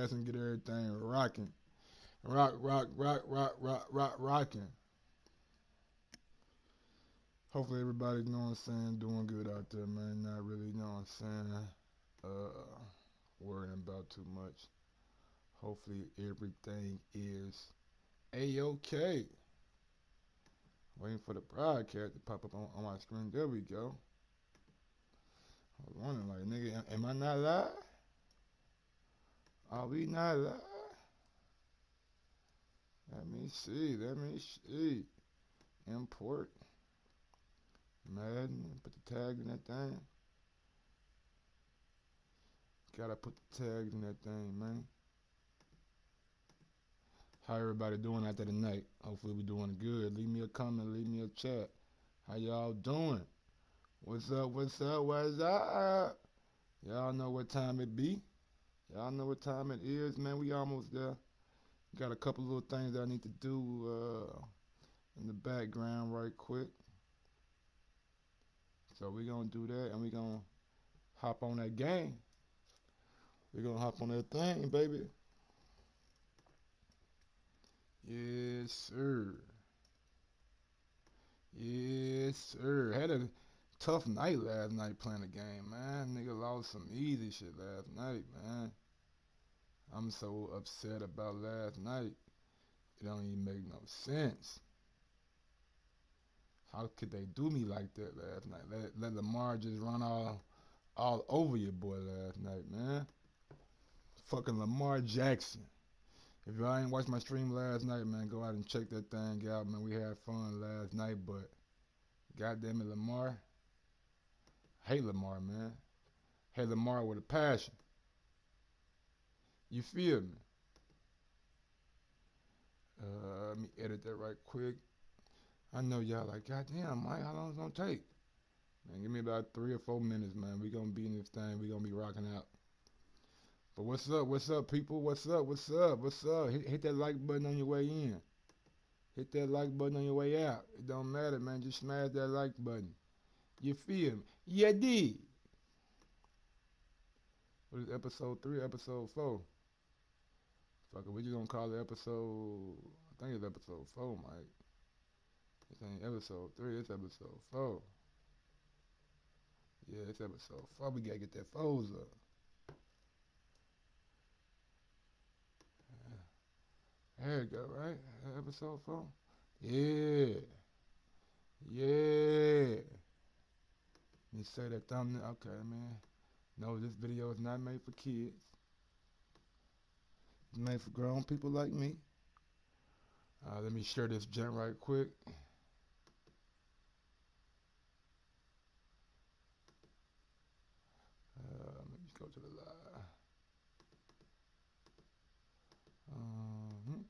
ass and get everything rocking. Rocking. Hopefully everybody, you know what I'm saying, doing good out there, man. Not really, you know what I'm saying, uh, worrying about too much. Hopefully everything is A-OK. Waiting for the broadcast to pop up on my screen. There we go. I was wondering, like, nigga, am I not live? Are we not live? Let me see. Let me see. Import. Madden. Put the tag in that thing. Gotta put the tags in that thing, man. How everybody doing out there tonight? Hopefully we doing good. Leave me a comment. Leave me a chat. How y'all doing? What's up? What's up? What's up? Y'all know what time it be. Y'all know what time it is, man. We almost there. Got a couple little things that I need to do in the background right quick. So we gonna do that and we gonna hop on that game. We gonna hop on that thing, baby. Yes, sir. Yes, sir. Had a tough night last night playing the game, man. Nigga lost some easy shit last night, man. I'm so upset about last night. It don't even make no sense. How could they do me like that last night? Let Lamar just run all over your boy last night, man. Fucking Lamar Jackson. If y'all ain't watched my stream last night, man, go out and check that thing out, man. We had fun last night, but goddamn it, Lamar. Hate Lamar, man. Hate Lamar with a passion. You feel me? Let me edit that right quick. I know y'all like, goddamn, Mike, how long is it gonna take? Man, give me about 3 or 4 minutes, man. We gonna be in this thing. We gonna be rocking out. But what's up, people? What's up? Hit that like button on your way in. Hit that like button on your way out. It don't matter, man. Just smash that like button. You feel me? Yeah, did. What is episode 3? Episode 4? Fuck it, we just gonna call it episode. I think it's episode 4, Mike. This ain't episode 3. It's episode 4. Yeah, it's episode 4. We gotta get that foes up. There you go, right? Episode 4. Yeah, yeah. Let me say that thumbnail. Okay, man. No, this video is not made for kids. It's made for grown people like me. Let me share this junk right quick. Let me go to the live. Uh-huh.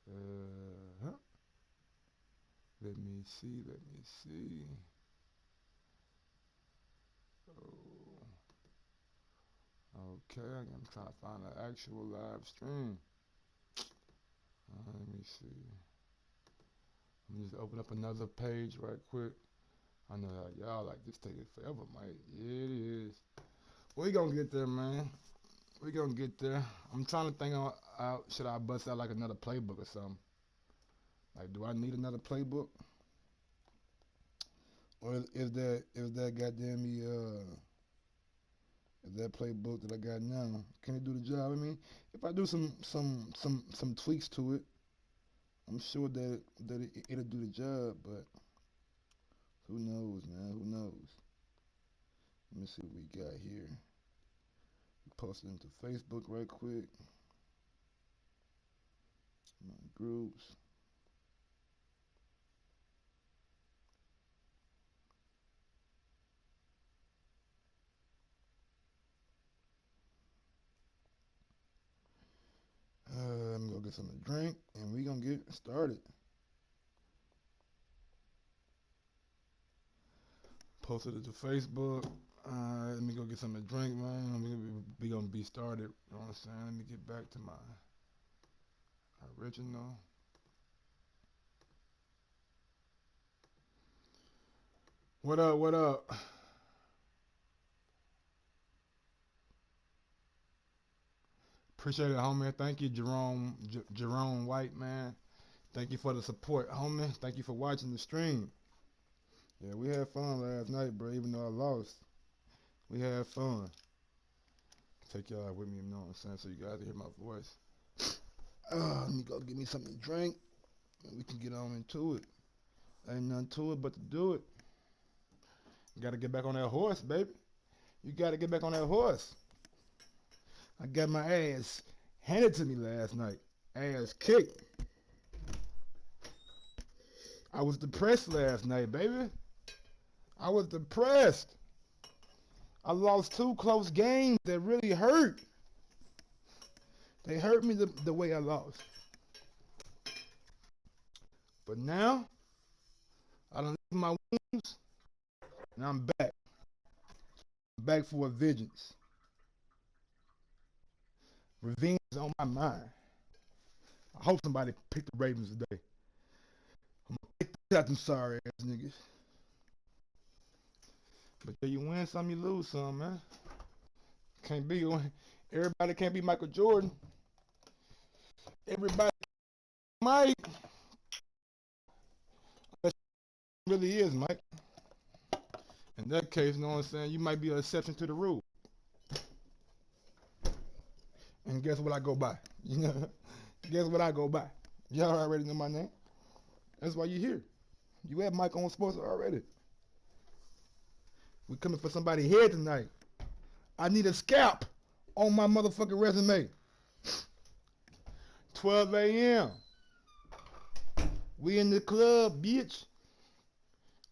Uh-huh. Let me see. Let me see. Oh, okay. I'm trying to find an actual live stream. Let me see. Let me just open up another page right quick. I know how y'all like this taking forever, Mike. Yeah, it is. We gonna get there, man. We gonna get there. I'm trying to think out. Should I bust out like another playbook or something? Like, do I need another playbook? Or is that goddamn me is that playbook that I got now? Can it do the job? I mean, if I do some tweaks to it, I'm sure it'll do the job. But who knows, man? Who knows? Let me see what we got here. Post it into Facebook right quick. My groups. Let me go get something to drink, and we gonna get started. Posted it to Facebook. Let me go get something to drink, man. We gonna be started. You know what I'm saying? Let me get back to my original. What up? What up? Appreciate it, homie. Thank you, Jerome White, man. Thank you for the support, homie. Thank you for watching the stream. Yeah, we had fun last night, bro. Even though I lost, we had fun. Take y'all with me, you know what I'm saying, so you guys hear my voice. Let me go get me something to drink, and we can get on into it. Ain't nothing to it but to do it. You gotta get back on that horse, baby. You gotta get back on that horse. I got my ass handed to me last night. Ass kicked. I was depressed last night, baby. I was depressed. I lost 2 close games that really hurt. They hurt me the way I lost. But now, I done licked my wounds, and I'm back. I'm back for a vengeance. Revenge is on my mind. I hope somebody picked the Ravens today. I'm gonna pick out them sorry ass niggas. But yeah, you win some, you lose some, man. Can't be everybody can't be Michael Jordan. Everybody Mike. That really is Mike. In that case, you know what I'm saying, you might be an exception to the rule. And guess what I go by? You know, guess what I go by? Y'all already know my name. That's why you're here. You have Mike on sports already. We coming for somebody here tonight. I need a scalp on my motherfucking resume. 12 a.m. We in the club, bitch.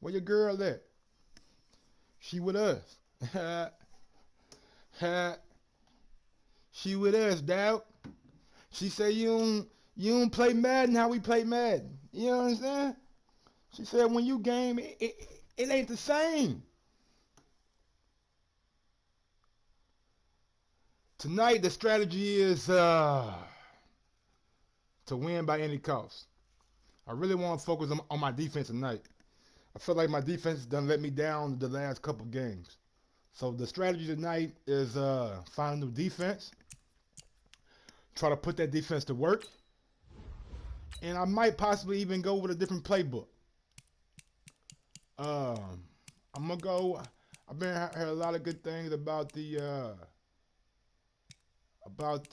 Where your girl at? She with us. She with us, dawg. She say you don't play Madden how we play Madden. You know what I'm saying? She said when you game, it ain't the same. Tonight the strategy is to win by any cost. I really want to focus on my defense tonight. I feel like my defense done let me down the last couple games. So the strategy tonight is find a new defense. Try to put that defense to work. And I might possibly even go with a different playbook. I'm gonna go. I've been heard a lot of good things about the. I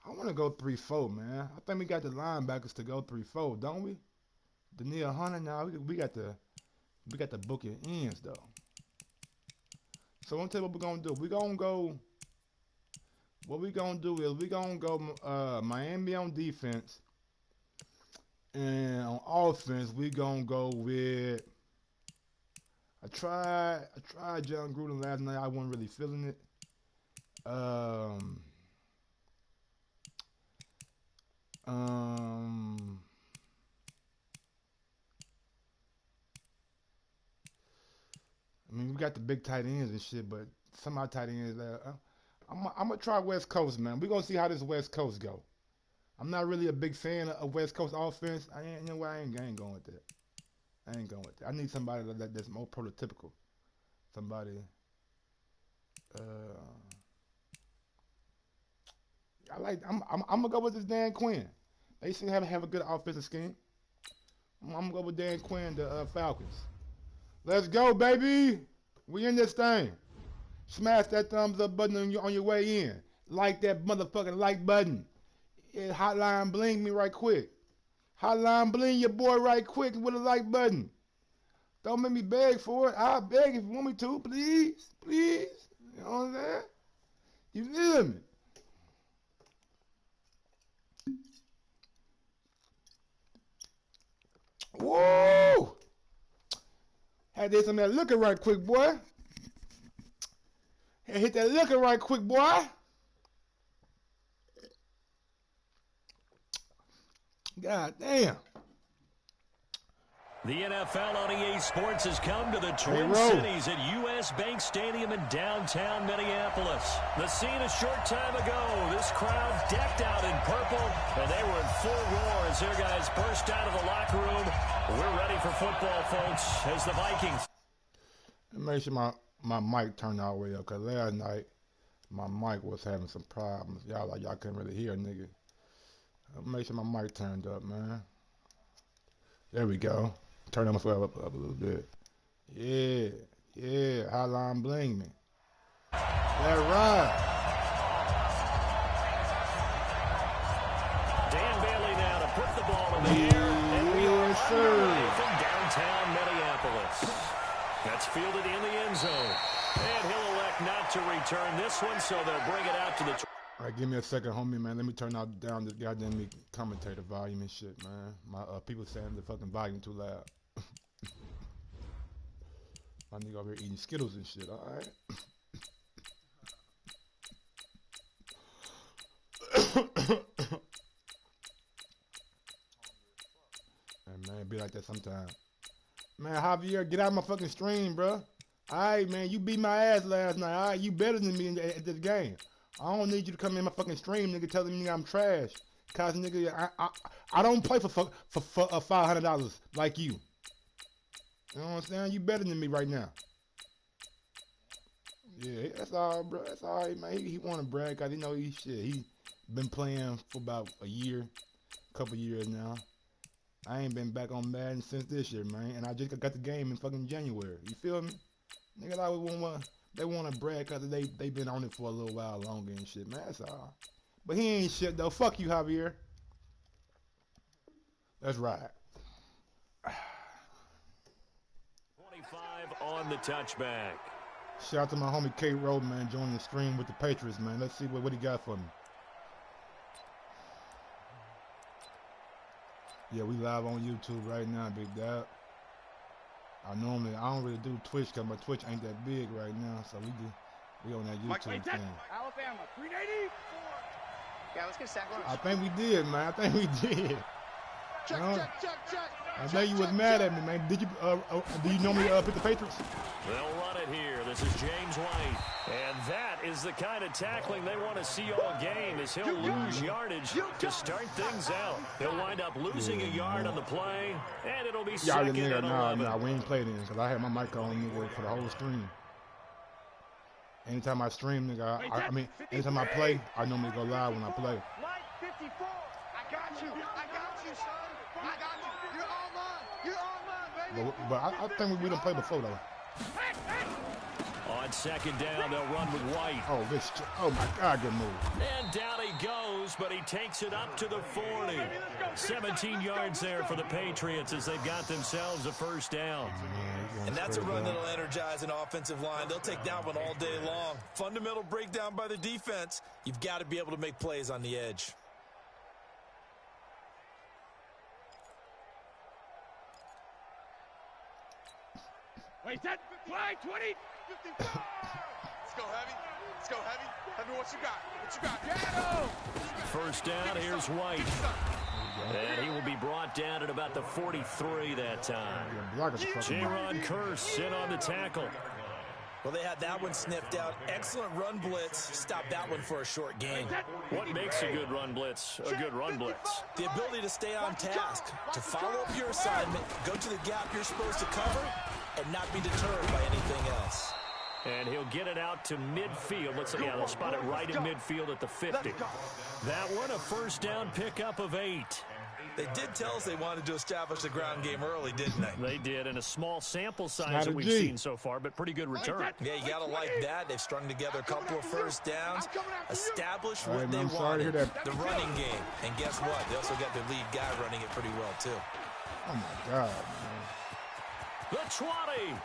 wanna go 3-4, man. I think we got the linebackers to go 3-4, don't we? Danielle Hunter now. We got the book your ends though. So I'm gonna tell you what we're gonna do. We're gonna go. What we gonna do is we gonna go Miami on defense, and on offense we gonna go with. I tried John Gruden last night. I wasn't really feeling it. I mean, we got the big tight ends and shit, but some of our tight ends. I'm gonna try West Coast, man. We're gonna see how this West Coast go. I'm not really a big fan of West Coast offense. I ain't going with that. I ain't going with that. I need somebody that's more prototypical. Somebody. I'm gonna go with this Dan Quinn. They seem to have a good offensive scheme. I'm gonna go with Dan Quinn, the Falcons. Let's go, baby. We in this thing. Smash that thumbs up button on your way in. Like that motherfucking like button. Hotline bling me right quick. Hotline bling your boy right quick with a like button. Don't make me beg for it. I'll beg if you want me to, please. Please. You know what I'm saying? You feel me? Whoa! Had to hit some of that liquor right quick, boy. Had to hit that liquor right quick, boy. God damn. The NFL on EA Sports has come to the Twin Cities at U.S. Bank Stadium in downtown Minneapolis. The scene a short time ago. This crowd decked out in purple, and they were in full roar as their guys burst out of the locker room. We're ready for football, folks, as the Vikings. Make sure my mic turned all the way up, because last night My mic was having some problems. Y'all couldn't really hear, nigga. Make sure my mic turned up, man. There we go. Turn my phone up a little bit. Yeah. Hotline bling me. That right. Dan Bailey now to put the ball in the air. And we are underway from downtown Minneapolis. That's fielded in the end zone. And he'll elect not to return this one, so they'll bring it out to the... All right, give me a second, homie, man. Let me turn down this goddamn commentator volume and shit, man. My people saying the fucking volume too loud. My nigga over here eating Skittles and shit, all right? And man, it be like that sometimes. Man, Javier, get out of my fucking stream, bro. All right, man, you beat my ass last night. All right, you better than me at this game. I don't need you to come in my fucking stream, nigga, telling me I'm trash. Cause nigga, I don't play for $500 like you. You know what I'm saying? You better than me right now. Yeah, that's all, bro. That's all right, man. He want to brag cause he know he been playing for about a couple years now. I ain't been back on Madden since this year, man. And I just got the game in fucking January. You feel me? Niggas always they want to brag because they been on it for a little while longer and shit, man. That's all. But he ain't shit, though. Fuck you, Javier. That's right. 25 on the touchback. Shout out to my homie K. Rowe, man, joining the stream with the Patriots, man. Let's see what he got for me. Yeah, we live on YouTube right now, big dog. I don't really do Twitch because my Twitch ain't that big right now, so we on that YouTube thing. Alabama, 380. Yeah, let's get sack lunch. I think we did, man. I think we did. Check. I know you was mad at me, man. Did you? Do you normally pick the Patriots? They'll run it here. This is James White. And that is the kind of tackling they want to see all game, as he'll lose yardage to start things out. He'll wind up losing a yard on the play, and it'll be second and 11. Nah, we ain't played in because I had my mic on, nigga, for the whole stream. Anytime I stream, nigga, anytime I play, I normally go live when I play. Mike 54. I got you, son. I got you. You're all mine, baby. But I think we done played before, though. On second down, they'll run with White. Oh my God, good move. And down he goes, but he takes it up to the 40. 17 yards there for the Patriots as they've got themselves a first down. And that's a run that'll energize an offensive line. They'll take that one all day long. Fundamental breakdown by the defense. You've got to be able to make plays on the edge. Wait, that fly 20. 54. Let's go heavy. Heavy, what you got? First down, here's White. And he will be brought down at about the 43 that time. J-Ron Curse in on the tackle. Well, they had that one sniffed out. Excellent run blitz. Stop that one for a short gain. What makes a good run blitz a good run blitz? The ability to stay on task, to follow up your assignment, go to the gap you're supposed to cover, and not be deterred by anything else. And he'll get it out to midfield. Let's see, yeah, they'll spot it right at midfield at the 50. That one, a first down pickup of 8. They did tell us they wanted to establish the ground game early, didn't they? They did, and a small sample size that we've seen so far, but pretty good return. Yeah, you got to like that. They've strung together a couple of first downs, established what they wanted, the running game. And guess what? They also got their lead guy running it pretty well, too. Oh, my God, man. The 20.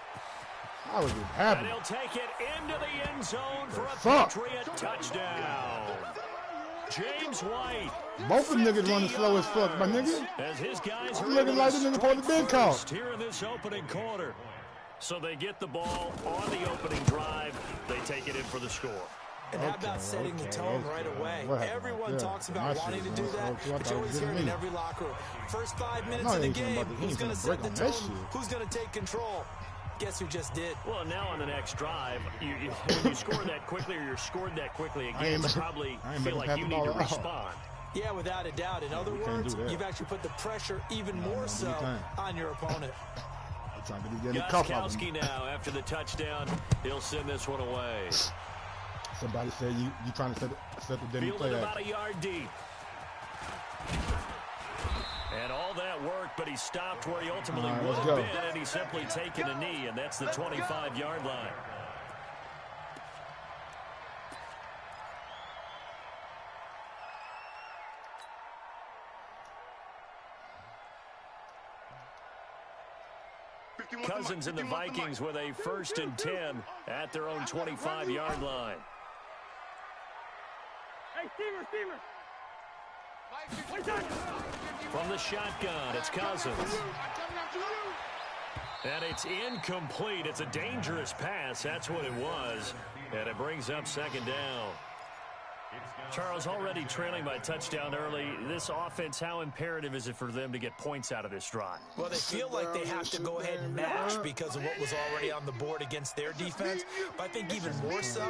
How is it happening? And he'll take it into the end zone for a Patriot touchdown. James White. Both of them niggas running slow as fuck, my nigga. As his guys are looking like the nigga supposed to be called here in this opening quarter. So they get the ball on the opening drive. They take it in for the score. And how about setting the tone right away? Everyone talks about wanting to do that, but you always hear it in every locker room. First 5 minutes of the game, who's going to set the tone? Who's going to take control? Guess who just did? Well, now on the next drive, when you score that quickly or you're scored that quickly again, you probably feel like you need to respond. Yeah, without a doubt. In other words, you've actually put the pressure even more so on your opponent. Gostkowski now, after the touchdown, he'll send this one away. Somebody said you trying to set the demi play about a yard deep. And all that work, but he stopped where he ultimately would have been, and he's simply taken a knee, and that's the 25-yard line. Cousins and the Vikings with a 1st and 10 at their own 25-yard line. Hey, Steamer. From the shotgun, it's Cousins. And it's incomplete. It's a dangerous pass. That's what it was. And it brings up 2nd down. Charles, already trailing by touchdown early. This offense, how imperative is it for them to get points out of this drive? Well, they feel like they have to go ahead and match because of what was already on the board against their defense. But I think even more so,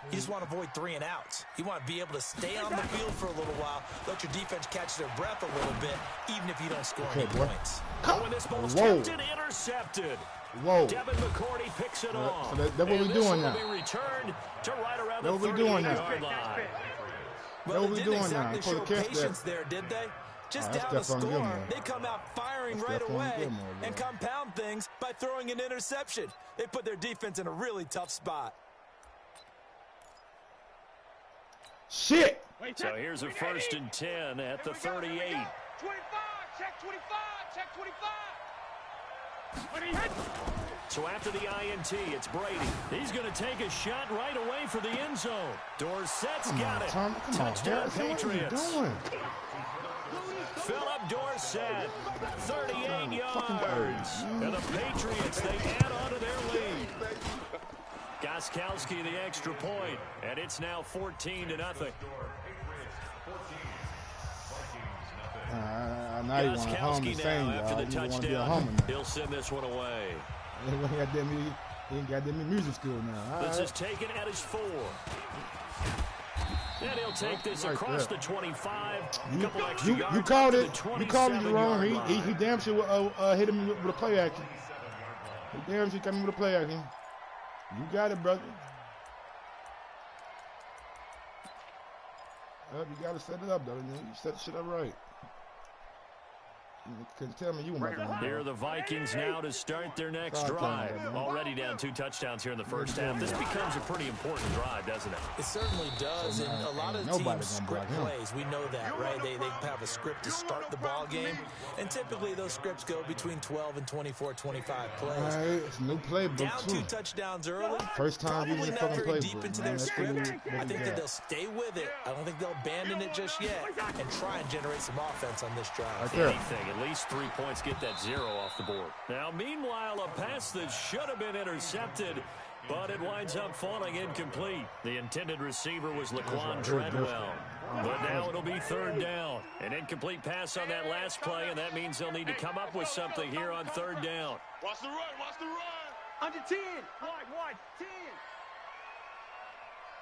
you just want to avoid 3 and outs. You want to be able to stay on the field for a little while, let your defense catch their breath a little bit, even if you don't score any points. Oh, and this ball's tipped and intercepted. Whoa. Devin McCourty picks it off. So that's what we're doing now. Be returned to right around that's the what we're doing now. line. Well, they didn't exactly show patience there, did they? Just down the score, they come out firing right away and compound things by throwing an interception. They put their defense in a really tough spot. Shit! So here's a 1st and 10 at the 38. 25, check 25, check 25. So after the INT, it's Brady. He's going to take a shot right away for the end zone. Dorsett's got it. Touchdown, Patriots. What are you doing? Philip Dorsett, 38 yards. And the Patriots, they add on to their lead. Gostkowski the extra point, and it's now 14-0. Now you want to hum the same, after the touchdown, he'll send this one away. He ain't got that many music school now. This is taken at his 4. And he'll take this across the 25. You called it. You called it wrong. He damn sure hit him with a play action. He damn sure coming with a play action. You got it, brother. You got to set it up, though. You set the shit up right. You couldn't tell me you were about to. Here are the Vikings now to start their next drive. Already down 2 touchdowns here in the first half. This becomes a pretty important drive, doesn't it? It certainly does, and a lot of teams script plays. We know that, right? They have a script to start the ball game, and typically those scripts go between 12 and 24, 25 plays. Right, it's a new playbook, down 2 touchdowns early. First time probably not very playbook, deep into their script. I think that they'll stay with it. I don't think they'll abandon it just yet and try and generate some offense on this drive. Right there. Anything, at least 3 points, get that 0 off the board. Now, meanwhile, a pass that should have been intercepted, but it winds up falling incomplete. The intended receiver was Laquan Treadwell. But now it'll be 3rd down. An incomplete pass on that last play, and that means they'll need to come up with something here on 3rd down. Watch the run, watch the run. Under 10. Wide, 10.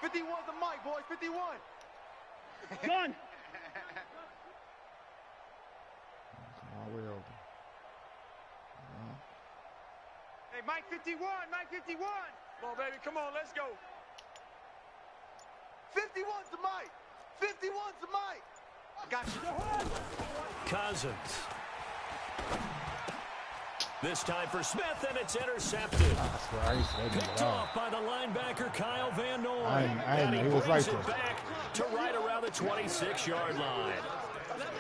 51's the mic, boys, 51. Done. Way open. Hey, Mike 51, Mike 51. Come on, baby, come on, let's go. 51's the mic. 51's the mic. I got you. Cousins. This time for Smith, and it's intercepted. Picked off by the linebacker, Kyle Van Noy. And he brings it back to right around the 26-yard line.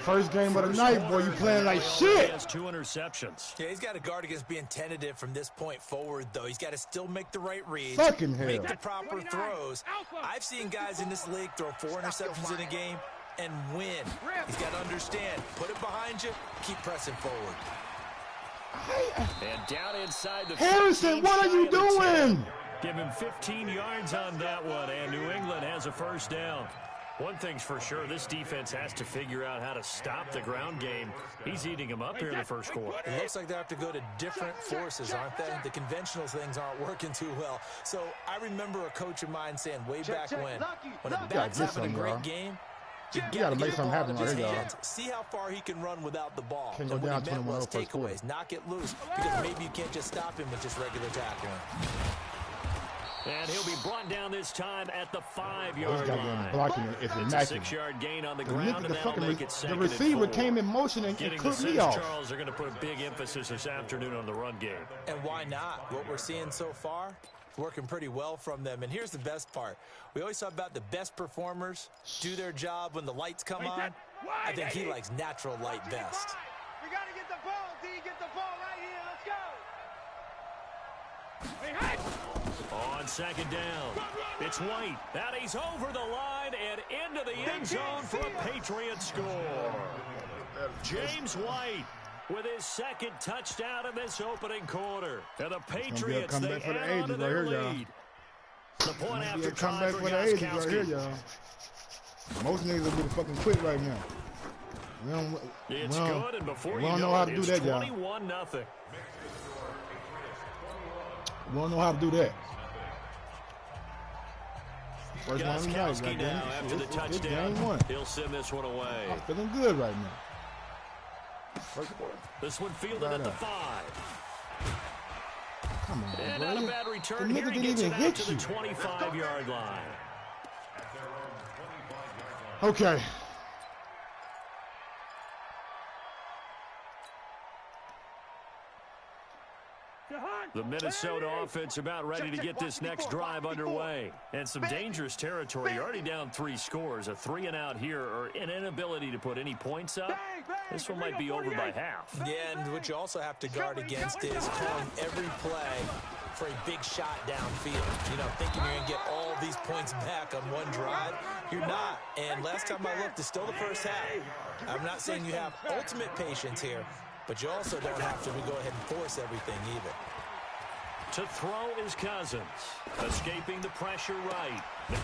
First game of the night, boy. You playing like shit. He has 2 interceptions. Yeah, he's got to guard against being tentative from this point forward, though. He's got to still make the right reads, make the proper throws. I've seen guys in this league throw 4 interceptions in a game and win. He's got to understand, put it behind you, keep pressing forward. And down inside the Harrison, what are you doing? Give him 15 yards on that one, and New England has a 1st down. One thing's for sure, this defense has to figure out how to stop the ground game. He's eating them up here in the first quarter. It looks like they have to go to different forces, aren't they? The conventional things aren't working too well. So I remember a coach of mine saying way back when a back's having a great game, you got to make something happen right here. See how far he can run without the ball. Can and go what down he meant was 21-0 takeaways, knock it loose, because maybe you can't just stop him with just regular tackling. And he'll be brought down this time at the 5-yard line. Blocking is it's a 6-yard gain on the ground, and that'll make it second the receiver and 4. came in motion and clipped me off. Charles are going to put a big emphasis this afternoon on the run game. And why not? What we're seeing so far, it's working pretty well from them. And here's the best part. We always talk about the best performers do their job when the lights come on. I think he likes natural light best. We got to get the ball, D. Get the ball right here. Let's go. On second down, it's White. And he's over the line and into the end zone for a Patriot score. James White with his second touchdown in this opening quarter. And the Patriots, they add on to their lead. The point after time for Gostkowski. Most niggas will be fucking quit right now. It's good, and before you know how to do that, y'all. 21-0. We don't know how to do that. Gostkowski now after the touchdown. He'll send this one away. I'm feeling good right now. This one fielded at the 5. Come on, and bro. not a bad return the here. He gets it it out to the 25-yard line. Okay. The Minnesota offense about ready to get this next drive underway. And some dangerous territory. You're already down 3 scores. A 3-and-out here or an inability to put any points up. This one might be over by half. Yeah, and what you also have to guard against is calling every play for a big shot downfield. You know, thinking you're going to get all these points back on one drive. You're not. And last time I looked, it's still the first half. I'm not saying you have ultimate patience here, but you also don't have to go ahead and force everything either. To throw is Cousins. Escaping the pressure right.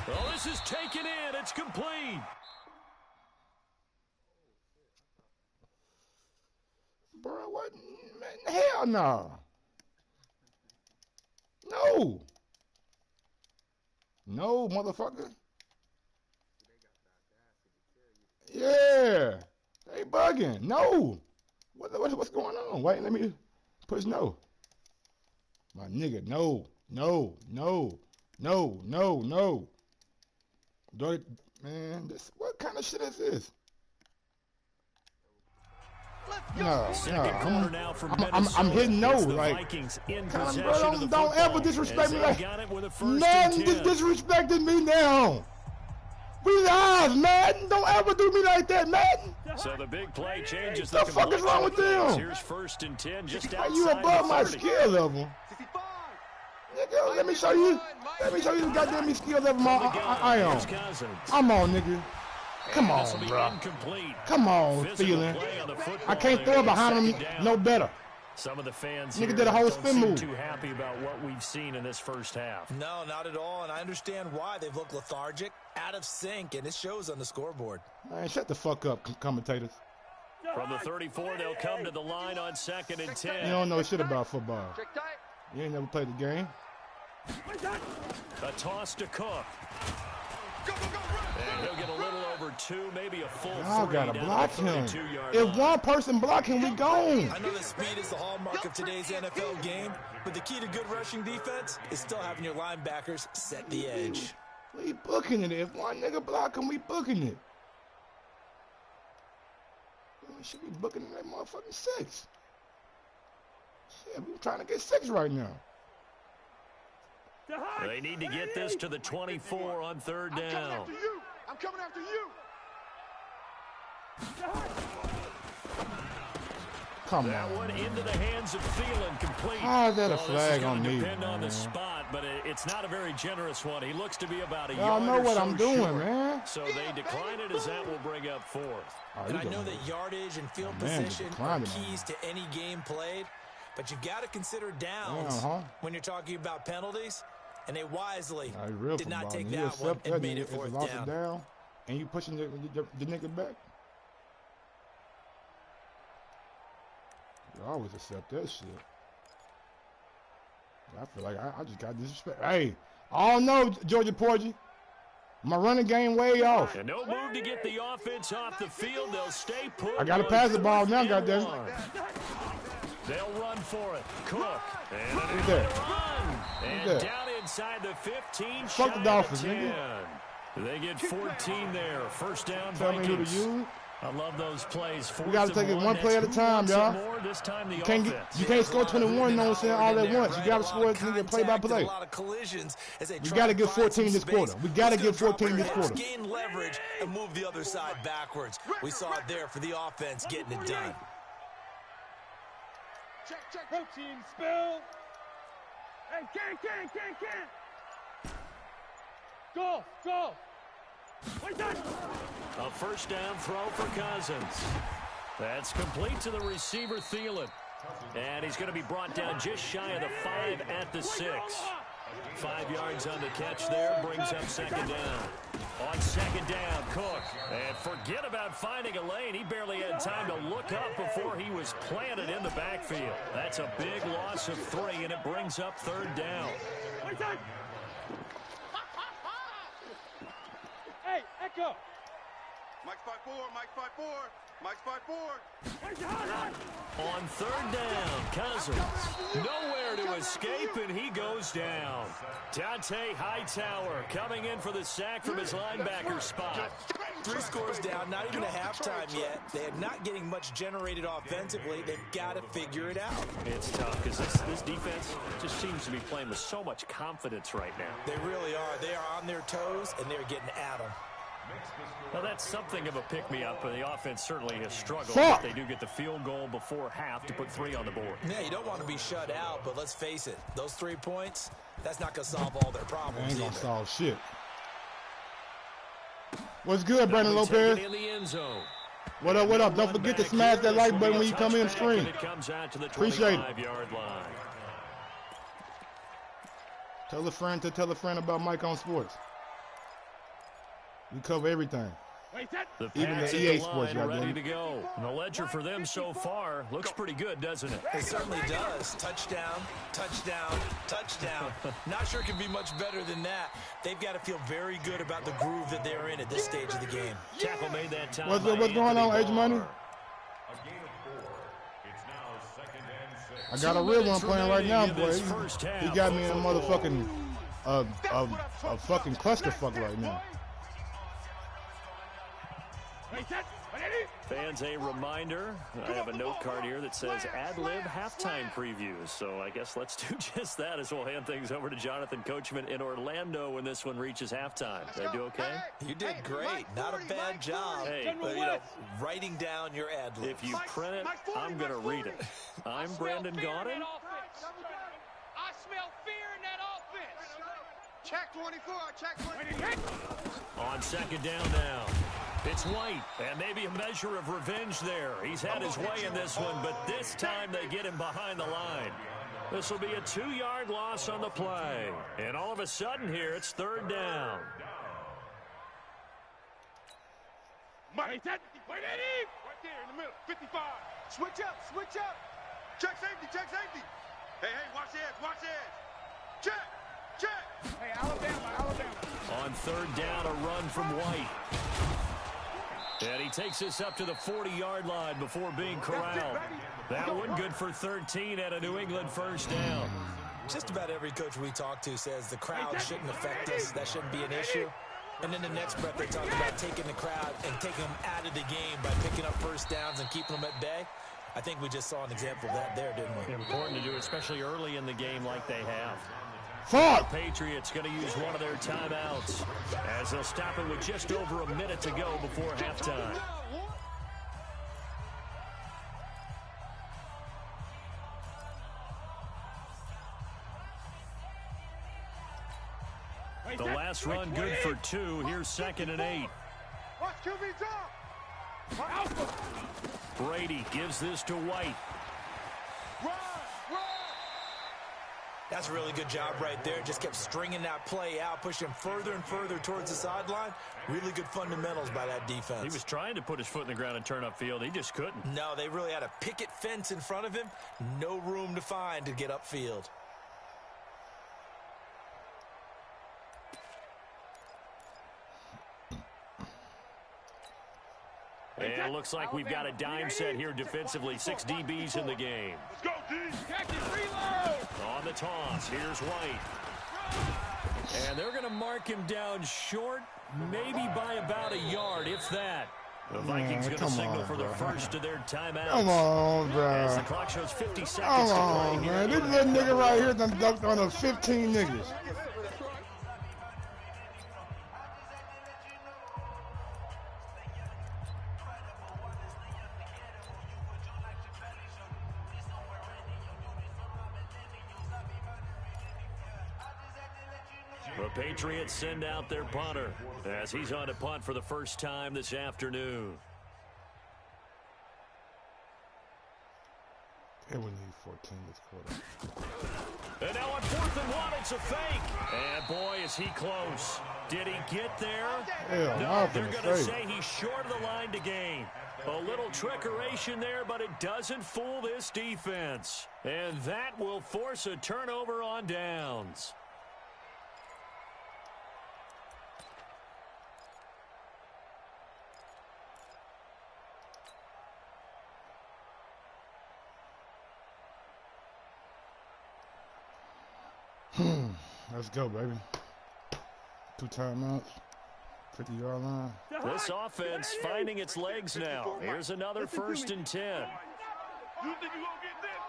Oh, this is taken in. It's complete. Bro, what? Man, hell no. No. No, motherfucker. Yeah. They bugging. No. What's going on? Wait, let me push no. My nigga, no. Man, what kind of shit is this? I'm hitting no. Like, bro, don't ever disrespect me. Like, none disrespecting me now. We live, Madden. Don't ever do me like that, Madden. So the big play changes. What the fuck is wrong with them? Here's 1st and 10, just outside. You above my skill level. Nigga, let me show you the goddamn skill level I am. I'm on, nigga. Come on, bro. Come on, feeling. I can't throw behind him no better. Some of the fans nigga did a whole spin move. Too happy about what we've seen in this first half. No, not at all, and I understand why. They've looked lethargic, out of sync, and it shows on the scoreboard. Man, shut the fuck up, commentators. From the 34, they'll come to the line on 2nd and 10. You don't know shit about football. You ain't never played the game. A toss to Cook. And he'll get a little over 2, maybe a full 3. Y'all gotta block him. If one person block him, we gone. I know that speed is the hallmark of today's NFL game, but the key to good rushing defense is still having your linebackers set the edge. We booking it. If one nigga block him, we booking it. We should be booking that motherfucking 6. Shit, we trying to get 6 right now. They need to get this to the 24 on 3rd down. I'm coming after you. Come on. That one into the hands of Thielen, complete. How is that a flag on me? Depend on the spot, but it's not a very generous one. He looks to be about a yard or so short. Y'all know what I'm doing, man. So they decline it as that will bring up 4th. And I know that yardage and field position are keys to any game played, but you've got to consider downs when you're talking about penalties. And they wisely did not take that one and made it 4th down. And you pushing the nigga back. You always accept that shit. I feel like I just got disrespect. Hey, I don't know, Georgia Porgy. My running game way off. And no move to get the offense off the field. They'll stay put. I got to pass the ball now, goddamn. They'll run for it. Cook. And there. Run. And down inside the 15. Fuck the Dolphins, 10. They get 14 there. First down, tell me who to Vikings. use. I love those plays. We got to take it one play at a time, y'all. You can't score 21, you know what I'm saying, all at once. You got to score it play by play. We got to get 14 this quarter. We got to get 14 this quarter. Gain leverage and move the other side backwards. We saw it there for the offense getting it done. Check. Protein spill. Hey, can't. Go. A first down throw for Cousins. That's complete to the receiver, Thielen. And he's going to be brought down just shy of the 5 at the 6. 5 yards on the catch there, brings up second down. On second down, Cook. And forget about finding a lane. He barely had time to look up before he was planted in the backfield. That's a big loss of 3, and it brings up third down. Hey, Echo. Mike's 5'4", Mike's 5'4". On third down, Cousins. Nowhere to escape, and he goes down. Dante Hightower coming in for the sack from his linebacker spot. 3 scores down, not even a halftime yet. They're not getting much generated offensively. They've got to figure it out. It's tough because this defense just seems to be playing with so much confidence right now. They really are. They are on their toes, and they're getting at them. Well, that's something of a pick-me-up, and the offense certainly has struggled. But they do get the field goal before half to put 3 on the board. Yeah, you don't want to be shut out, but let's face it. Those 3 points, that's not going to solve all their problems. Ain't going to solve shit. What's good, Brandon Lopez? In the end zone. What up? Don't forget to smash that like button when you come in the screen. Appreciate it. Line. Tell a friend about Mike on Sports. We cover everything. Even the EA Sports, ready to go. And the ledger for them so far looks pretty good, doesn't it? It certainly does. Touchdown. Not sure it can be much better than that. They've got to feel very good about the groove that they're in at this stage of the game. Tackle made that time. What's going on, Age Money? I got a real one playing right now, boy. He got me in a motherfucking a fucking clusterfuck right now. Fans, a reminder, I have a note card here that says ad-lib halftime previews. So I guess let's do just that as we'll hand things over to Jonathan Coachman in Orlando when this one reaches halftime. Did I do okay? You did great. Not a bad job. Hey, writing down your ad-libs. If you print it, I'm going to read it. I'm Brandon Gaudin. I smell fear in that offense. Check 24. Check 24. On second down now. It's White, and maybe a measure of revenge there. He's had his way in this one, but this time they get him behind the line. This will be a 2-yard loss on the play. And all of a sudden here, it's third down. Right there in the middle, 55. Switch up. Check safety. Hey, watch the edge. Check. Hey, Alabama. On third down, a run from White. And he takes this up to the 40-yard line before being corralled. That one good for 13 at a New England first down. Just about every coach we talk to says the crowd shouldn't affect us. That shouldn't be an issue. And then the next breath they talk about taking the crowd and taking them out of the game by picking up first downs and keeping them at bay. I think we just saw an example of that there, didn't we? Important to do, especially early in the game like they have. Fuck! The Patriots going to use one of their timeouts as they'll stop it with just over a minute to go before halftime. The last run good for 2. Here's 2nd and 8. Watch QB drop. Brady gives this to White. Run. That's a really good job right there. Just kept stringing that play out, pushing him further and further towards the sideline. Really good fundamentals by that defense. He was trying to put his foot in the ground and turn upfield. He just couldn't. No, they really had a picket fence in front of him. No room to find to get upfield. And it looks like we've got a dime set here defensively. 6 DBs in the game. Let's go, D. Catch it, reload. On the toss, here's White. And they're going to mark him down short, maybe by about a yard, if that. The Vikings going to signal for the first of their timeouts. Come on, bro. As the clock shows 50 seconds to play here. Man. This little nigga right here done dunked on those 15 niggas. The Patriots send out their punter as he's on to punt for the first time this afternoon. And we need 14 this quarter. And now on 4th and 1, it's a fake. And boy, is he close. Did he get there? Hell, no, they're going to say he's short of the line to gain. A little trickeration there, but it doesn't fool this defense. And that will force a turnover on downs. Let's go, baby. 2 timeouts. 50-yard line. This offense finding its legs now. Here's another 1st and 10. You think you gonna get this?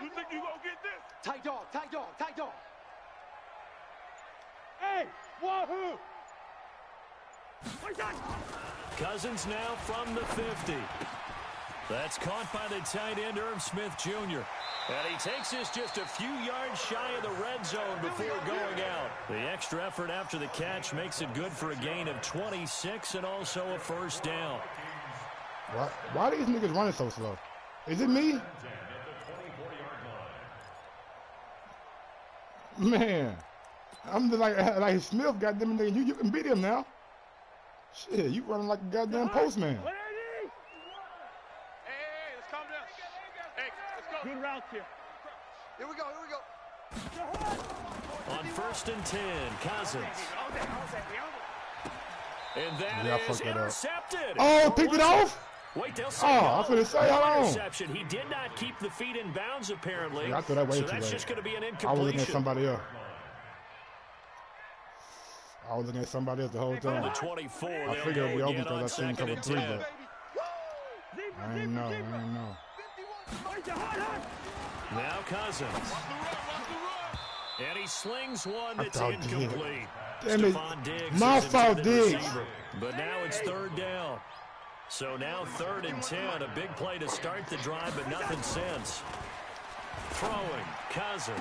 You think you gonna get this? Tight dog, tight dog, tight dog. Hey, wahoo! Cousins now from the 50. That's caught by the tight end, Irv Smith Jr. And he takes this just a few yards shy of the red zone before going out. The extra effort after the catch makes it good for a gain of 26 and also a 1st down. Why are these niggas running so slow? Is it me? Man, I'm just like Smith, goddamn nigga. You can beat him now. Shit, you running like a goddamn postman. Good route here. Here we go, here we go. On 1st and 10, Cousins. And that is intercepted. Oh, picked it off? Wait, they'll say I was going to say, hold on. Interception. He did not keep the feet in bounds, apparently. Yeah, I thought that way so too that's late. just going to be an incompletion. I was looking at somebody else. I was looking at somebody else the whole time. The 24. I figured it would be open because I seen cover 3, but I ain't know. Now Cousins. And he slings one that's incomplete. Stephon Diggs. My fault, Diggs. But now it's 3rd down. So now 3rd and 10. A big play to start the drive, but nothing since. Throwing. Cousins.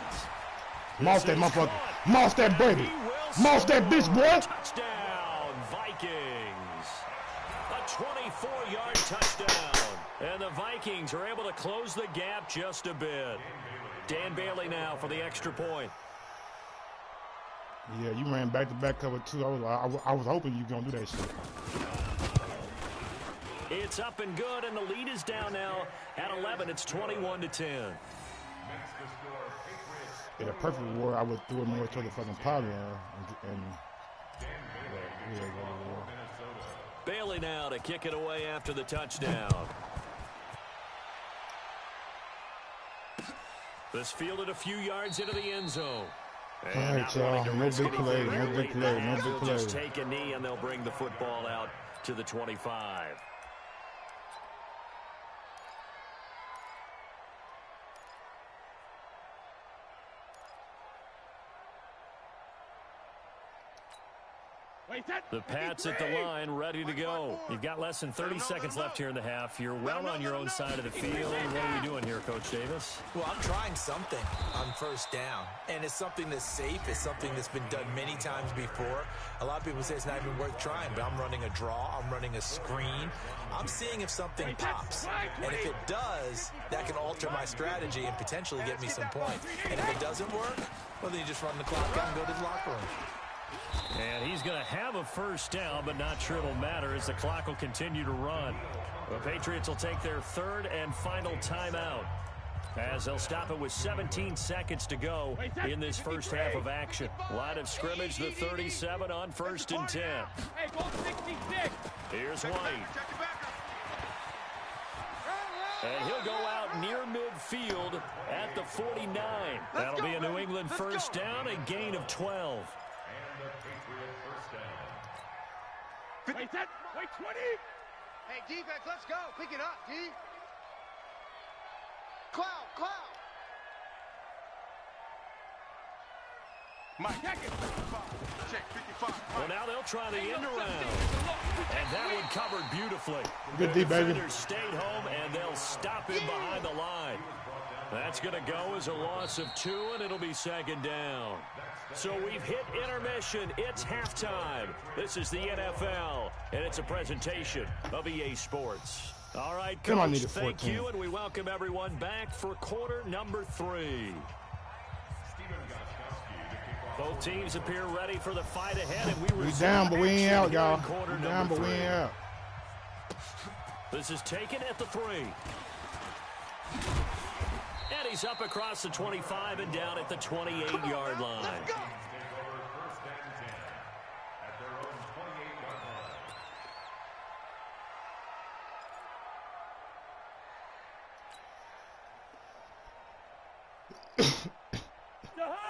Moss that motherfucker. Moss that baby. Moss that bitch, boy. Touchdown, Vikings. A 24-yard touchdown. And the Vikings are able to close the gap just a bit. Dan Bailey now for the extra point. Yeah, you ran back-to-back cover 2. I was hoping you were going to do that shit. It's up and good, and the lead is down now at 11. It's 21-10. In a perfect world, I would throw it more to the fucking pylon Bailey now to kick it away after the touchdown. This fielded a few yards into the end zone. All right, y'all. No big play. They'll just take a knee, and they'll bring the football out to the 25. The Pats at the line, ready to go. You've got less than 30 seconds left here in the half. You're well on your own side of the field. What are we doing here, Coach Davis? Well, I'm trying something on 1st down, and it's something that's safe. It's something that's been done many times before. A lot of people say it's not even worth trying, but I'm running a draw. I'm running a screen. I'm seeing if something pops, and if it does, that can alter my strategy and potentially get me some points. And if it doesn't work, well, then you just run the clock out and go to the locker room. And he's going to have a 1st down, but not sure it'll matter as the clock will continue to run. The Patriots will take their 3rd and final timeout as they'll stop it with 17 seconds to go in this first half of action. Line of scrimmage, the 37 on 1st and 10. Here's White. And he'll go out near midfield at the 49. That'll be a New England first down, a gain of 12. Wait, 20. Hey, defense, let's go. Pick it up, D. Cloud. Mike, check 55. Well, now they'll try the end around. And that one covered beautifully. Good D, baby. Defenders stayed home, and they'll stop him behind the line. That's going to go as a loss of 2, and it'll be second down. So we've hit intermission. It's halftime. This is the NFL, and it's a presentation of EA Sports. All right, Coach, thank you, and we welcome everyone back for quarter number 3. Both teams appear ready for the fight ahead, and we down, but we ain't out, y'all. We down, but we ain't out. This is taken at the 3. And he's up across the 25 and down at the 28-yard line.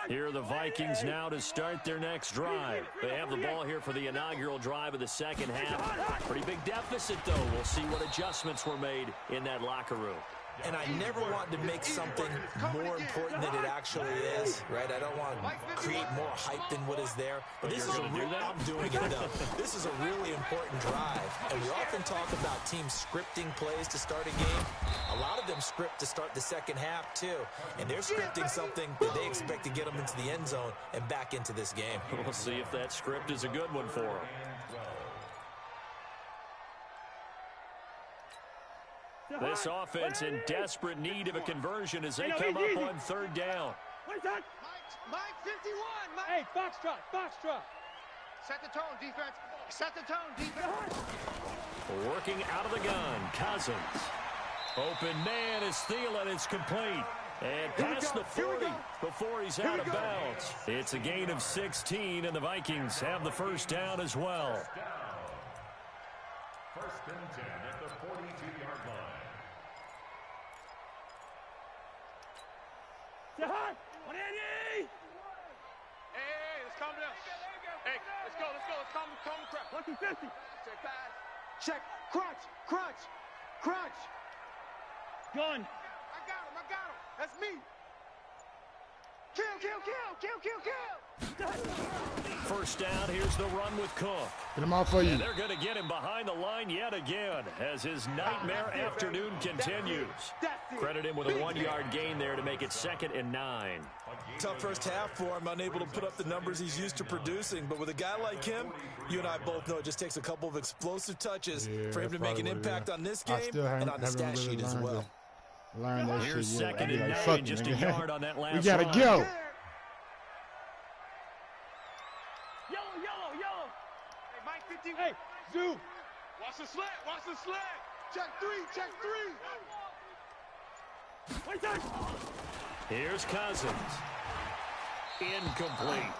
Here are the Vikings now to start their next drive. They have the ball here for the inaugural drive of the second half. Pretty big deficit, though. We'll see what adjustments were made in that locker room. And I never want to make something more important than it actually is, right? I don't want to create more hype than what is there. But this is I'm doing it, though. This is a really important drive. And we often talk about teams scripting plays to start a game. A lot of them script to start the second half, too. And they're scripting something that they expect to get them into the end zone and back into this game. We'll see if that script is a good one for them. This offense in desperate need of a conversion as they come up on third down. Mike 51. Mike. Hey, foxtrot. Set the tone, defense. Working out of the gun, Cousins. Open man is Thielen. It's complete. And past the 40 before he's out of bounds. It's a gain of 16, and the Vikings have the first down as well. First and 10 at the 42-yard line. Jahan, Hey, let's calm down. Hey, let's go. Let's calm the crowd. 150. Check pass. Check. Crunch. Gun. I got him. That's me. Kill. First down, here's the run with Cook. Get him out for you. And they're going to get him behind the line yet again as his nightmare afternoon continues. Credit him with a 1-yard gain there to make it 2nd and 9. Tough first half for him, unable to put up the numbers he's used to producing. But with a guy like him, you and I both know it just takes a couple of explosive touches for him to make an impact on this game and on the stat sheet as well. Learn that Here's shit. 2nd and 9, just a yard on that last We gotta run. go. Yellow. Hey, Mike 51. Hey, zoom. Watch the slant. Check three. Here's Cousins. Incomplete.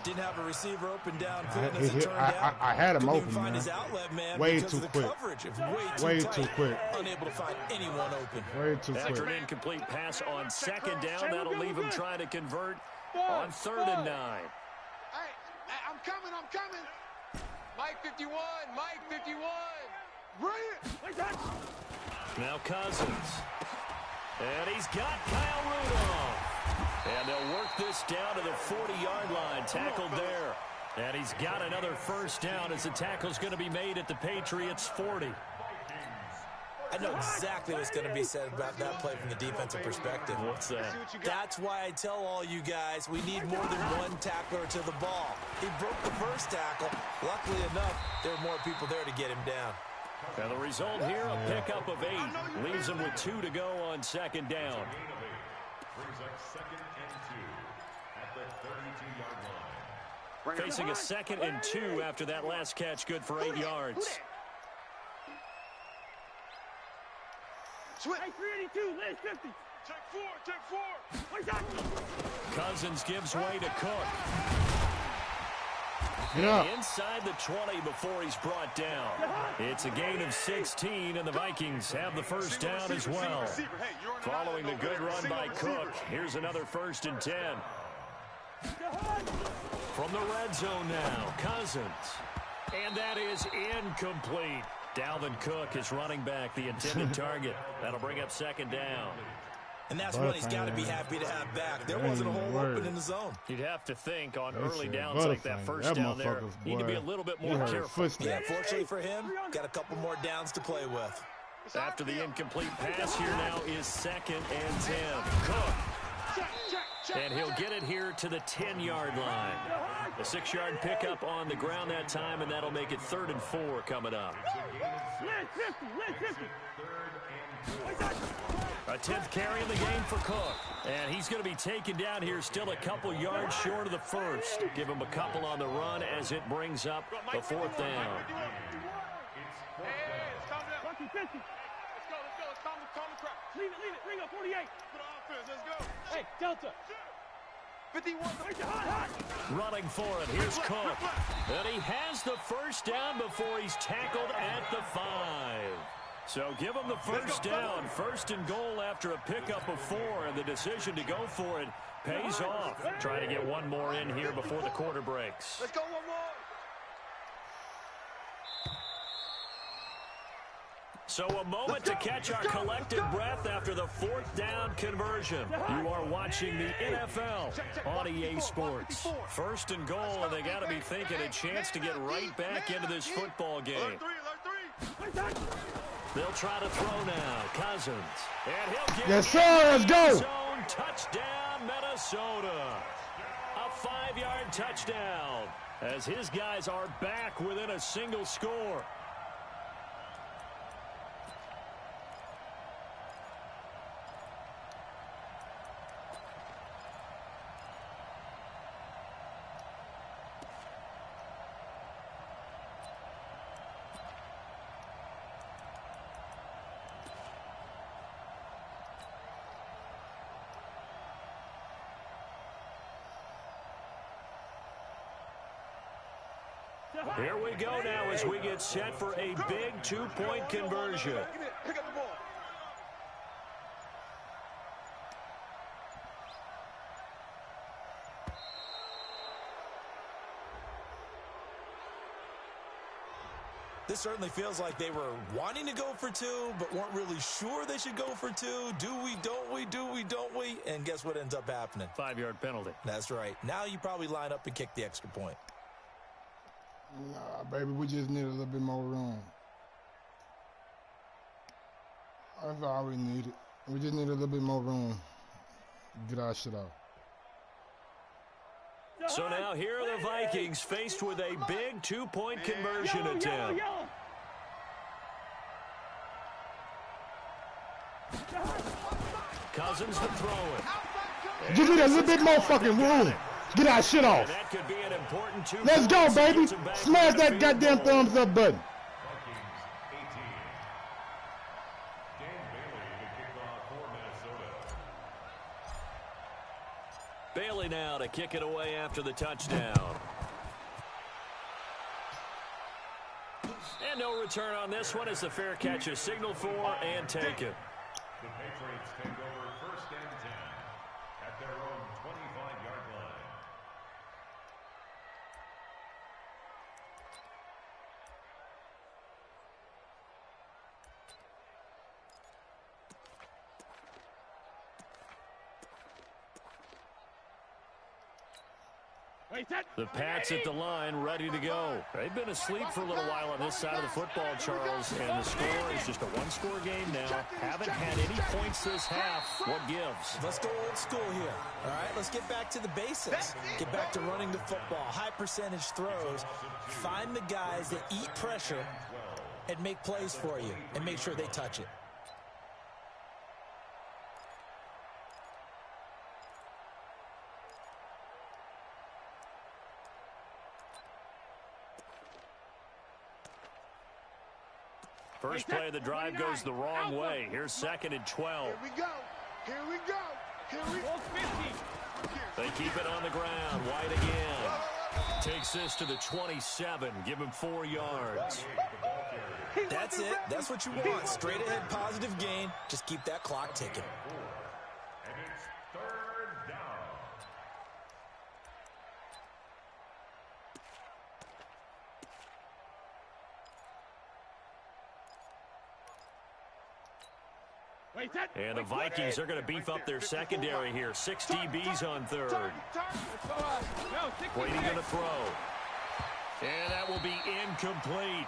Didn't have a receiver open downfield as it turned out. I had him open, find man. his outlet, man. Way because too of the quick. Coverage. Way tight, too quick. Unable to find anyone open. Way too After quick. an incomplete pass on 2nd down, that'll leave him trying to convert on 3rd and 9. Hey, I'm coming. Mike 51. Bring it. Now Cousins. And he's got Kyle Rudolph. And they'll work this down to the 40-yard line. Tackled there. And he's got another first down as the tackle's going to be made at the Patriots' 40. I know exactly what's going to be said about that play from the defensive perspective. What's that? That's why I tell all you guys we need more than one tackler to the ball. He broke the first tackle. Luckily enough, there were more people there to get him down. And the result here, a pickup of 8. Leaves him with 2 to go on 2nd down. Brings up 2nd and 2 at the 32-yard line. Facing a 2nd and 2 after that last catch, good for 8 yards. Switch. Hey, 382, last 50. Check 4. Cousins gives way to Cook. Yeah. Inside the 20 before he's brought down. It's a gain of 16, and the Vikings have the first down as well. Following the good run by Cook, here's another 1st and 10. From the red zone now, Cousins. And that is incomplete. Dalvin Cook is running back, the intended target. That'll bring up 2nd down. And that's what he's got to be happy to have back. There wasn't a hole open in the zone. You'd have to think on early downs like that first down there, need to be a little bit more careful. Yeah, fortunately for him, got a couple more downs to play with. After the incomplete pass, here now is 2nd and 10. Cook. And he'll get it here to the 10-yard line. A 6-yard pickup on the ground that time, and that'll make it 3rd and 4 coming up. A 10th carry in the game for Cook. And he's going to be taken down here, still a couple yards short of the first. Give him a couple on the run as it brings up the 4th down. Leave it. Bring up 48. Let's go. Hey, Delta. 51. Running for it. Here's Cook. And he has the first down before he's tackled at the 5. So give him the first down. 1st and goal after a pickup of 4. And the decision to go for it pays off. Trying to get one more in here before the quarter breaks. Let's go one more. So a moment to catch our collective breath after the 4th down conversion. You are watching the NFL on EA Sports. 1st and goal, and they got to be thinking a chance to get right back into this football game. They'll try to throw now. Cousins. And he'll get yes, sir. Let's go. Zone touchdown, Minnesota. A 5-yard touchdown as his guys are back within a single score. Here we go now as we get set for a big 2-point conversion. Pick up the ball. This certainly feels like they were wanting to go for 2, but weren't really sure they should go for 2. Do we, don't we, do we, don't we? And guess what ends up happening? 5-yard penalty. That's right. Now you probably line up and kick the extra point. Nah, baby, we just need a little bit more room. That's all we needed. We just need a little bit more room. Get our shit off. So now here are the Vikings faced with a big 2-point conversion attempt. Cousins to throw it. Just need a little bit more fucking room. Get our shit off. That could be an important 2 Let's go, baby. Smash that goddamn thumbs up button. Bailey now to kick it away after the touchdown. And no return on this one as the fair catch is signaled for and taken. The Patriots take over 1st and 10 at their own 25-yard line. The Pats at the line, ready to go. They've been asleep for a little while on this side of the football, Charles, and the score is just a 1-score game now. Haven't had any points this half. What gives? Let's go old school here. All right, let's get back to the basics. Get back to running the football, high percentage throws. Find the guys that eat pressure and make plays for you and make sure they touch it. First play of the drive goes the wrong way. Here's 2nd and 12. Here we go. Here we go. Here we go. They keep it on the ground. White again. Takes this to the 27. Give him 4 yards. That's it. That's what you want. Straight ahead, positive gain. Just keep that clock ticking. And it's 3rd down. And the Vikings are going to beef up their secondary here. 6 DBs on 3rd. Waiting on the throw. And that will be incomplete.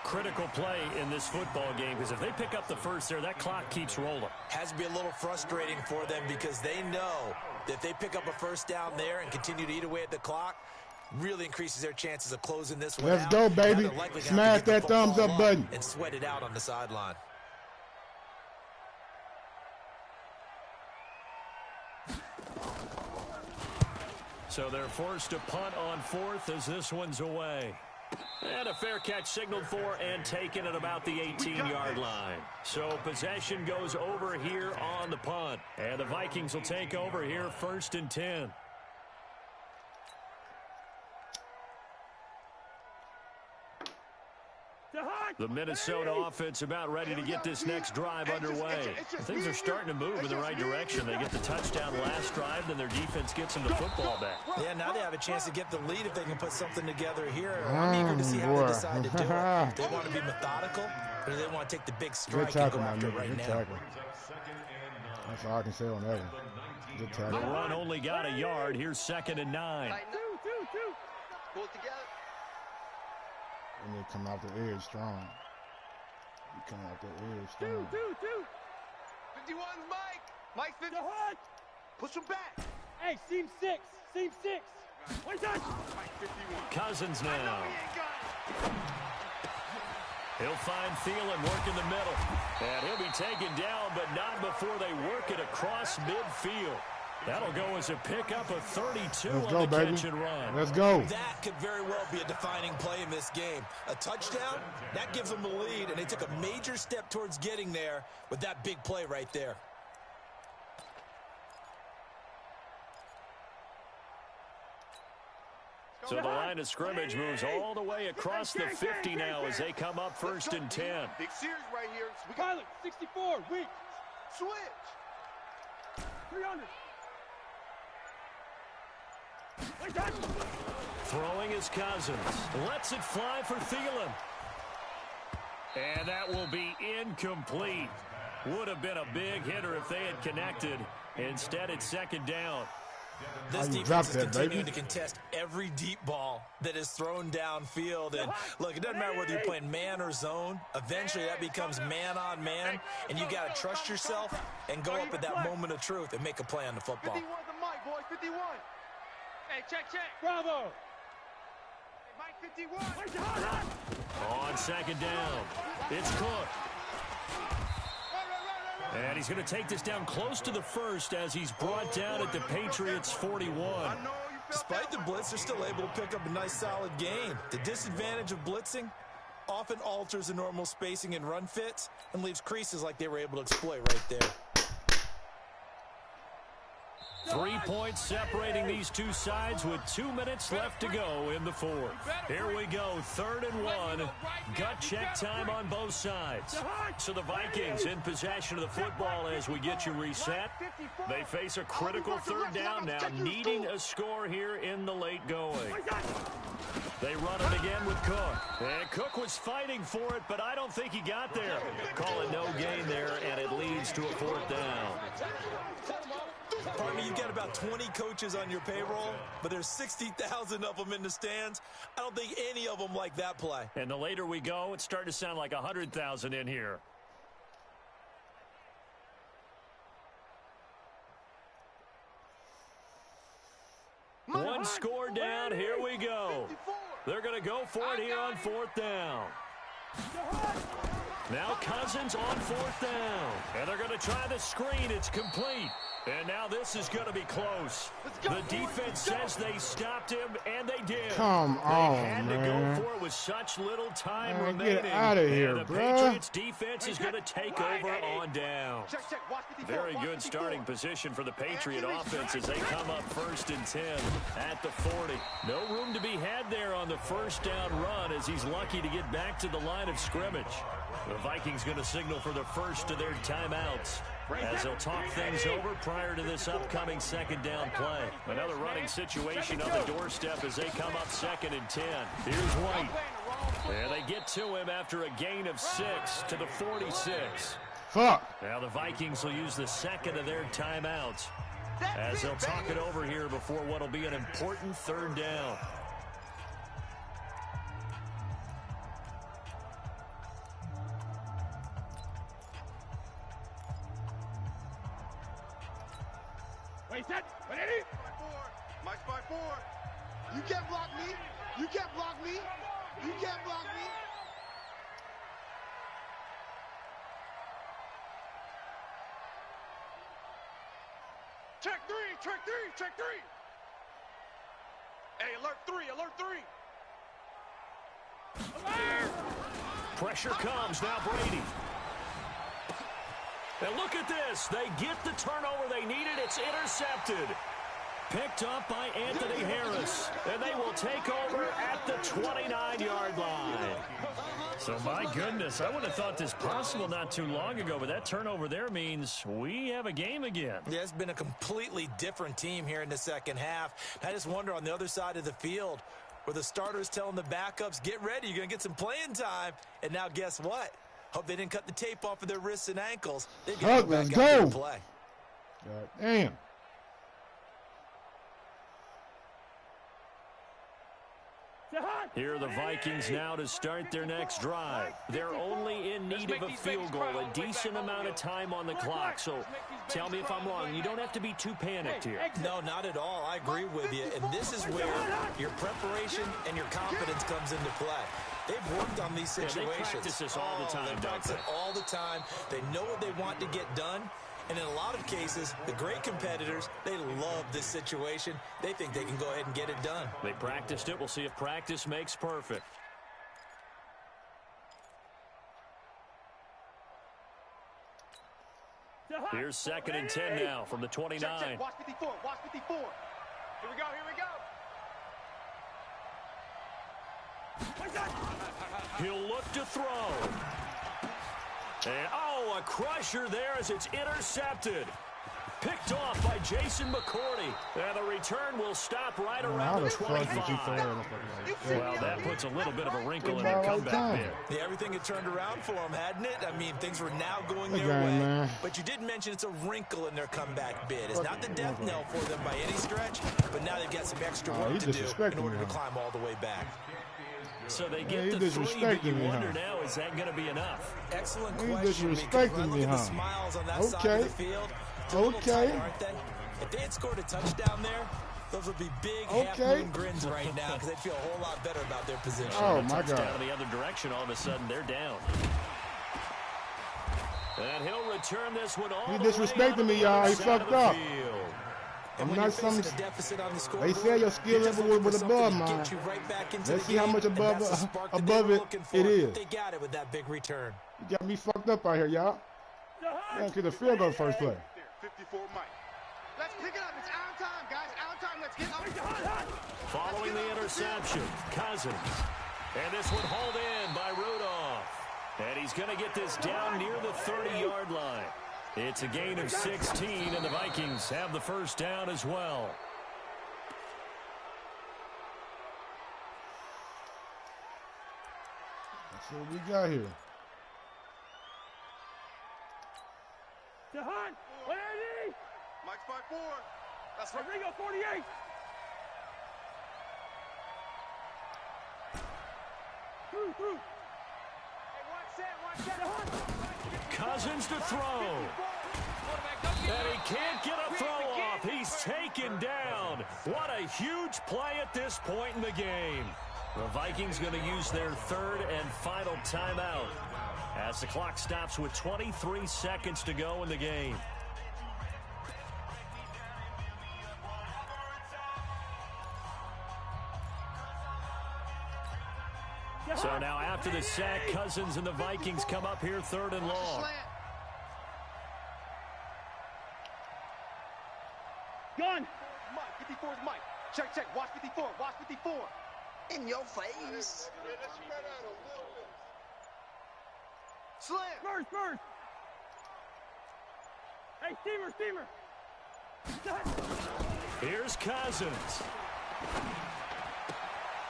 Critical play in this football game, because if they pick up the first there, that clock keeps rolling. Has to be a little frustrating for them because they know that if they pick up a first down there and continue to eat away at the clock, really increases their chances of closing this one out. Let's go, baby. Smash that thumbs up button. And sweat it out on the sideline. So they're forced to punt on 4th as this one's away. And a fair catch signaled for and taken at about the 18-yard line. So possession goes over here on the punt. And the Vikings will take over here 1st and 10. The Minnesota offense about ready to get this next drive underway. Things are starting to move in the right direction. They get the touchdown last drive, then their defense gets them the football back. Yeah, now they have a chance to get the lead if they can put something together here. I'm eager to see how they decide to do it. They want to be methodical, or do they want to take the big strike and go after it right now? That's all I can say on that one. Good tackle. The run only got a yard. Here's 2nd and 9. Pull it together. And they come out the edge strong. You come out the edge strong. 51's Mike. Mike 50. Push him back. Hey, seam 6. Seam 6. One touch. Mike 51. Cousins now. He'll find Thielen working the middle. And he'll be taken down, but not before they work it across midfield. That'll go as a pickup of 32 on the catch and run. Let's go. That could very well be a defining play in this game. A touchdown, that gives them the lead, and they took a major step towards getting there with that big play right there. So the line of scrimmage moves all the way across the 50 now as they come up 1st and 10. Big series right here. Pilot, 64, weak. Switch. 300. Throwing his Cousins. Lets it fly for Thielen. And that will be incomplete. Would have been a big hitter if they had connected. Instead, it's 2nd down. This defense is continuing to contest every deep ball that is thrown downfield. And look, it doesn't matter whether you're playing man or zone. Eventually, that becomes man on man. And you got to trust yourself and go up at that moment of truth and make a play on the football. 51's the Mike, boys. 51. Hey, check. Bravo. Hey, Mike 51. On 2nd down, it's Cook. And he's going to take this down close to the 1st as he's brought down at the Patriots' 41. Despite the blitz, they're still able to pick up a nice solid gain. The disadvantage of blitzing often alters the normal spacing and run fits and leaves creases like they were able to exploit right there. 3 points separating these two sides with 2 minutes left to go in the 4th. Here we go, 3rd and 1. Gut check time on both sides. So the Vikings in possession of the football as we get you reset. They face a critical 3rd down now, needing a score here in the late going. They run it again with Cook. And Cook was fighting for it, but I don't think he got there. Call it no gain there, and it leads to a 4th down. Pardon me, you've got about 20 coaches on your payroll, but there's 60,000 of them in the stands. I don't think any of them like that play. And the later we go, it's starting to sound like 100,000 in here. One score down, here we go. They're going to go for it here on 4th down. Now Cousins on 4th down. And they're going to try the screen. It's complete. And now this is going to be close. The defense says they stopped him, and they did. Come on, man. They had to go for it with such little time remaining. Get out of here, and the bro. Patriots defense is going to take over on down. Very good starting position for the Patriot offense as they come up 1st and 10 at the 40. No room to be had there on the first down run as he's lucky to get back to the line of scrimmage. The Vikings going to signal for the first of their timeouts as they'll talk things over prior to this upcoming 2nd down play. Another running situation on the doorstep as they come up 2nd and 10. Here's White. And they get to him after a gain of 6 to the 46. Fuck. Now the Vikings will use the 2nd of their timeouts as they'll talk it over here before what will be an important 3rd down. Wait, set. Ready? Mike's by 4. You can't block me. You can't block me. You can't block me. Check 3. Check 3. Check 3. Hey, alert 3. Alert 3. Alert! Pressure comes now, Brady. And look at this. They get the turnover they needed. It's intercepted. Picked up by Anthony Harris. And they will take over at the 29-yard line. So, my goodness, I would have thought this possible not too long ago, but that turnover there means we have a game again. Yeah, it's been a completely different team here in the second half. I just wonder on the other side of the field where the starters telling the backups, get ready, you're going to get some playing time. And now guess what? Hope they didn't cut the tape off of their wrists and ankles. They're going to go back out there and play. God damn. Here are the Vikings now to start their next drive. They're only in need of a field goal, a decent amount of time on the clock. So tell me if I'm wrong. You don't have to be too panicked here. No, not at all. I agree with you. And this is where your preparation and your confidence comes into play. They've worked on these situations. Yeah, they practice this all the time, they practice it all the time. They know what they want to get done. And in a lot of cases, the great competitors, they love this situation. They think they can go ahead and get it done. They practiced it. We'll see if practice makes perfect. Here's 2nd and 10 now from the 29. Check. Watch 54. Watch 54. Here we go. Here we go. He'll look to throw. And, oh, a crusher there as it's intercepted. Picked off by Jason McCourty. And the return will stop right around the 25. Well, that puts a little bit of a wrinkle in their comeback bid. Yeah, everything had turned around for them, hadn't it? I mean, things were now going their way. Man. But you did mention it's a wrinkle in their comeback bid. It's not the death knell for them by any stretch, but now they've got some extra work to do in order to climb all the way back. So they get the 3, but you wonder now, is that going to be enough? Excellent question. Because when I look at the smiles on that side of the field, it's a little tight, aren't they? If they had scored a touchdown there, those would be big half-moon grins right now because they'd feel a whole lot better about their position. Oh, my God. Down in the other direction, all of a sudden, they're down. And he'll return this one all the way. He disrespected me, y'all. He fucked up. And when you're facing a deficit on the scoreboard, they say your skill level was above mine. Let's see how much above it is. They got it with that big return. You got me fucked up out here, y'all. Yeah, to the field goal first play. 54 Mike. Let's pick it up. It's out time, guys. Out time. Let's get up. Following the interception, Cousins. And this one hauled in by Rudolph. And he's going to get this down near the 30-yard line. It's a gain of 16, and the Vikings have the first down as well. That's what we got here. Jahan, 180. Mike's by 4. That's right. Rodrigo, 48. Through. Hey, one set. Cousins to throw. And he can't get a throw off. He's taken down. What a huge play at this point in the game. The Vikings going to use their 3rd and final timeout as the clock stops with 23 seconds to go in the game. So now after the sack, Cousins and the Vikings come up here 3rd and long. Gun. Mike, 54 is Mike. Check, check. Watch 54. Watch 54. In your face. Slam. First. Hey, steamer. Here's Cousins.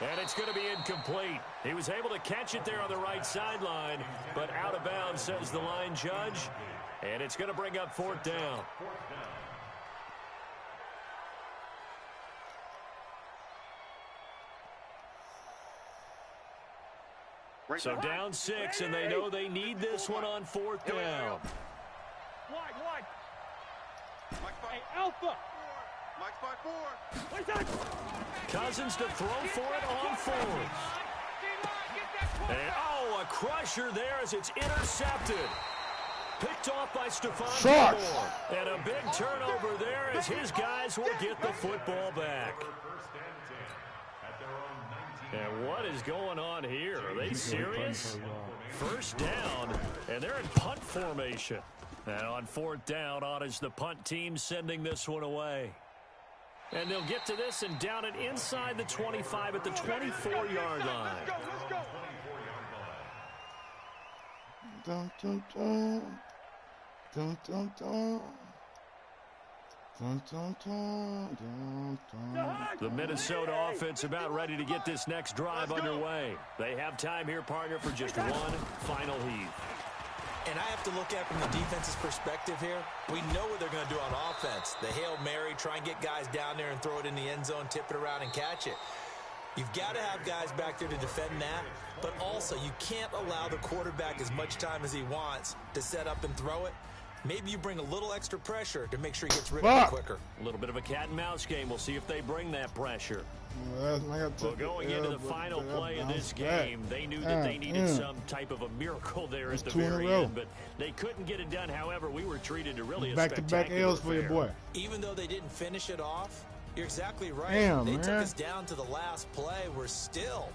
And it's going to be incomplete. He was able to catch it there on the right sideline, but out of bounds, says the line judge. And it's going to bring up 4th down. So down 6, and they know they need this one on 4th down. Wide. Hey, Alpha. Mike's by 4. Cousins to throw for it on 4th. And, a crusher there as it's intercepted. Picked off by Stephon Gilmore. And a big turnover there as his guys will get the football back. And what is going on here? Are they serious? 1st down, and they're in punt formation. And on 4th down, on is the punt team sending this one away. And they'll get to this and down it inside the 25 at the 24-yard line. Let's go. Dun, dun, dun. Dun, dun, dun. Dun, dun, dun, dun, dun. The Minnesota offense about ready to get this next drive underway. They have time here, partner, for just one final heave. And I have to look at it from the defense's perspective here. We know what they're going to do on offense. The Hail Mary, try and get guys down there and throw it in the end zone, tip it around and catch it. You've got to have guys back there to defend that, but also you can't allow the quarterback as much time as he wants to set up and throw it. Maybe you bring a little extra pressure to make sure he gets rid of it quicker. A little bit of a cat and mouse game. We'll see if they bring that pressure. Well, going into the final play of this game, they knew that they needed some type of a miracle there at the very end, but they couldn't get it done. However, we were treated to really a back-to-back L's for your boy. Even though they didn't finish it off, you're exactly right. Damn, they man. took us down to the last play. We're still,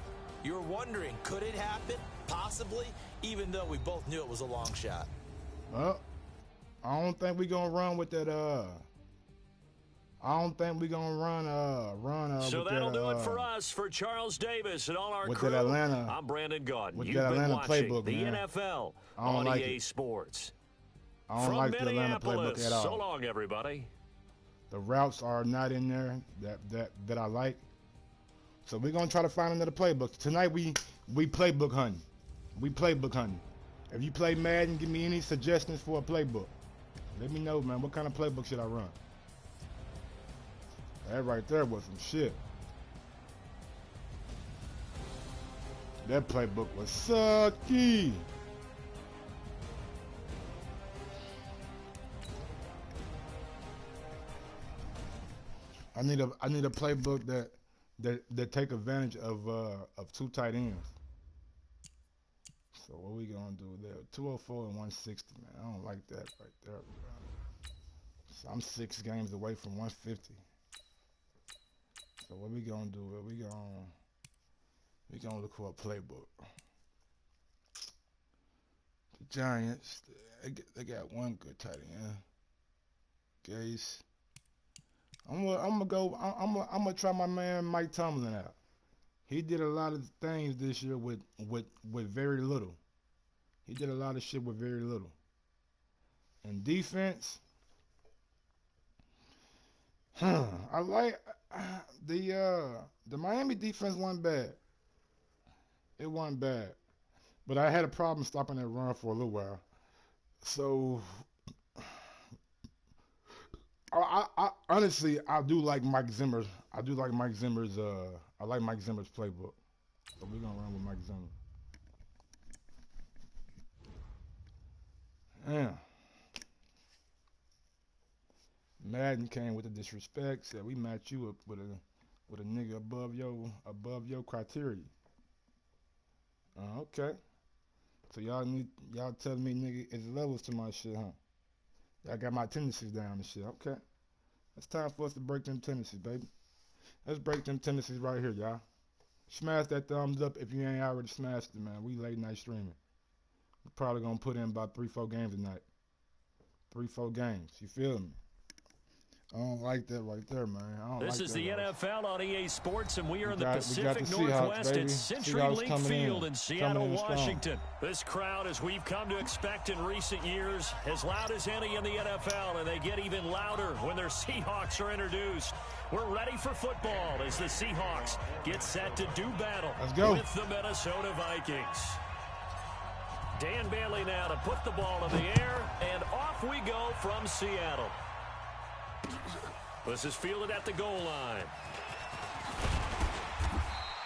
you were wondering, could it happen? Possibly, even though we both knew it was a long shot. Well, I don't think we're going to run with that, I don't think we're going to run so with that'll that, do it for us, for Charles Davis and all our with crew. that Atlanta, I'm Brandon Gaudin. with You've that been Atlanta watching playbook, the man. NFL I don't on like EA it. Sports. I don't From like the Atlanta playbook at all. So long, everybody. The routes are not in there that I like. So we're going to try to find another playbook. Tonight we playbook hunting. We playbook hunting. If you play Madden, give me any suggestions for a playbook. Let me know, man. What kind of playbook should I run? That right there was some shit. That playbook was sucky. I need a playbook that take advantage of 2 tight ends. So what we gonna do there? 204 and 160, man. I don't like that right there. So I'm 6 games away from 150. So what we gonna do? We gonna look for a playbook. The Giants, they got one good tight end. Gase. I'm gonna try my man Mike Tomlin out. He did a lot of things this year with very little. He did a lot of shit with very little. And defense, I like the Miami defense wasn't bad. It wasn't bad, but I had a problem stopping that run for a little while. So I honestly, I do like Mike Zimmer's. I like Mike Zimmer's playbook. So we're gonna run with Mike Zimmer. Yeah. Madden came with the disrespect. Said we match you up with a nigga above your criteria. Okay. So y'all telling me, nigga, it's levels to my shit, huh? Y'all got my tendencies down and shit. Okay. It's time for us to break them tendencies, baby. Let's break them tendencies right here, y'all. Smash that thumbs up if you ain't already smashed it, man. We late night streaming. We're probably going to put in about 3-4 games tonight. 3-4 games. You feel me? I don't like that right there, man. This is the NFL on EA Sports, and we are in the Pacific Northwest at CenturyLink Field in Seattle, Washington. This crowd, as we've come to expect in recent years, as loud as any in the NFL, and they get even louder when their Seahawks are introduced. We're ready for football as the Seahawks get set to do battle with the Minnesota Vikings. Dan Bailey now to put the ball in the air, and off we go from Seattle. This is fielded at the goal line.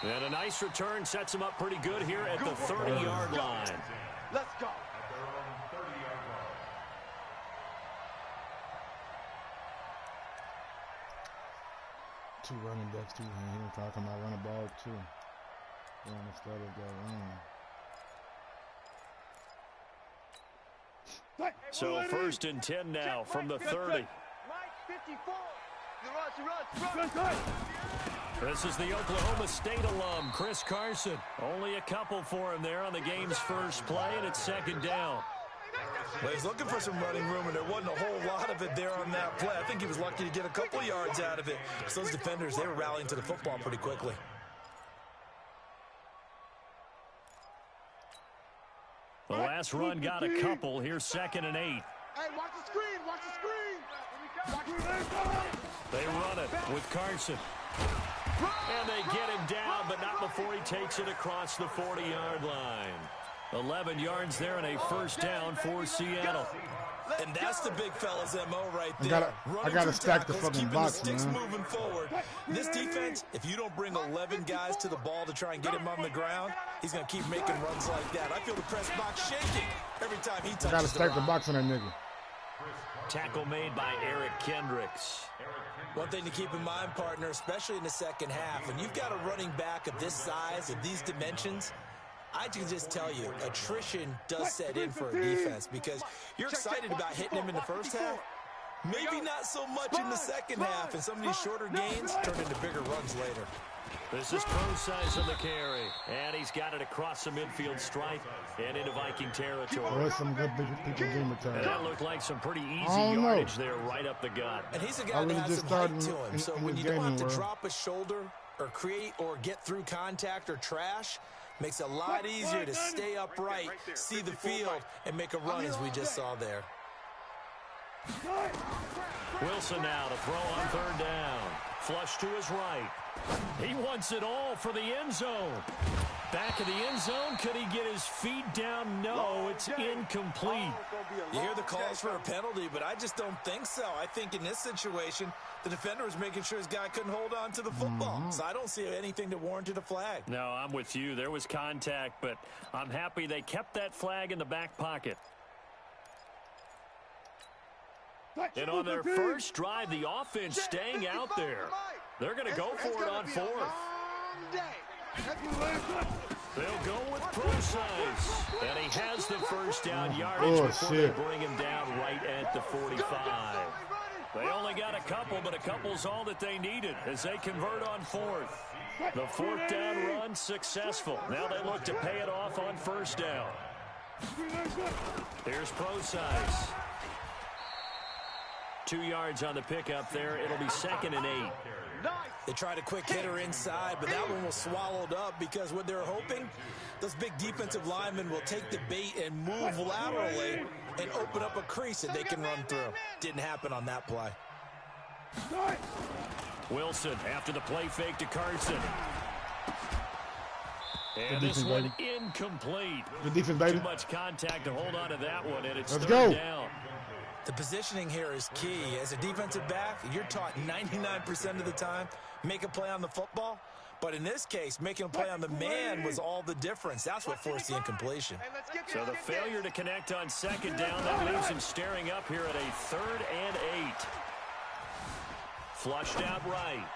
And a nice return sets him up pretty good here at the 30-yard line. Let's go. At their own 30-yard line. Two running backs, too. Here talking about running ball, too. Instead of that run. So 1st and 10 now from the 30. 54. This is the Oklahoma State alum, Chris Carson. Only a couple for him there on the game's first play, and it's 2nd down. Well, he's looking for some running room, and there wasn't a whole lot of it there on that play. I think he was lucky to get a couple of yards out of it. So those defenders, they were rallying to the football pretty quickly. The last run got a couple. Here's 2nd and 8. Hey, watch the screen. Watch the screen. They run it with Carson. And they get him down, but not before he takes it across the 40-yard line. 11 yards there and a 1st down for Seattle. And that's the big fella's MO right there. I gotta stack the fucking box, the sticks moving forward. This defense, if you don't bring 11 guys to the ball to try and get him on the ground, he's going to keep making runs like that. I feel the press box shaking every time he touches the rock. I gotta stack the box on that nigga. Tackle made by Eric Kendricks. One thing to keep in mind, partner, especially in the second half, when you've got a running back of this size, of these dimensions, I can just tell you, attrition does set in for a defense because you're excited about hitting him in the first half. Maybe not so much in the second half, and some of these shorter gains turn into bigger runs later. This is Pro-Size on the carry, and he's got it across the midfield stripe and into Viking territory. There's some good people game and that looked like some pretty easy yardage there right up the gut. And he's a guy that has some height to him, so when you don't have to drop a shoulder or create or get through contact or trash, makes it a lot easier to stay upright, see the field, and make a run as we just saw there. Wilson now to throw on 3rd down. Flush to his right. He wants it all for the end zone. Back of the end zone. Could he get his feet down? No, it's incomplete. You hear the calls for a penalty, but I just don't think so. I think in this situation, the defender was making sure his guy couldn't hold on to the football. So I don't see anything that warranted a flag. No, I'm with you. There was contact, but I'm happy they kept that flag in the back pocket. And on their first drive, the offense staying out there. They're going to go for it on 4th. They'll go with Pro-Size. And he has the 1st down yardage before they bring him down right at the 45. They only got a couple, but a couple's all that they needed as they convert on 4th. The 4th down run successful. Now they look to pay it off on 1st down. Here's Pro-Size. 2 yards on the pickup there. It'll be 2nd and 8. They tried a quick hitter inside, but that one was swallowed up because what they're hoping, those big defensive linemen will take the bait and move laterally and open up a crease that they can run through. Didn't happen on that play. Wilson after the play fake to Carson. And this one incomplete. Too much contact to hold on to that one, and it's 3rd down. The positioning here is key. As a defensive back, you're taught 99% of the time, make a play on the football. But in this case, making a play on the man was all the difference. That's what forced the incompletion. So the failure to connect on 2nd down, that leaves him staring up here at a 3rd and 8. Flushed out right.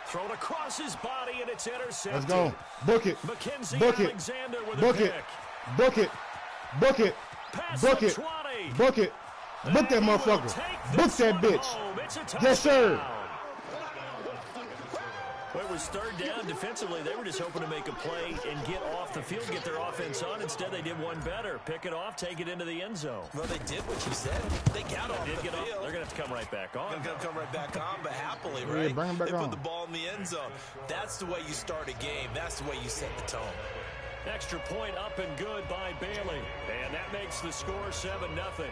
Thrown across his body, and it's intercepted. Let's go. Book it. Mackenzie Book it. Alexander with Book a it. pick. Book it. Book it. Pass Book it. 20. Book it. Book that motherfucker. Book that bitch. Yes, sir. Well, it was third down. Defensively, they were just hoping to make a play and get off the field, get their offense on. Instead, they did one better. Pick it off, take it into the end zone. Well, they did what you said. They got off the field. They're going to have to come right back on. They're going to come right back on, but happily, right? They put the ball in the end zone. That's the way you start a game. That's the way you set the tone. Extra point up and good by Bailey. And that makes the score 7-0.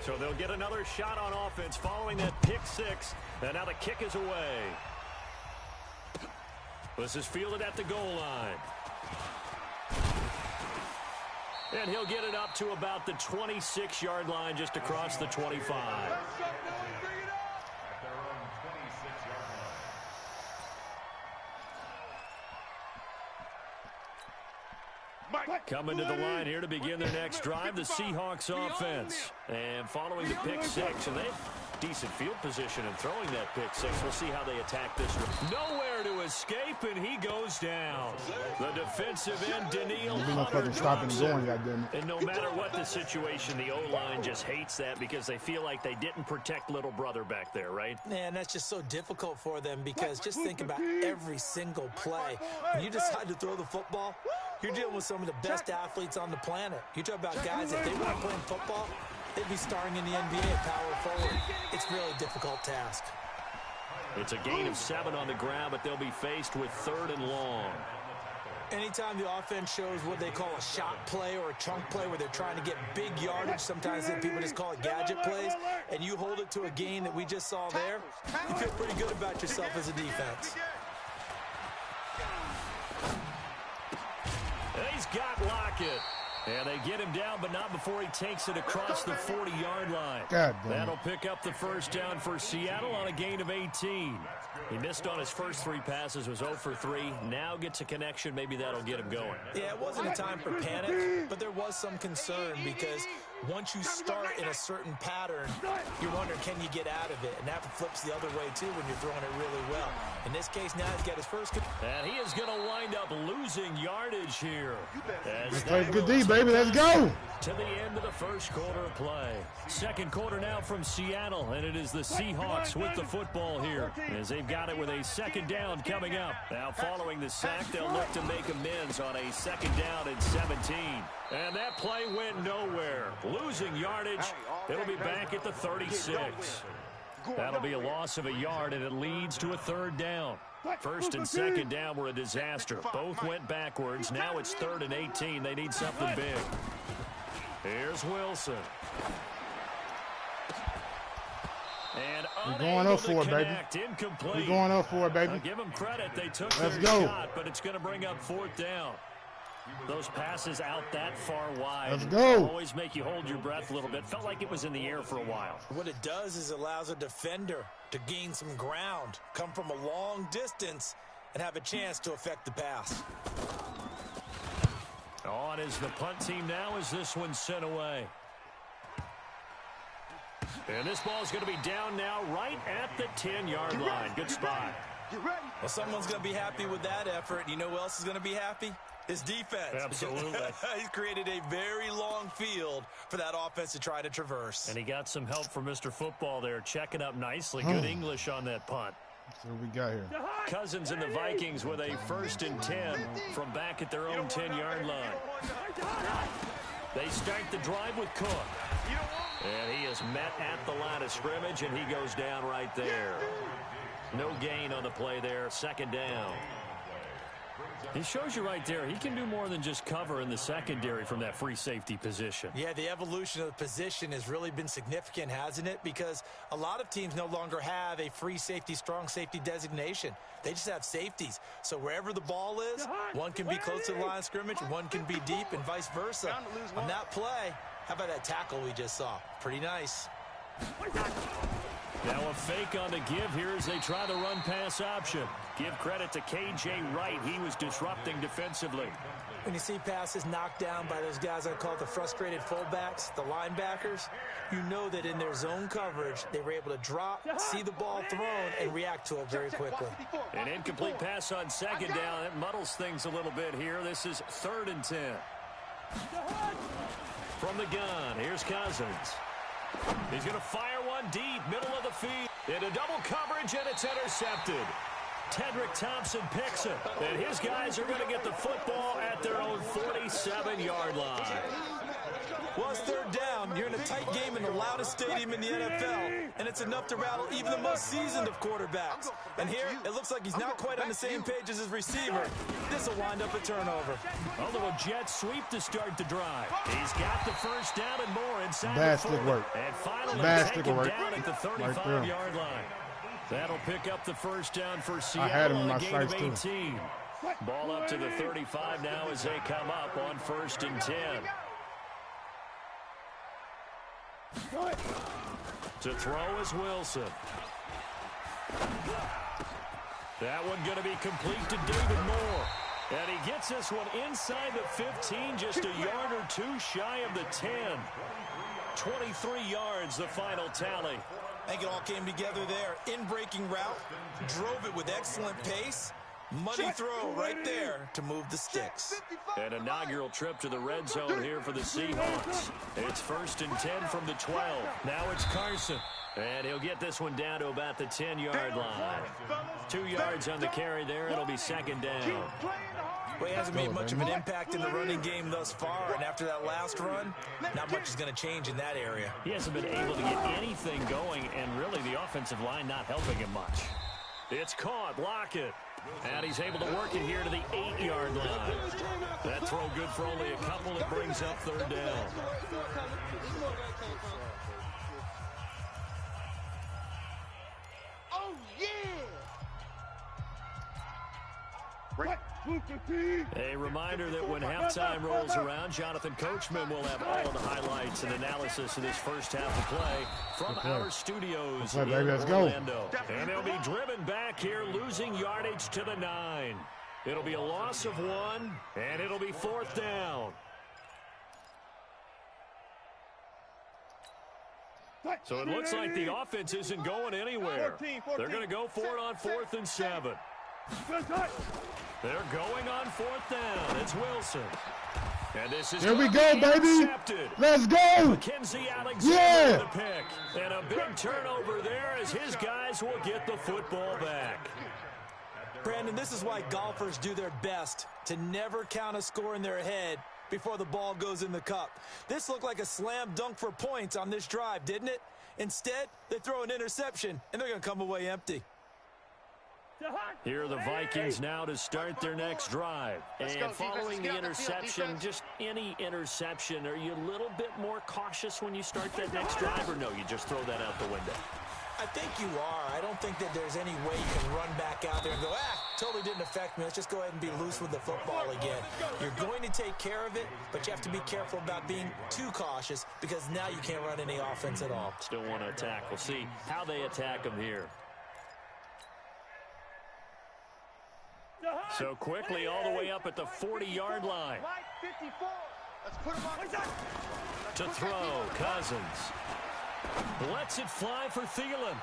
So they'll get another shot on offense following that pick six. And now the kick is away. This is fielded at the goal line. And he'll get it up to about the 26-yard line, just across the 25. Coming to the line here to begin their next drive, the Seahawks offense. And following the pick six, and they have decent field position in throwing that pick six. We'll see how they attack this one. Nowhere to escape, and he goes down. The defensive end, Daniil Hunter, drops him. And no matter what the situation, the O-line just hates that because they feel like they didn't protect little brother back there, right? Man, that's just so difficult for them because just think about every single play. When you decide to throw the football, you're dealing with some of the best athletes on the planet. You talk about guys, if they weren't playing football, they'd be starring in the NBA at power forward. It's a really difficult task. It's a gain of 7 on the ground, but they'll be faced with 3rd and long. Anytime the offense shows what they call a shot play or a chunk play where they're trying to get big yardage, sometimes people just call it gadget plays, and you hold it to a gain that we just saw there, you feel pretty good about yourself as a defense. He's got Lockett. And they get him down, but not before he takes it across the 40-yard line. That'll pick up the first down for Seattle on a gain of 18. He missed on his first 3 passes, was 0 for 3. Now gets a connection. Maybe that'll get him going. Yeah, it wasn't a time for panic, but there was some concern because once you start in a certain pattern, you're wondering, can you get out of it? And that flips the other way, too, when you're throwing it really well. In this case, now he's got his first... And he is going to wind up losing yardage here. Let's play good D, baby. Let's go. To the end of the first quarter of play. Second quarter now from Seattle, and it is the Seahawks with the football here as they've got it with a second down coming up. Now following the sack, they'll look to make amends on a second down and 17. And that play went nowhere. Losing yardage. It'll be back at the 36. That'll be a loss of a yard, and it leads to a 3rd down. First and second down were a disaster. Both went backwards. Now it's 3rd and 18. They need something big. Here's Wilson. And we're going up for it, baby. Incomplete. We're going up for it, baby. Give them credit. They took their shot, but it's going to bring up 4th down. Those passes out that far wide. Let's go. Always make you hold your breath a little bit. Felt like it was in the air for a while. What it does is allows a defender to gain some ground, come from a long distance, and have a chance to affect the pass. On is the punt team now as this one's sent away. And this ball is going to be down now right at the 10-yard line. Good spot. Well, someone's going to be happy with that effort. You know who else is going to be happy? His defense. Absolutely. He's created a very long field for that offense to try to traverse. And he got some help from Mr. Football there, checking up nicely. Good English on that punt. So we got here. Cousins and the Vikings with a 1st and 10 from back at their own 10-yard line. They start the drive with Cook. And he is met at the line of scrimmage, and he goes down right there. No gain on the play there. 2nd down. He shows you right there, he can do more than just cover in the secondary from that free safety position. Yeah, the evolution of the position has really been significant, hasn't it? Because a lot of teams no longer have a free safety, strong safety designation. They just have safeties. So wherever the ball is, one can be close to the line of scrimmage, one can be deep, and vice versa. On that play, how about that tackle we just saw? Pretty nice. Now a fake on the give here as they try the run-pass option. Give credit to K.J. Wright. He was disrupting defensively. When you see passes knocked down by those guys I call the frustrated fullbacks, the linebackers, you know that in their zone coverage, they were able to drop, see the ball thrown, and react to it very quickly. An incomplete pass on 2nd down. It muddles things a little bit here. This is 3rd and 10. From the gun, here's Cousins. He's going to fire one deep, middle of the field. Into double coverage, and it's intercepted. Tedrick Thompson picks it, and his guys are going to get the football at their own 47-yard line. Well, it's third down. You're in a tight game in the loudest stadium in the NFL, and it's enough to rattle even the most seasoned of quarterbacks. And here, it looks like he's not quite on the same page as his receiver. This will wind up a turnover. A little jet sweep to start the drive. He's got the first down and more inside Basket the 40. work. And finally Basket taken work. down at the 35-yard line. That'll pick up the first down for Seattle. I had him in on my a gain of sights, too. 18. Ball up to the 35 now as they come up on 1st and 10. To throw is Wilson. That one going to be complete to David Moore. And he gets this one inside the 15, just a yard or two shy of the 10. 23 yards, the final tally. I think it all came together there. In-breaking route, drove it with excellent pace. Money throw right there to move the sticks. An inaugural trip to the red zone here for the Seahawks. It's 1st and 10 from the 12. Now it's Carson. And he'll get this one down to about the 10-yard line. 2 yards on the carry there. It'll be 2nd down. Well, he hasn't made much of an impact in the running game thus far, and after that last run, not much is going to change in that area. He hasn't been able to get anything going, and really the offensive line not helping him much. It's caught, Lockett. And he's able to work it here to the 8-yard line. That throw good for only a couple. It brings up 3rd down. Oh, yeah! A reminder that when halftime rolls around, Jonathan Coachman will have all of the highlights and analysis of this first half of play from our studios in Orlando. And they'll be driven back here, losing yardage to the 9. It'll be a loss of 1, and it'll be 4th down. So it looks like the offense isn't going anywhere. They're going to go for it on 4th and 7. They're going on 4th down. It's Wilson. And this is here we go, baby. Let's go. Mackenzie Alexander with the pick. And a big turnover there as his guys will get the football back. Brandon, this is why golfers do their best to never count a score in their head before the ball goes in the cup. This looked like a slam dunk for points on this drive, didn't it? Instead, they throw an interception, and they're going to come away empty. Here are the Vikings now to start their next drive. And following the interception, just any interception, are you a little bit more cautious when you start that next drive, or no, you just throw that out the window? I think you are. I don't think that there's any way you can run back out there and go, totally didn't affect me. Let's just go ahead and be loose with the football again. You're going to take care of it, but you have to be careful about being too cautious because now you can't run any offense at all. Still want to attack. We'll see how they attack them here. So quickly all the way up at the 40-yard line. To throw, Cousins. Lets it fly for Thielen.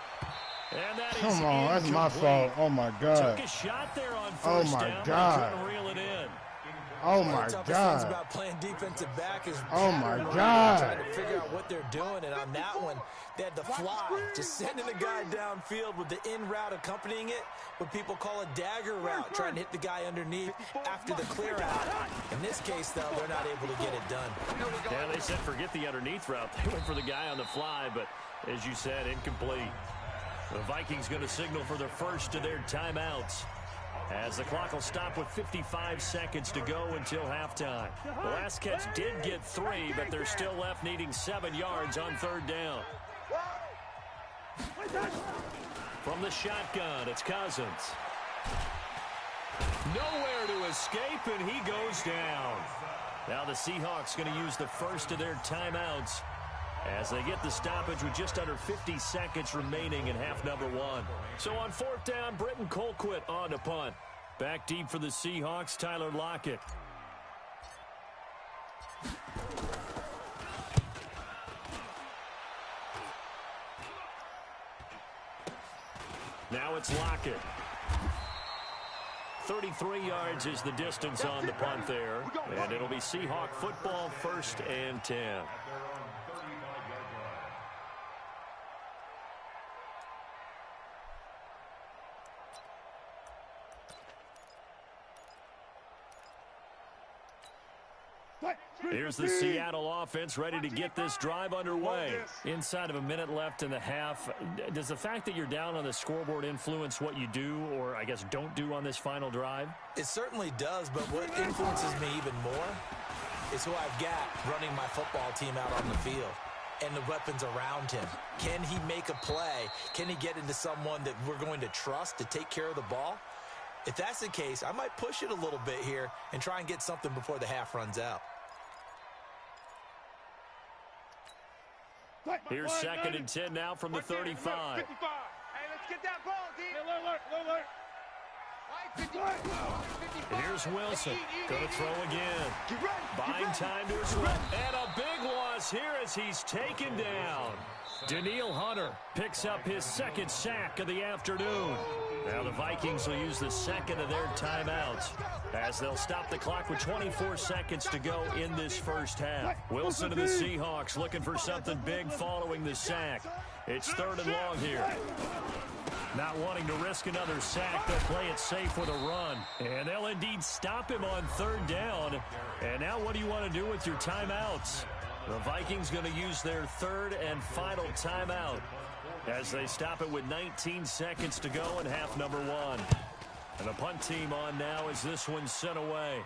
And that Come on, that's my fault. Oh, my God. Took a shot there on first down, God. Couldn't reel it in. Oh, my God. God. About playing defensive back is oh, my God. Trying to figure out what they're doing, and on that one, they had to fly. Just sending the guy downfield with the in route accompanying it, what people call a dagger route, trying to hit the guy underneath after the clear out. In this case, though, they're not able to get it done. Yeah, they said forget the underneath route. They went for the guy on the fly, but as you said, incomplete. The Vikings going to signal for the first of their timeouts, as the clock will stop with 55 seconds to go until halftime. The last catch did get 3, but they're still left needing 7 yards on 3rd down. From the shotgun, it's Cousins. Nowhere to escape, and he goes down. Now the Seahawks going to use the first of their timeouts as they get the stoppage with just under 50 seconds remaining in half number 1. So on 4th down, Britton Colquitt on to punt. Back deep for the Seahawks, Tyler Lockett. Now it's Lockett. 33 yards is the distance on the punt there. And it'll be Seahawk football, 1st and 10. Here's the Seattle offense ready to get this drive underway. Inside of a minute left in the half. Does the fact that you're down on the scoreboard influence what you do, or I guess don't do on this final drive? It certainly does, but what influences me even more is who I've got running my football team out on the field and the weapons around him. Can he make a play? Can he get into someone that we're going to trust to take care of the ball? If that's the case, I might push it a little bit here and try and get something before the half runs out. Here's 2nd and 10 now from the 35. Hey, let's get that ball, D. Here's Wilson. Going to throw again. Buying time to his left. And a big loss here as he's taken down. Daniil Hunter picks up his 2nd sack of the afternoon. Now the Vikings will use the 2nd of their timeouts as they'll stop the clock with 24 seconds to go in this first half. Wilson and the Seahawks looking for something big following the sack. It's 3rd and long here. Not wanting to risk another sack, they'll play it safe with a run. And they'll indeed stop him on 3rd down. And now what do you want to do with your timeouts? The Vikings going to use their 3rd and final timeout as they stop it with 19 seconds to go in half number 1. And the punt team on now as this one's sent away.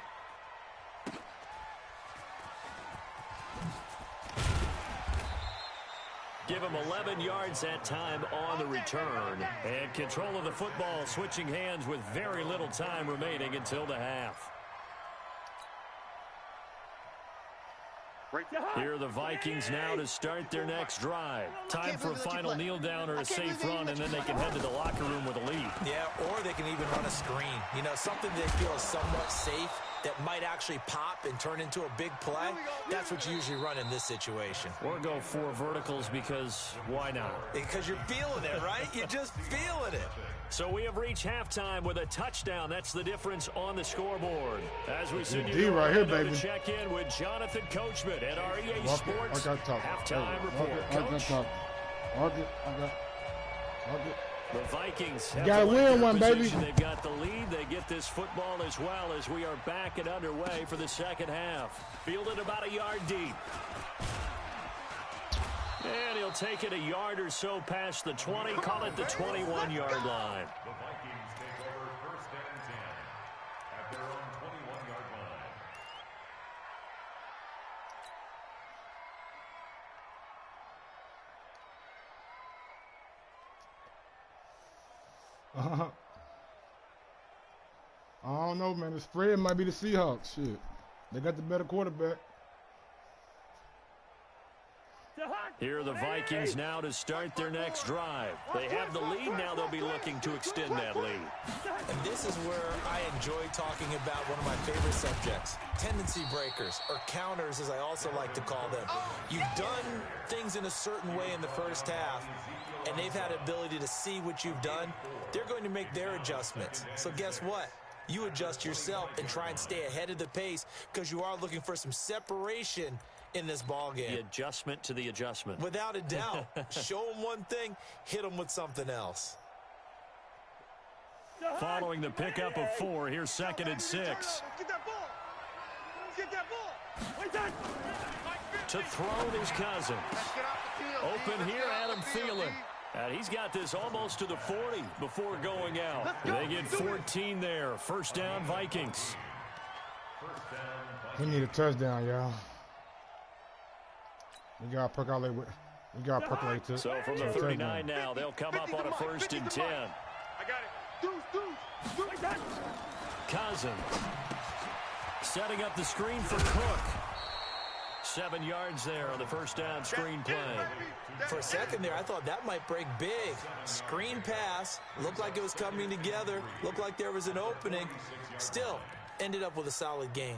Give him 11 yards that time on the return. And control of the football switching hands with very little time remaining until the half. Here are the Vikings now to start their next drive. Time for a final kneel down or a safe run, and then they can head to the locker room with a lead. Yeah, or they can even run a screen. You know, something they feel is somewhat safe that might actually pop and turn into a big play. That's what you usually run in this situation. Or go 4 verticals because why not? Because you're feeling it, right? You're just feeling it. So we have reached halftime with a touchdown. That's the difference on the scoreboard. As we send you right here, baby. To check in with Jonathan Coachman at our EA Sports halftime report. The Vikings have gotta win one, baby. They've got the lead. They get this football as well as we are back and underway for the second half. Fielded about a yard deep. And he'll take it a yard or so past the 20, call it the 21-yard line. The Vikings take over 1st and 10 at their own 21-yard line. I don't know, man. The spread might be the Seahawks. Shit. They got the better quarterback. Here are the Vikings now to start their next drive. They have the lead. Now they'll be looking to extend that lead. And this is where I enjoy talking about one of my favorite subjects, tendency breakers, or counters as I also like to call them. You've done things in a certain way in the first half, and they've had ability to see what you've done. They're going to make their adjustments. So guess what? You adjust yourself and try and stay ahead of the pace because you are looking for some separation in this ball game. The adjustment to the adjustment. Without a doubt. Show them one thing, hit them with something else. Following the pickup of 4, here's 2nd and 6. Get that ball. Get that ball. To throw his Cousins. Open here, Adam Thielen. And he's got this almost to the 40 before going out. They get 14 there. 1st down, Vikings. He need a touchdown, y'all. We got to percolate to. So from the 39 now, they'll come up on a 1st and 10. I got it. Cousins setting up the screen for Cook. 7 yards there on the 1st down screen play. For a second there, I thought that might break big. Screen pass. Looked like it was coming together. Looked like there was an opening. Still, ended up with a solid gain.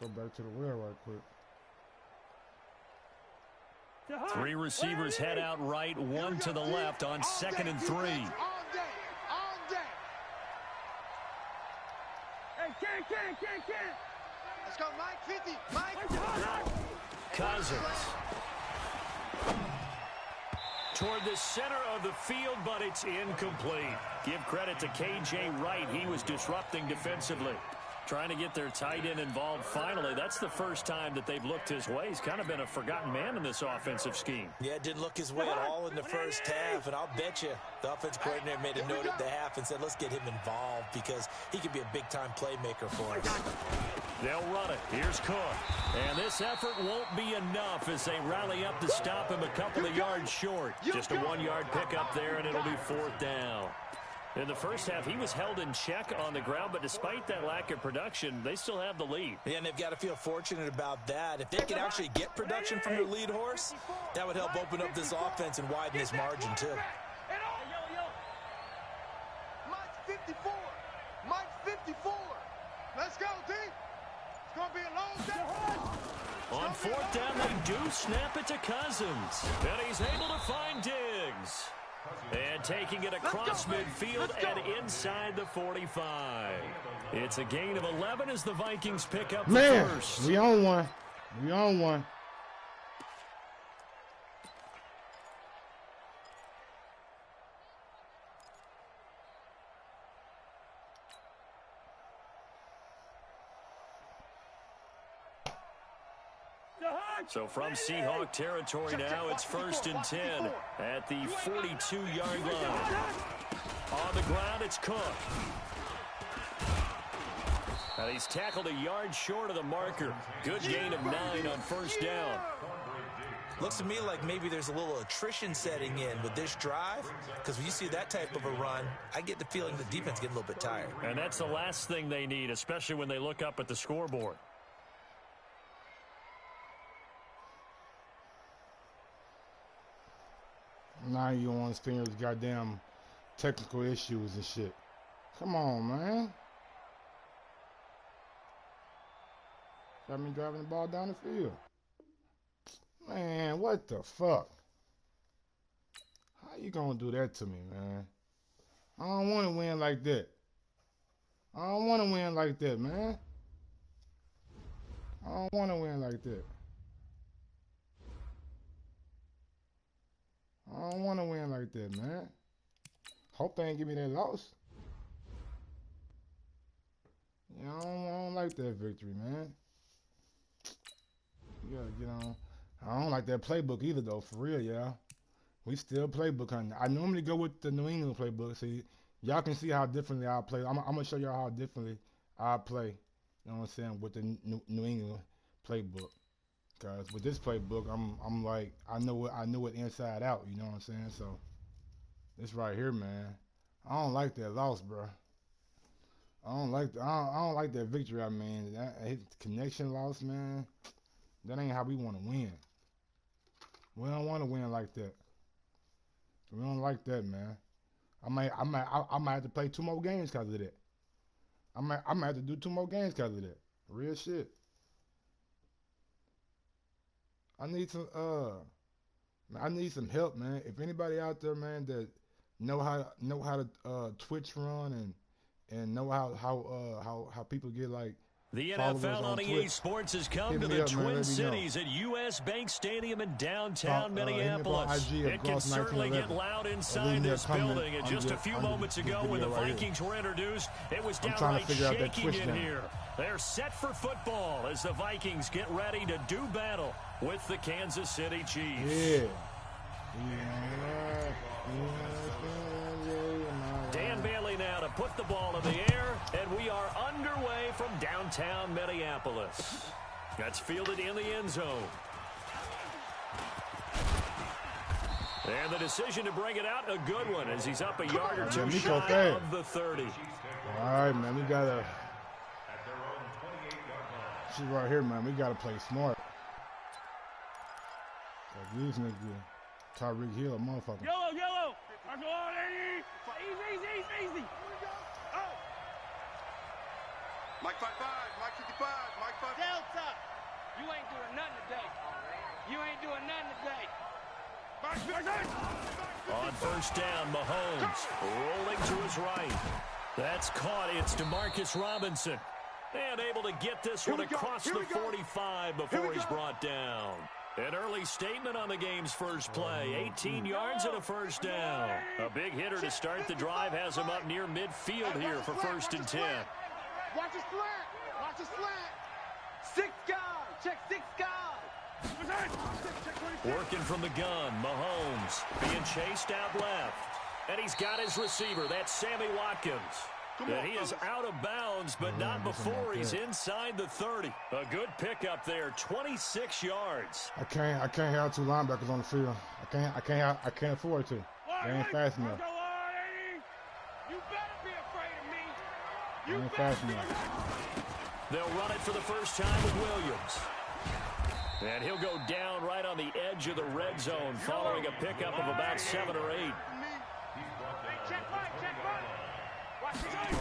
Go back to the wheel right quick. 3 receivers head out right, 1 to the left on 2nd and 3. All day. Hey, can. Let's go, Mike. 50. Mike. Cousins. toward the center of the field, but it's incomplete. Give credit to K.J. Wright. He was disrupting defensively. Trying to get their tight end involved finally. That's the first time that they've looked his way. He's kind of been a forgotten man in this offensive scheme. Yeah, it didn't look his way at all in the first half, and I'll bet you the offensive coordinator made a note at the half and said, let's get him involved because he could be a big-time playmaker for us. They'll run it. Here's Cook. And this effort won't be enough as they rally up to stop him a couple of yards short. Just a 1-yard pickup there, and it'll be 4th down. In the first half, he was held in check on the ground, but despite that lack of production, they still have the lead. Yeah, and they've got to feel fortunate about that. If they could actually get production from their lead horse, that would help open up this offense and widen this margin, too. Mike's 54. Mike's 54. Let's go, D. It's going to be a long day. On 4th down, they do snap it to Cousins. And he's able to find Diggs. And taking it across midfield and inside the 45. It's a gain of 11 as the Vikings pick up the first. We on one. We on one. So from Seahawk territory now, it's 1st and 10 at the 42-yard line. On the ground, it's Cook. And he's tackled a yard short of the marker. Good gain of 9 on 1st down. Looks to me like maybe there's a little attrition setting in with this drive, because when you see that type of a run, I get the feeling the defense getting a little bit tired. And that's the last thing they need, especially when they look up at the scoreboard. Now you want to experience goddamn technical issues and shit. Come on, man. Got me driving the ball down the field. Man, what the fuck? How you gonna do that to me, man? I don't want to win like that. I don't want to win like that, man. I don't want to win like that. I don't want to win like that, man. Hope they ain't give me that loss. Yeah, I don't like that victory, man. You gotta get on. I don't like that playbook either, though, for real, y'all. We still playbook hunting. I normally go with the New England playbook. See, y'all can see how differently I play. I'm going to show y'all how differently I play, you know what I'm saying, with the New England playbook. Because with this playbook, I'm like, I know it inside out, you know what I'm saying? So, this right here, man, I don't like that loss, bro. I don't like that victory, I mean. That connection loss, man, that ain't how we want to win. We don't want to win like that. We don't like that, man. I might have to play 2 more games because of that. I might have to do 2 more games because of that. Real shit. I need some help, man. If anybody out there, man, that know how to Twitch run and know how people get like the NFL on EA Sports has come to the Twin Cities at U.S. Bank Stadium in downtown Minneapolis. It can certainly get loud inside this building. And just a few moments ago when the Vikings were introduced, it was downright shaking in here. They're set for football as the Vikings get ready to do battle with the Kansas City Chiefs. Dan Bailey now to put the ball in the air, and we are underway from downtown Minneapolis. That's fielded in the end zone. And the decision to bring it out, a good one, as he's up a yard or 2 shy of the 30. All right, man, we got to... Shit right here, man, we got to play smart. Like these niggas, Tyreek Hill, a motherfucker. Yellow! Easy! Oh! Mike 5'5", Mike 55, Mike 5'5". Delta! You ain't doing nothing today. On 1st down, Mahomes rolling to his right. That's caught. It's Demarcus Robinson. And able to get this one across the 45 before he's brought down. An early statement on the game's first play. 18 yards and a first down. A big hitter to start the drive has him up near midfield here for 1st and 10. Watch his slant. Watch his slant. 6 guard. Check 6 guard. Working from the gun, Mahomes being chased out left. And he's got his receiver. That's Sammy Watkins. And he is out of bounds, but not before he's inside the 30. A good pickup there, 26 yards. I can't have 2 linebackers on the field. I can't afford to. They ain't fast enough. You better be afraid of me. They ain't fast enough. They'll run it for the first time with Williams. And he'll go down right on the edge of the red zone following a pickup of about 7 or 8. Hey, check right, check right. Watch the time.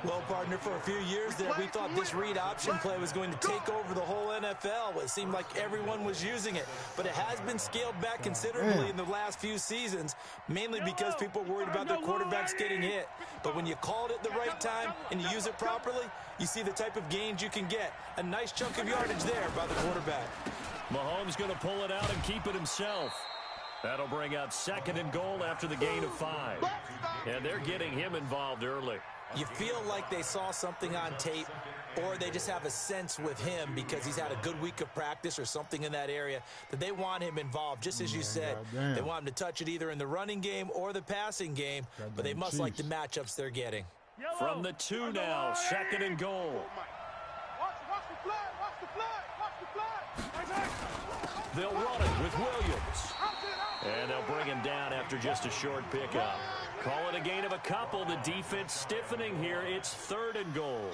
Well, partner, for a few years there, we thought this read option play was going to take over the whole NFL. It seemed like everyone was using it, but it has been scaled back considerably in the last few seasons, mainly because people are worried about their quarterbacks getting hit. But when you call it at the right time and you use it properly, you see the type of gains you can get. A nice chunk of yardage there by the quarterback. Mahomes going to pull it out and keep it himself. That'll bring up 2nd and goal after the gain of 5. And they're getting him involved early. You feel like they saw something on tape, or they just have a sense with him because he's had a good week of practice or something in that area that they want him involved, just as you said. They want him to touch it either in the running game or the passing game, but they must like the matchups they're getting. From the 2 now, 2nd and goal. Watch the flag. Watch the flag. Watch the flag. They'll run it with Williams. And they'll bring him down after just a short pickup. Call it a gain of a couple. The defense stiffening here. It's 3rd and goal.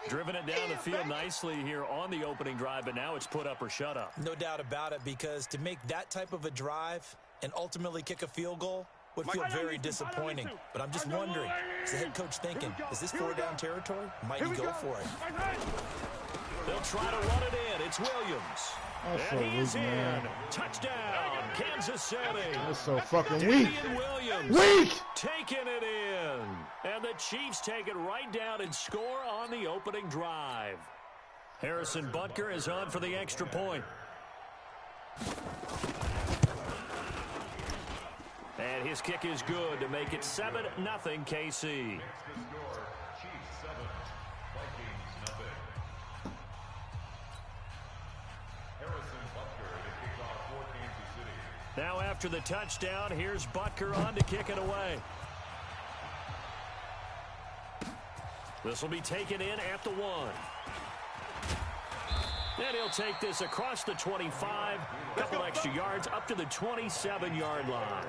Driven it down the field nicely here on the opening drive, but now it's put up or shut up. No doubt about it, because to make that type of a drive and ultimately kick a field goal would feel very disappointing. But I'm just wondering, is the head coach thinking, is this 4-down territory? Might he go for it? They'll try to run it in. It's Williams. That's and so he's weak, in. man. Touchdown, Kansas City. That's so fucking weak. Damian Williams Weak! taking it in. And the Chiefs take it right down and score on the opening drive. Harrison Butker is on for the extra point. And his kick is good to make it 7-0 KC. Now after the touchdown, here's Butker on to kick it away. This will be taken in at the 1. And he'll take this across the 25, a couple extra yards up to the 27-yard line.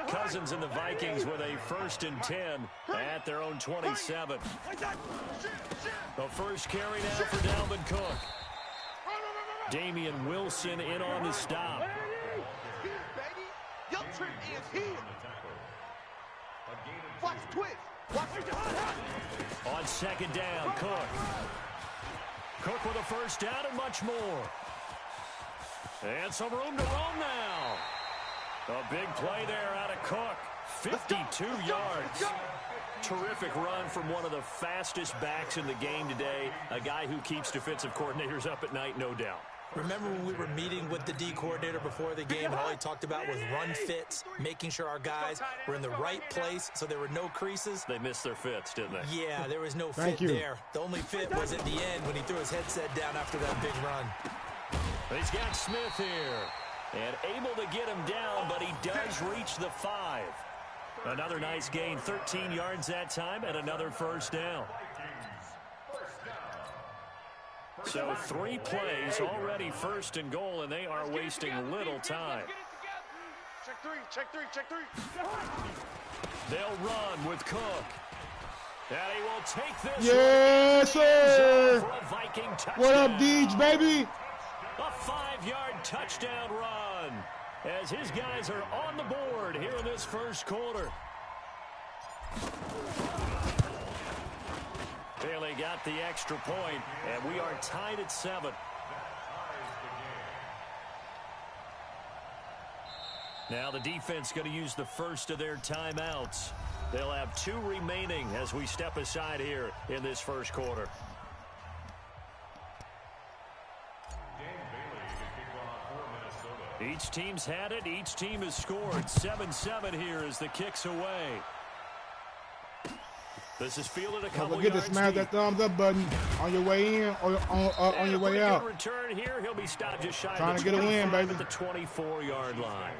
Cousins and the Vikings with a 1st and 10 at their own 27. The first carry now for Dalvin Cook. Damian Wilson in on the stop. Here, baby. Your trip is here. Watch the twist. Watch the On 2nd down, Cook. Cook with a 1st down and much more. And some room to roam now. A big play there out of Cook. 52 yards. Terrific run from one of the fastest backs in the game today. A guy who keeps defensive coordinators up at night, no doubt. Remember when we were meeting with the D coordinator before the game, and all he talked about was run fits, making sure our guys were in the right place so there were no creases? They missed their fits, didn't they? Yeah, there was no fit there. The only fit was at the end when he threw his headset down after that big run. He's got Smith here. And able to get him down, but he does reach the 5. Another nice gain, 13 yards that time, and another 1st down. So 3 plays, already 1st and goal, and they are wasting little time. Check 3, check 3, check 3. They'll run with Cook. And he will take this. Yes, sir. For a Viking touchdown. What up, Deej, baby? A 5-yard touchdown run as his guys are on the board here in this first quarter. Bailey got the extra point, and we are tied at 7. Now the defense going to use the first of their timeouts. They'll have 2 remaining as we step aside here in this first quarter. Each team's had it. Each team has scored. 7-7 here as the kick's away. This is fielded a couple yards deep. Don't forget to smash that thumbs up button on your way in or on your way out. Return here. He'll be stopped just shy trying to get a win, baby. At the 24-yard line.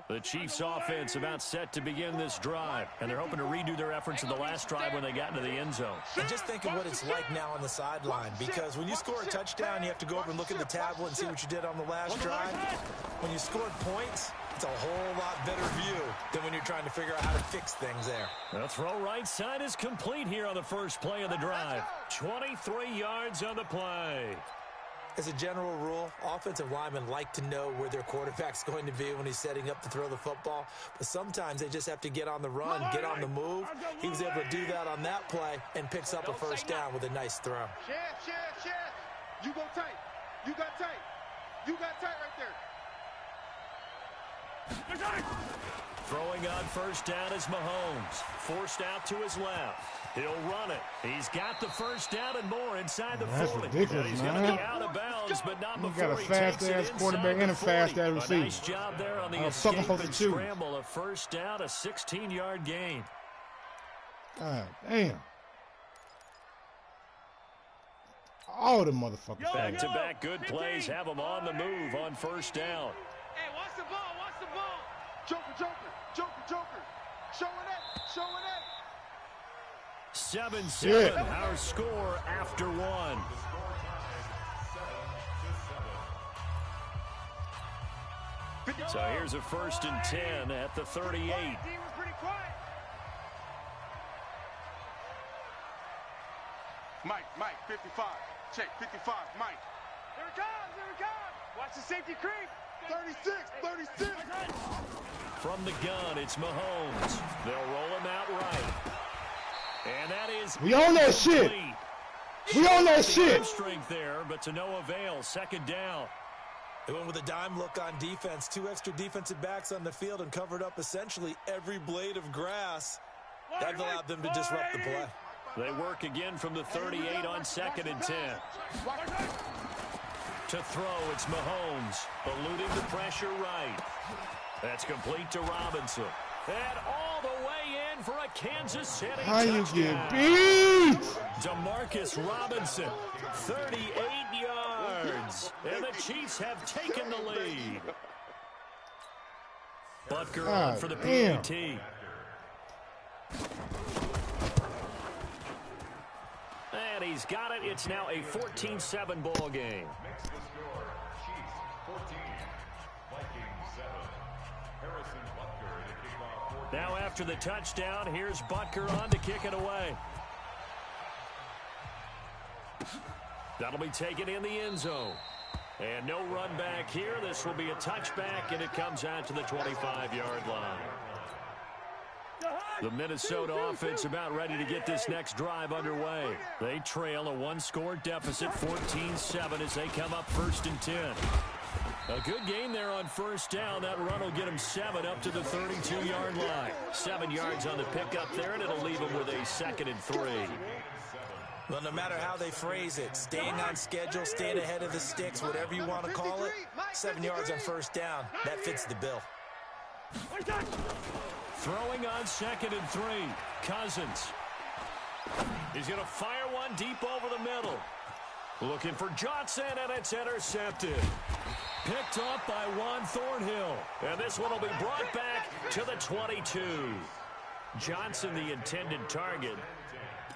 The Chiefs' offense about set to begin this drive, and they're hoping to redo their efforts in the last drive when they got into the end zone. And just think of what it's like now on the sideline, because when you score a touchdown, you have to go over and look at the tablet and see what you did on the last drive. When you scored points, it's a whole lot better view than when you're trying to figure out how to fix things there. The throw right side is complete here on the first play of the drive. 23 yards on the play. As a general rule, offensive linemen like to know where their quarterback's going to be when he's setting up to throw the football. But sometimes they just have to get on the run, get on the move. He was able to do that on that play and picks up a first down with a nice throw. Chef. You go tight. You got tight. You got tight right there. Throwing on first down is Mahomes. Forced out to his left. He'll run it. He's got the first down and more inside the 40. That's ridiculous, he's man. going to be out of bounds, but not before got a fast-ass quarterback and a fast-ass receiver. Nice job there on the escape and scramble. A first down, a 16-yard gain. God damn. All the motherfuckers. Back-to-back good plays have them on the move on first down. Hey, watch the ball. Watch the ball. Joker. Showing it. 7-7, our score after one. So here's a 1st and 10 at the 38. Mike, 55. Check, 55, Mike. Here it comes. Watch the safety creep. 36. From the gun, it's Mahomes. They'll roll him out right. And that is... We own that shit. We own that shit. Strength there, but to no avail. 2nd down. They went with a dime look on defense. 2 extra defensive backs on the field and covered up essentially every blade of grass. That allowed them to disrupt the play. They work again from the 38 on 2nd and 10. To throw, it's Mahomes. Eluding the pressure right. That's complete to Robinson. And all the way in for a Kansas City How you touchdown. get beat? Demarcus Robinson, 38 yards. And the Chiefs have taken the lead. Butker on for the PAT. And he's got it. It's now a 14-7 ball game. Now after the touchdown, here's Butker on to kick it away. That'll be taken in the end zone. And no run back here. This will be a touchback, and it comes out to the 25-yard line. The Minnesota offense about ready to get this next drive underway. They trail a 1-score deficit, 14-7, as they come up 1st and 10. A good game there on first down. That run will get him 7 up to the 32-yard line. 7 yards on the pickup there, and it'll leave him with a 2nd and 3. Well, no matter how they phrase it, staying on schedule, staying ahead of the sticks, whatever you want to call it, 7 yards on first down, that fits the bill. Throwing on 2nd and 3. Cousins. He's going to fire one deep over the middle. Looking for Johnson, and it's intercepted. Picked off by Juan Thornhill. And this one will be brought back to the 22. Johnson, the intended target.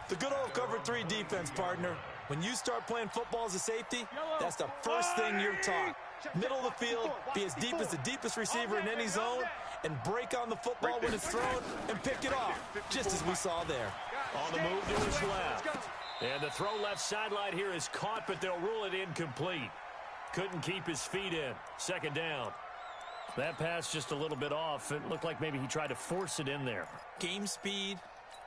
The good old cover 3 defense, partner. When you start playing football as a safety, that's the first thing you're taught. Middle of the field, be as deep as the deepest receiver in any zone, and break on the football when it's thrown and pick it off, just as we saw there. On the move to his left. And the throw left sideline here is caught, but they'll rule it incomplete. Couldn't keep his feet in. 2nd down. That pass just a little bit off. It looked like maybe he tried to force it in there. Game speed,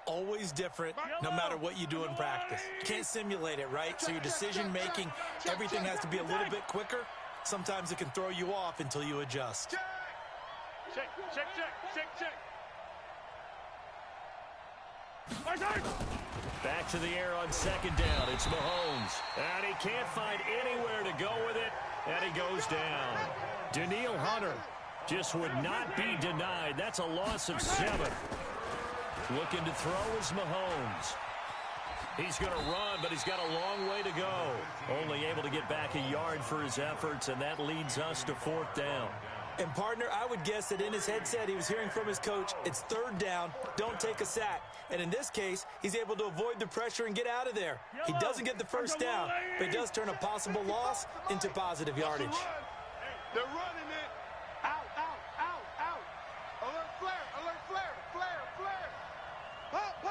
always different, no matter what you do in practice. You can't simulate it, right? So your decision-making, everything has to be a little bit quicker. Sometimes it can throw you off until you adjust. Check. Back to the air on second down. It's Mahomes. And he can't find anywhere to go with it. And he goes down. Danielle Hunter just would not be denied. That's a loss of 7. Looking to throw is Mahomes. He's going to run, but he's got a long way to go. Only able to get back a yard for his efforts, and that leads us to 4th down. And, partner, I would guess that in his headset he was hearing from his coach, it's 3rd down, don't take a sack. And in this case, he's able to avoid the pressure and get out of there. He doesn't get the first down, but he does turn a possible loss into positive yardage. They're running it. Out. Alert flare. Pop.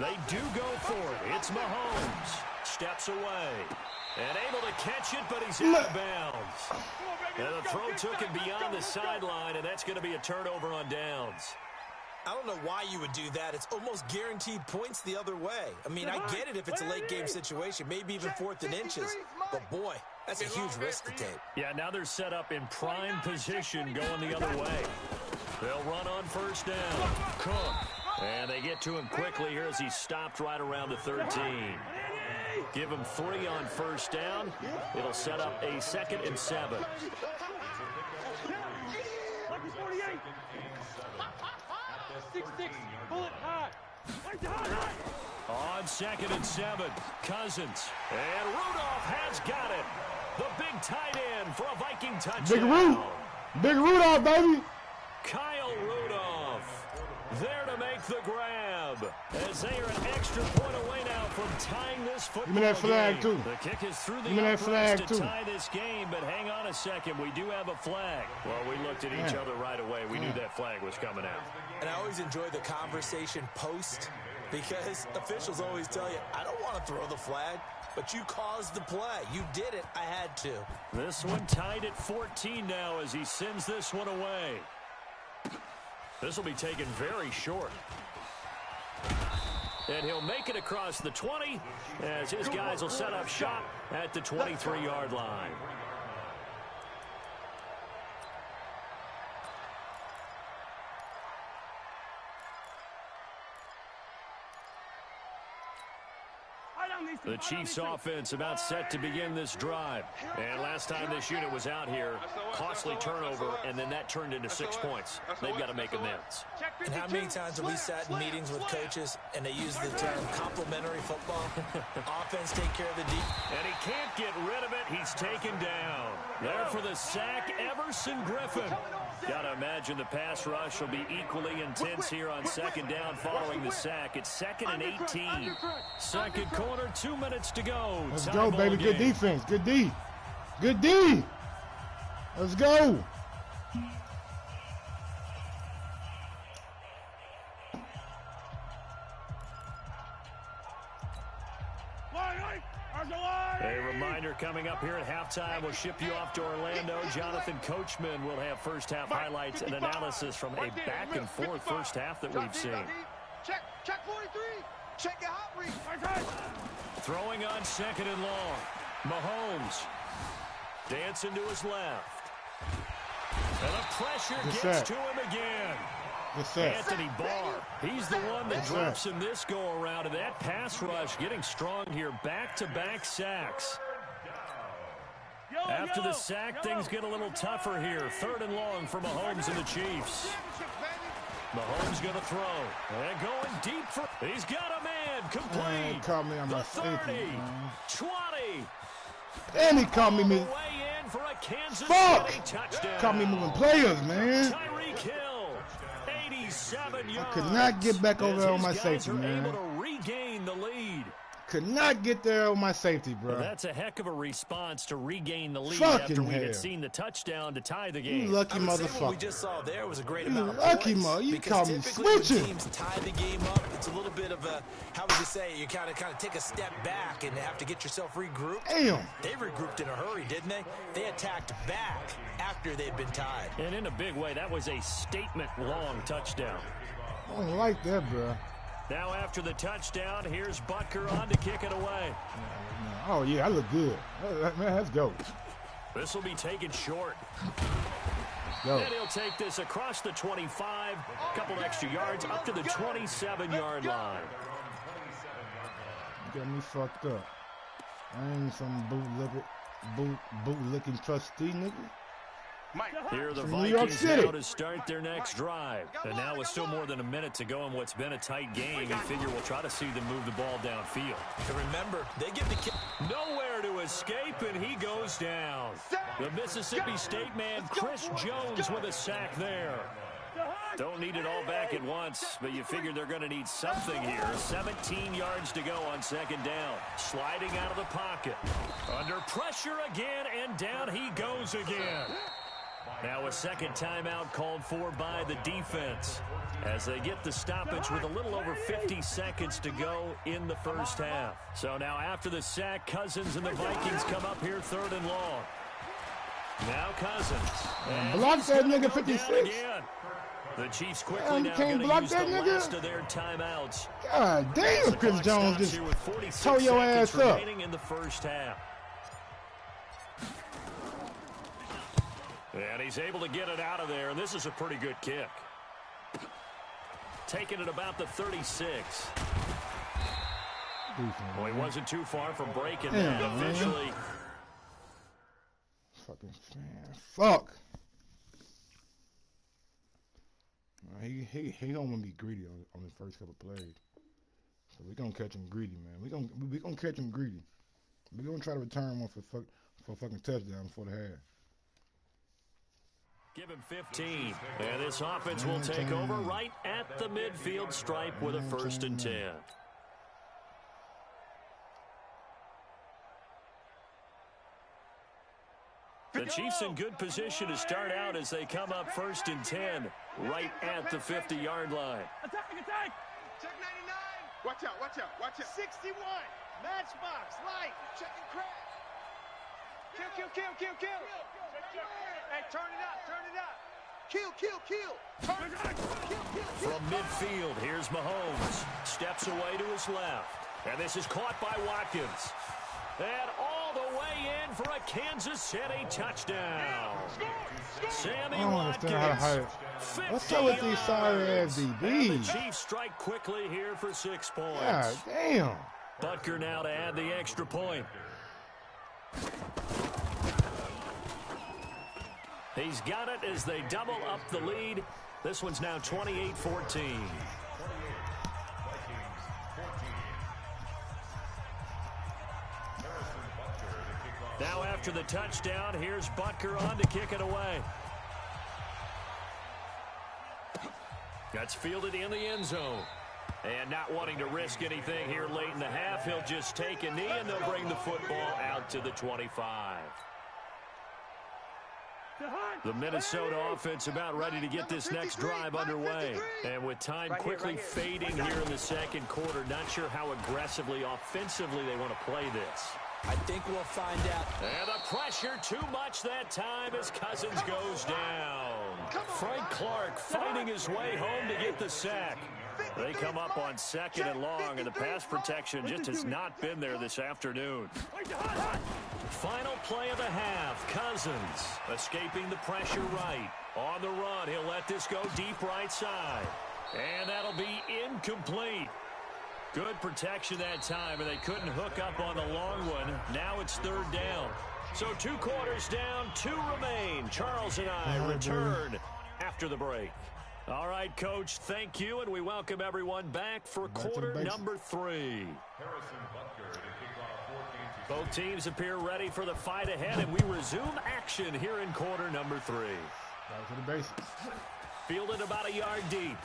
They do go for it. It's Mahomes. Steps away. And able to catch it, but he's out of bounds. And the throw took him beyond the sideline, and that's going to be a turnover on downs. I don't know why you would do that. It's almost guaranteed points the other way. I mean, I get it if it's a late-game situation, maybe even 4th and inches. But, boy, that's a huge risk to take. Yeah, now they're set up in prime position going the other way. They'll run on 1st down. Cook. And they get to him quickly here as he stopped right around the 13. Give him 3 on 1st down. It'll set up a 2nd and 7. Lucky 48. 6-6. Bullet high. On 2nd and 7. Cousins. And Rudolph has got it. The big tight end for a Viking touchdown. Big Rudolph, baby. Kyle Rudolph there to make the grab as they are an extra point away now from tying this football game. Give me that flag, too. The kick is through the Give me that flag, to too. tie this game, but hang on a second. We do have a flag. Well, we looked at each other right away. We knew that flag was coming out. And I always enjoy the conversation post because officials always tell you, I don't want to throw the flag, but you caused the play. You did it. I had to. This one tied at 14 now as he sends this one away. This will be taken very short. And he'll make it across the 20 as his guys will set up shop at the 23-yard line. The Chiefs offense about set to begin this drive. And last time this unit was out here, costly turnover, and then that turned into 6 points. They've got to make amends. And how many times have we sat in meetings with coaches and they use the term complementary football? Offense take care of the deep. And he can't get rid of it. He's taken down. There for the sack, Everson Griffin. Got to imagine the pass rush will be equally intense here on 2nd down following the sack. It's 2nd and 18. Second quarter, 2 minutes to go. Let's go, baby. Good defense. Good D. Good D. Let's go. A reminder coming up here at halftime. We'll ship you off to Orlando. Jonathan Coachman will have first-half highlights and analysis from a back-and-forth first half that we've seen. Check 43. Check your hot read. Throwing on 2nd and long. Mahomes dancing to his left. And the pressure gets to him again. Anthony Barr, he's the one that drops him this go-around, and that pass rush getting strong here. Back-to-back sacks. After the sack, things get a little tougher here. 3rd and long for Mahomes and the Chiefs. Mahomes going to throw. And going deep for... He's got a man. Complete. Caught me on my 30, 20. And he caught me. Way in for a Kansas City touchdown. Caught me moving players, man. Tyreek Hill. 87 yards. I could not get back over there on my safety, man. Able to regain the lead. could not get there with my safety, bro. Well, that's a heck of a response to regain the lead Fucking after we hell. had seen the touchdown to tie the game. You lucky motherfucker. What we just saw there was a great You amount of lucky points. You caught me typically when switching. teams tie the game up, it's a little bit of a, how would you say, you kind of take a step back and have to get yourself regrouped. Damn. They regrouped in a hurry, didn't they? They attacked back after they'd been tied. And in a big way, that was a statement-long touchdown. I don't like that, bro. Now after the touchdown, here's Butker on to kick it away. Oh, yeah, I look good. Man, let's go. This will be taken short. Go. And he'll take this across the 25, a couple extra yards, up to the 27-yard line. You got me fucked up. I ain't some boot-licking trustee, nigga. Here are the From New York Vikings City. now to start their next drive. And now with still more than a minute to go in what's been a tight game, you figure we'll try to see them move the ball downfield. And remember, they give the kid Nowhere to escape, and he goes down. The Mississippi State man, Chris Jones, with a sack there. Don't need it all back at once, but you figure they're going to need something here. 17 yards to go on second down. Sliding out of the pocket. Under pressure again, and down he goes again. Now a second timeout called for by the defense as they get the stoppage with a little over 50 seconds to go in the first half. So now after the sack, Cousins and the Vikings come up here third and long. Now Cousins. And block he's that gonna nigga go 56. down again. The Chiefs quickly You now can't going to block use that the nigga? last of their timeouts. God damn, The Chris clock Jones stops just here with 46 tore your seconds ass up. remaining in the first half. And he's able to get it out of there, and this is a pretty good kick. Taking it about the 36. Well, he wasn't too far from breaking that eventually. Fucking man, fuck. He don't want to be greedy on his first couple plays. So we gonna catch him greedy, man. We gonna catch him greedy. We gonna try to return one for fucking touchdown before the half. Give him 15. And this offense will take over right at the midfield stripe with a 1st and 10. The Chiefs in good position to start out as they come up 1st and 10 right at the 50-yard line. Attack! Check 99. Watch out, watch out, watch out. 61. Matchbox. Light. Checking crack. Kill. Hey, turn it up. Kill. Turn it up. Kill. From midfield, here's Mahomes. Steps away to his left. And this is caught by Watkins. And all the way in for a Kansas City touchdown. Sammy Watkins. What's up with these sorry ass DBs? The Chiefs strike quickly here for 6 points. God damn. Butker now to add the extra point. He's got it as they double up the lead. This one's now 28-14. Now after the touchdown, here's Butker on to kick it away. That's fielded in the end zone. And not wanting to risk anything here late in the half, he'll just take a knee and they'll bring the football out to the 25. The Minnesota offense about ready to get this next drive underway. And with time quickly fading here in the second quarter, not sure how aggressively, offensively they want to play this. I think we'll find out. And the pressure too much that time as Cousins goes down. Frank Clark fighting his way home to get the sack. They come up on 2nd and long, and the pass protection just has not been there this afternoon. Final play of the half. Cousins escaping the pressure right. On the run, he'll let this go deep right side. And that'll be incomplete. Good protection that time, and they couldn't hook up on the long one. Now it's 3rd down. So 2 quarters down, 2 remain. Charles and I return after the break. All right, Coach, thank you, and we welcome everyone back for quarter number 3. Both teams appear ready for the fight ahead, and we resume action here in quarter number 3. Back to the basics. Fielded about a yard deep.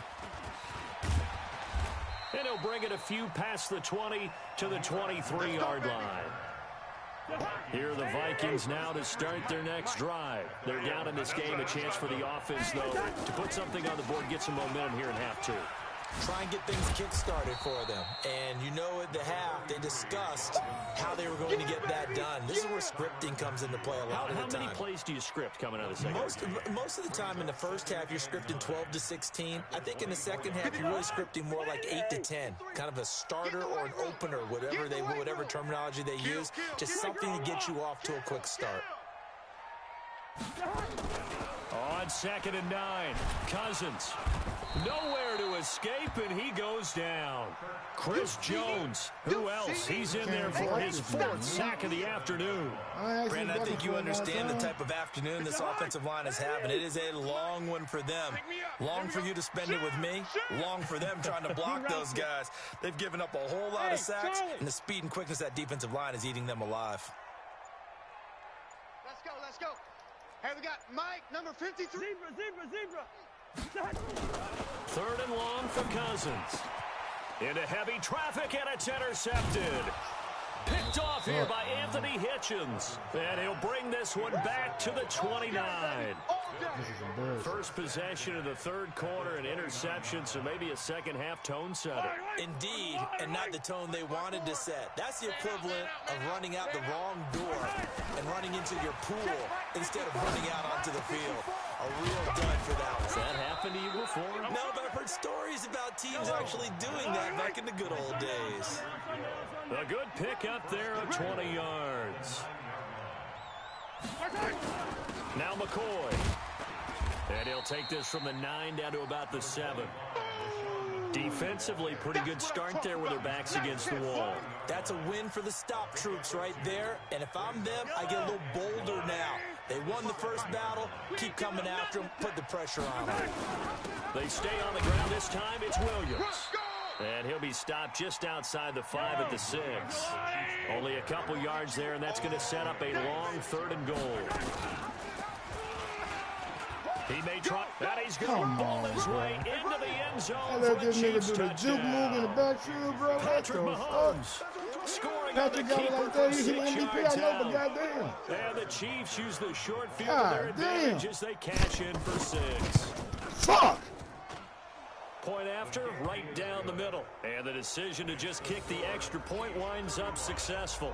And he'll bring it a few past the 20 to the 23-yard line. Here are the Vikings now to start their next drive. They're down in this game. A chance for the offense, though, to put something on the board, get some momentum here in half two. Try and get things kick-started for them. And you know at the half, they discussed how they were going to get that done. This is where scripting comes into play a lot of the time. How many plays do you script coming out of the second? Most of the time in the first half, you're scripting 12 to 16. I think in the second half, you're really scripting more like 8 to 10. Kind of a starter or an opener, whatever terminology they use. Just something to get you off to a quick start. On 2nd and 9, Cousins. Nowhere to escape, and he goes down. Chris Jones. Who else? He's in there for his 4th sack of the afternoon. Brandon, I think you understand the type of afternoon this offensive line is having. It is a long one for them. Long for you to spend it with me. Long for them trying to block those guys. They've given up a whole lot of sacks, and the speed and quickness of that defensive line is eating them alive. Let's go, let's go. Hey, we got Mike, number 53. Zebra. 3rd and long for Cousins. Into heavy traffic, and it's intercepted. Picked off here by Anthony Hitchens. And he'll bring this one back to the 29. First possession of the 3rd quarter, an interception, so maybe a second-half tone setter. Indeed, and not the tone they wanted to set. That's the equivalent of running out the wrong door and running into your pool instead of running out onto the field. A real dud for that one. Has that happened to you before? No, but I've heard stories about teams actually doing that back in the good old days. A good pickup there of 20 yards. Now McCoy. And he'll take this from the 9 down to about the 7. Defensively, pretty good start there with their backs against the wall. That's a win for the stop troops right there. And if I'm them, I get a little bolder now. They won the first battle. Keep coming after them. Put the pressure on them. They stay on the ground this time. It's Williams. And he'll be stopped just outside the 5 at the 6. Only a couple yards there, and that's going to set up a long 3rd and goal. He may try, and he's going to ball his way into the end zone. I let this nigga do the juke move in the backfield, bro. Patrick Mahomes scoring Patrick on the keeper like that. from He 6 MVP, yards I know, but out. goddamn. And the Chiefs use the short field to their advantage as they cash in for 6. Fuck! Point after, right down the middle. And the decision to just kick the extra point winds up successful.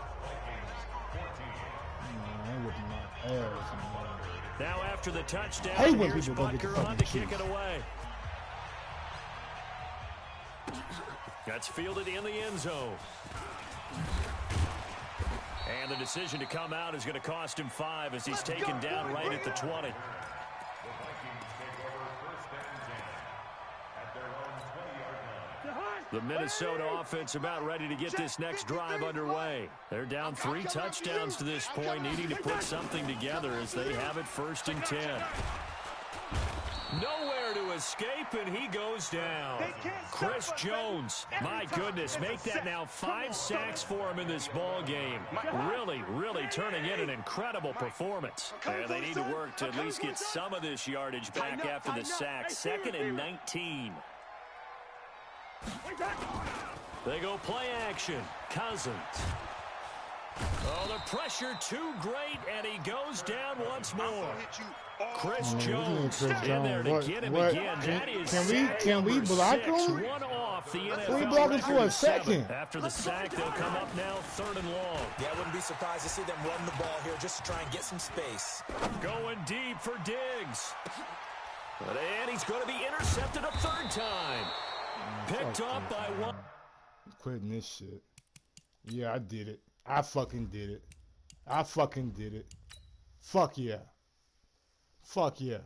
Now after the touchdown, here's Butker on to kick it away. That's fielded in the end zone. And the decision to come out is going to cost him 5 as he's taken down right at the 20. The Minnesota offense about ready to get this next drive underway. They're down 3 touchdowns to this point, needing to put something together as they have it 1st and 10. Nowhere to escape, and he goes down. Chris Jones, my goodness, make that now 5 sacks for him in this ball game. Really turning in an incredible performance. And they need to work to at least get some of this yardage back after the sack. 2nd and 19. They go play action. Cousins. Oh, the pressure too great, and he goes down once more. Chris Jones in there to get him again. That is can we block him? One off the NFL. Can we block him for a second? After the sack, they'll come up now 3rd and long. Yeah, I wouldn't be surprised to see them run the ball here just to try and get some space. Going deep for Diggs. And he's going to be intercepted a 3rd time. Picked off by 1. I'm quitting this shit. Yeah, I did it. I fucking did it. I fucking did it. Fuck yeah. Fuck yeah.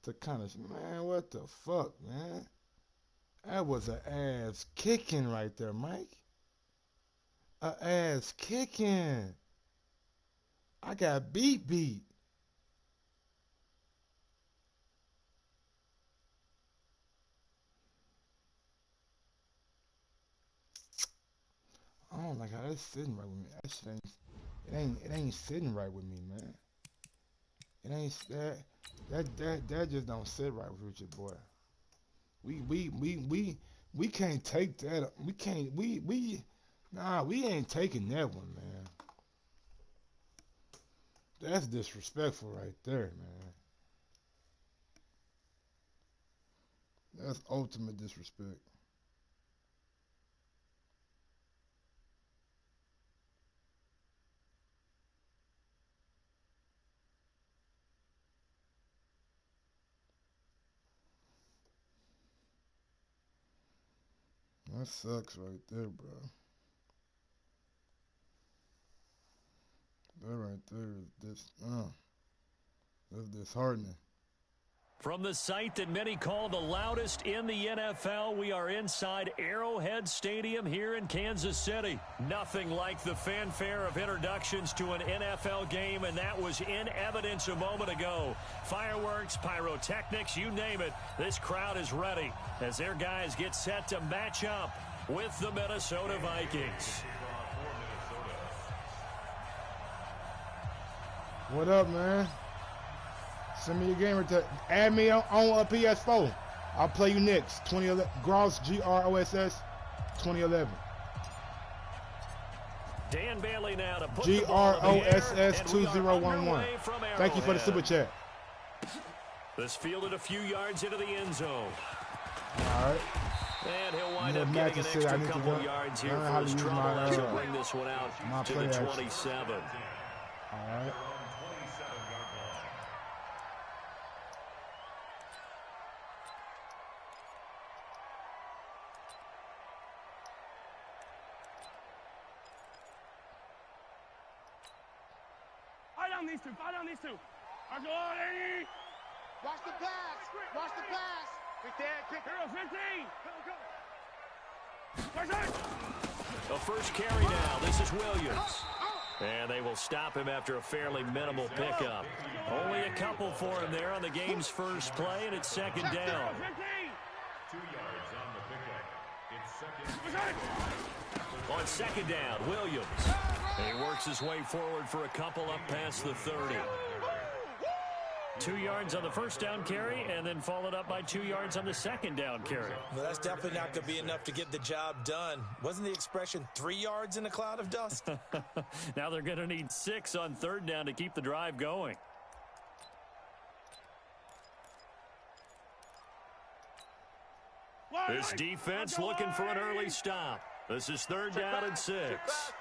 The kind of, man, what the fuck, man? That was an ass kicking right there, Mike. A ass kicking. I got beat. I don't like how that's sitting right with me. That shit it ain't sitting right with me, man. It ain't that just don't sit right with your boy. We can't take that. We can't. Nah, we ain't taking that one, man. That's disrespectful right there, man. That's ultimate disrespect. That sucks right there, bro. That right there is that's disheartening. From the site that many call the loudest in the NFL, we are inside Arrowhead Stadium here in Kansas City. Nothing like the fanfare of introductions to an NFL game, and that was in evidence a moment ago. Fireworks, pyrotechnics, you name it, this crowd is ready as their guys get set to match up with the Minnesota Vikings. What up, man? Send me your gamer tag. Add me on a PS4. I'll play you next. 2011 Gross, GROSS 2011. Dan Bailey now to put GROSS 2011. Thank you for the super chat. This fielded a few yards into the end zone. All right. And he'll wind up getting an extra couple yards here for his trouble as he bring this one out to the 27. All right. Fight on these two. Watch the pass. Watch the pass. Quick there, quick. 15. A first carry now. This is Williams. And they will stop him after a fairly minimal pickup. Only a couple for him there on the game's first play, and it's second down. 2 yards on the pickup. It's second. On second down, Williams. He works his way forward for a couple up past the 30. 2 yards on the first down carry, and then followed up by 2 yards on the second down carry. Well, that's definitely not going to be enough to get the job done. Wasn't the expression 3 yards in a cloud of dust? Now they're going to need 6 on third down to keep the drive going. This defense looking for an early stop. This is third down and 6.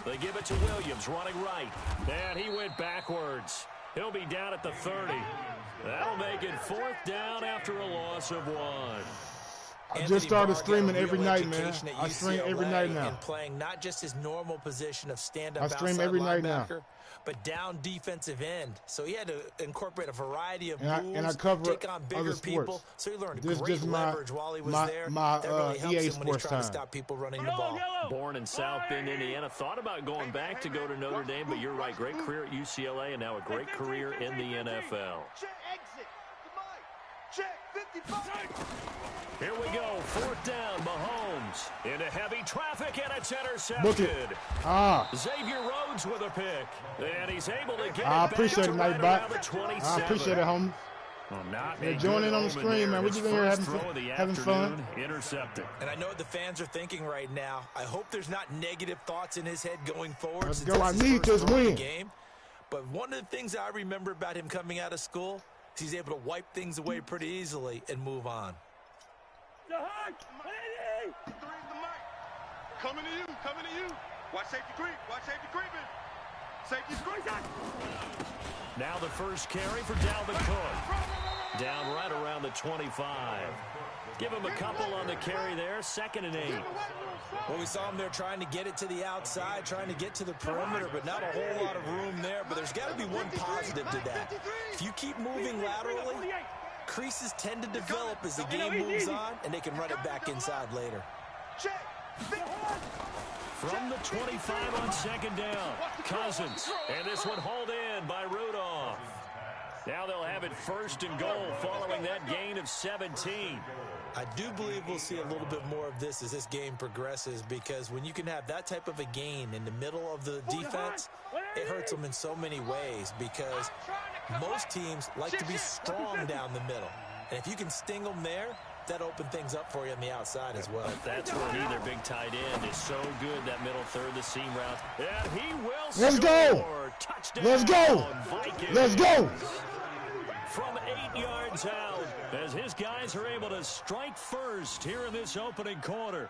They give it to Williams, running right. And he went backwards. He'll be down at the 30. That'll make it fourth down after a loss of 1. I just started streaming every night, man. I stream every night now. And playing not just his normal position of stand-up outside I stream every night now, but down defensive end. So he had to incorporate a variety of moves, and I cover take on bigger people. So he learned great leverage while he was there. That really helps EA him when he's trying to stop people running the ball. Born in South Bend, Indiana, thought about going back to go to Notre Dame, but you're right, great career at UCLA and now a great career in the NFL. Check 55. Here we go, fourth down, Mahomes into heavy traffic, and it's intercepted. Book it. Xavier Rhodes with a pick, and he's able to get I it appreciate back it, to right Nightbot. around the 27. I appreciate it, homie. Well, not yeah, joining on the stream, man. We're just in here having fun. Intercepted. And I know what the fans are thinking right now. I hope there's not negative thoughts in his head going forward. Let's go. I need this win. Game. But one of the things I remember about him coming out of school is he's able to wipe things away pretty easily and move on. Coming to you. Watch safety creep. Watch safety creeping. Safety's creeping. Now the first carry for Dalvin Cook. Down right around the 25. Give him a couple on the carry there. 2nd and 8. Well, we saw him there trying to get it to the outside, trying to get to the perimeter, but not a whole lot of room there. But there's got to be one positive to that. If you keep moving laterally, creases tend to develop as the game moves on, and they can run it back inside later. From the 25 on 2nd down, Cousins. And this one hauled in by Rudolph. Now they'll have it 1st and goal following that gain of 17. I do believe we'll see a little bit more of this as this game progresses, because when you can have that type of a gain in the middle of the defense, it hurts them in so many ways, because most teams like to be strong down the middle. And if you can sting them there, that opened things up for you on the outside as well. That's where he, their big tight end, is so good, that middle third, the seam route. And he will Let's score. Go! Touchdown, Let's go! Vikings. Let's go! From 8 yards out, as his guys are able to strike first here in this opening quarter.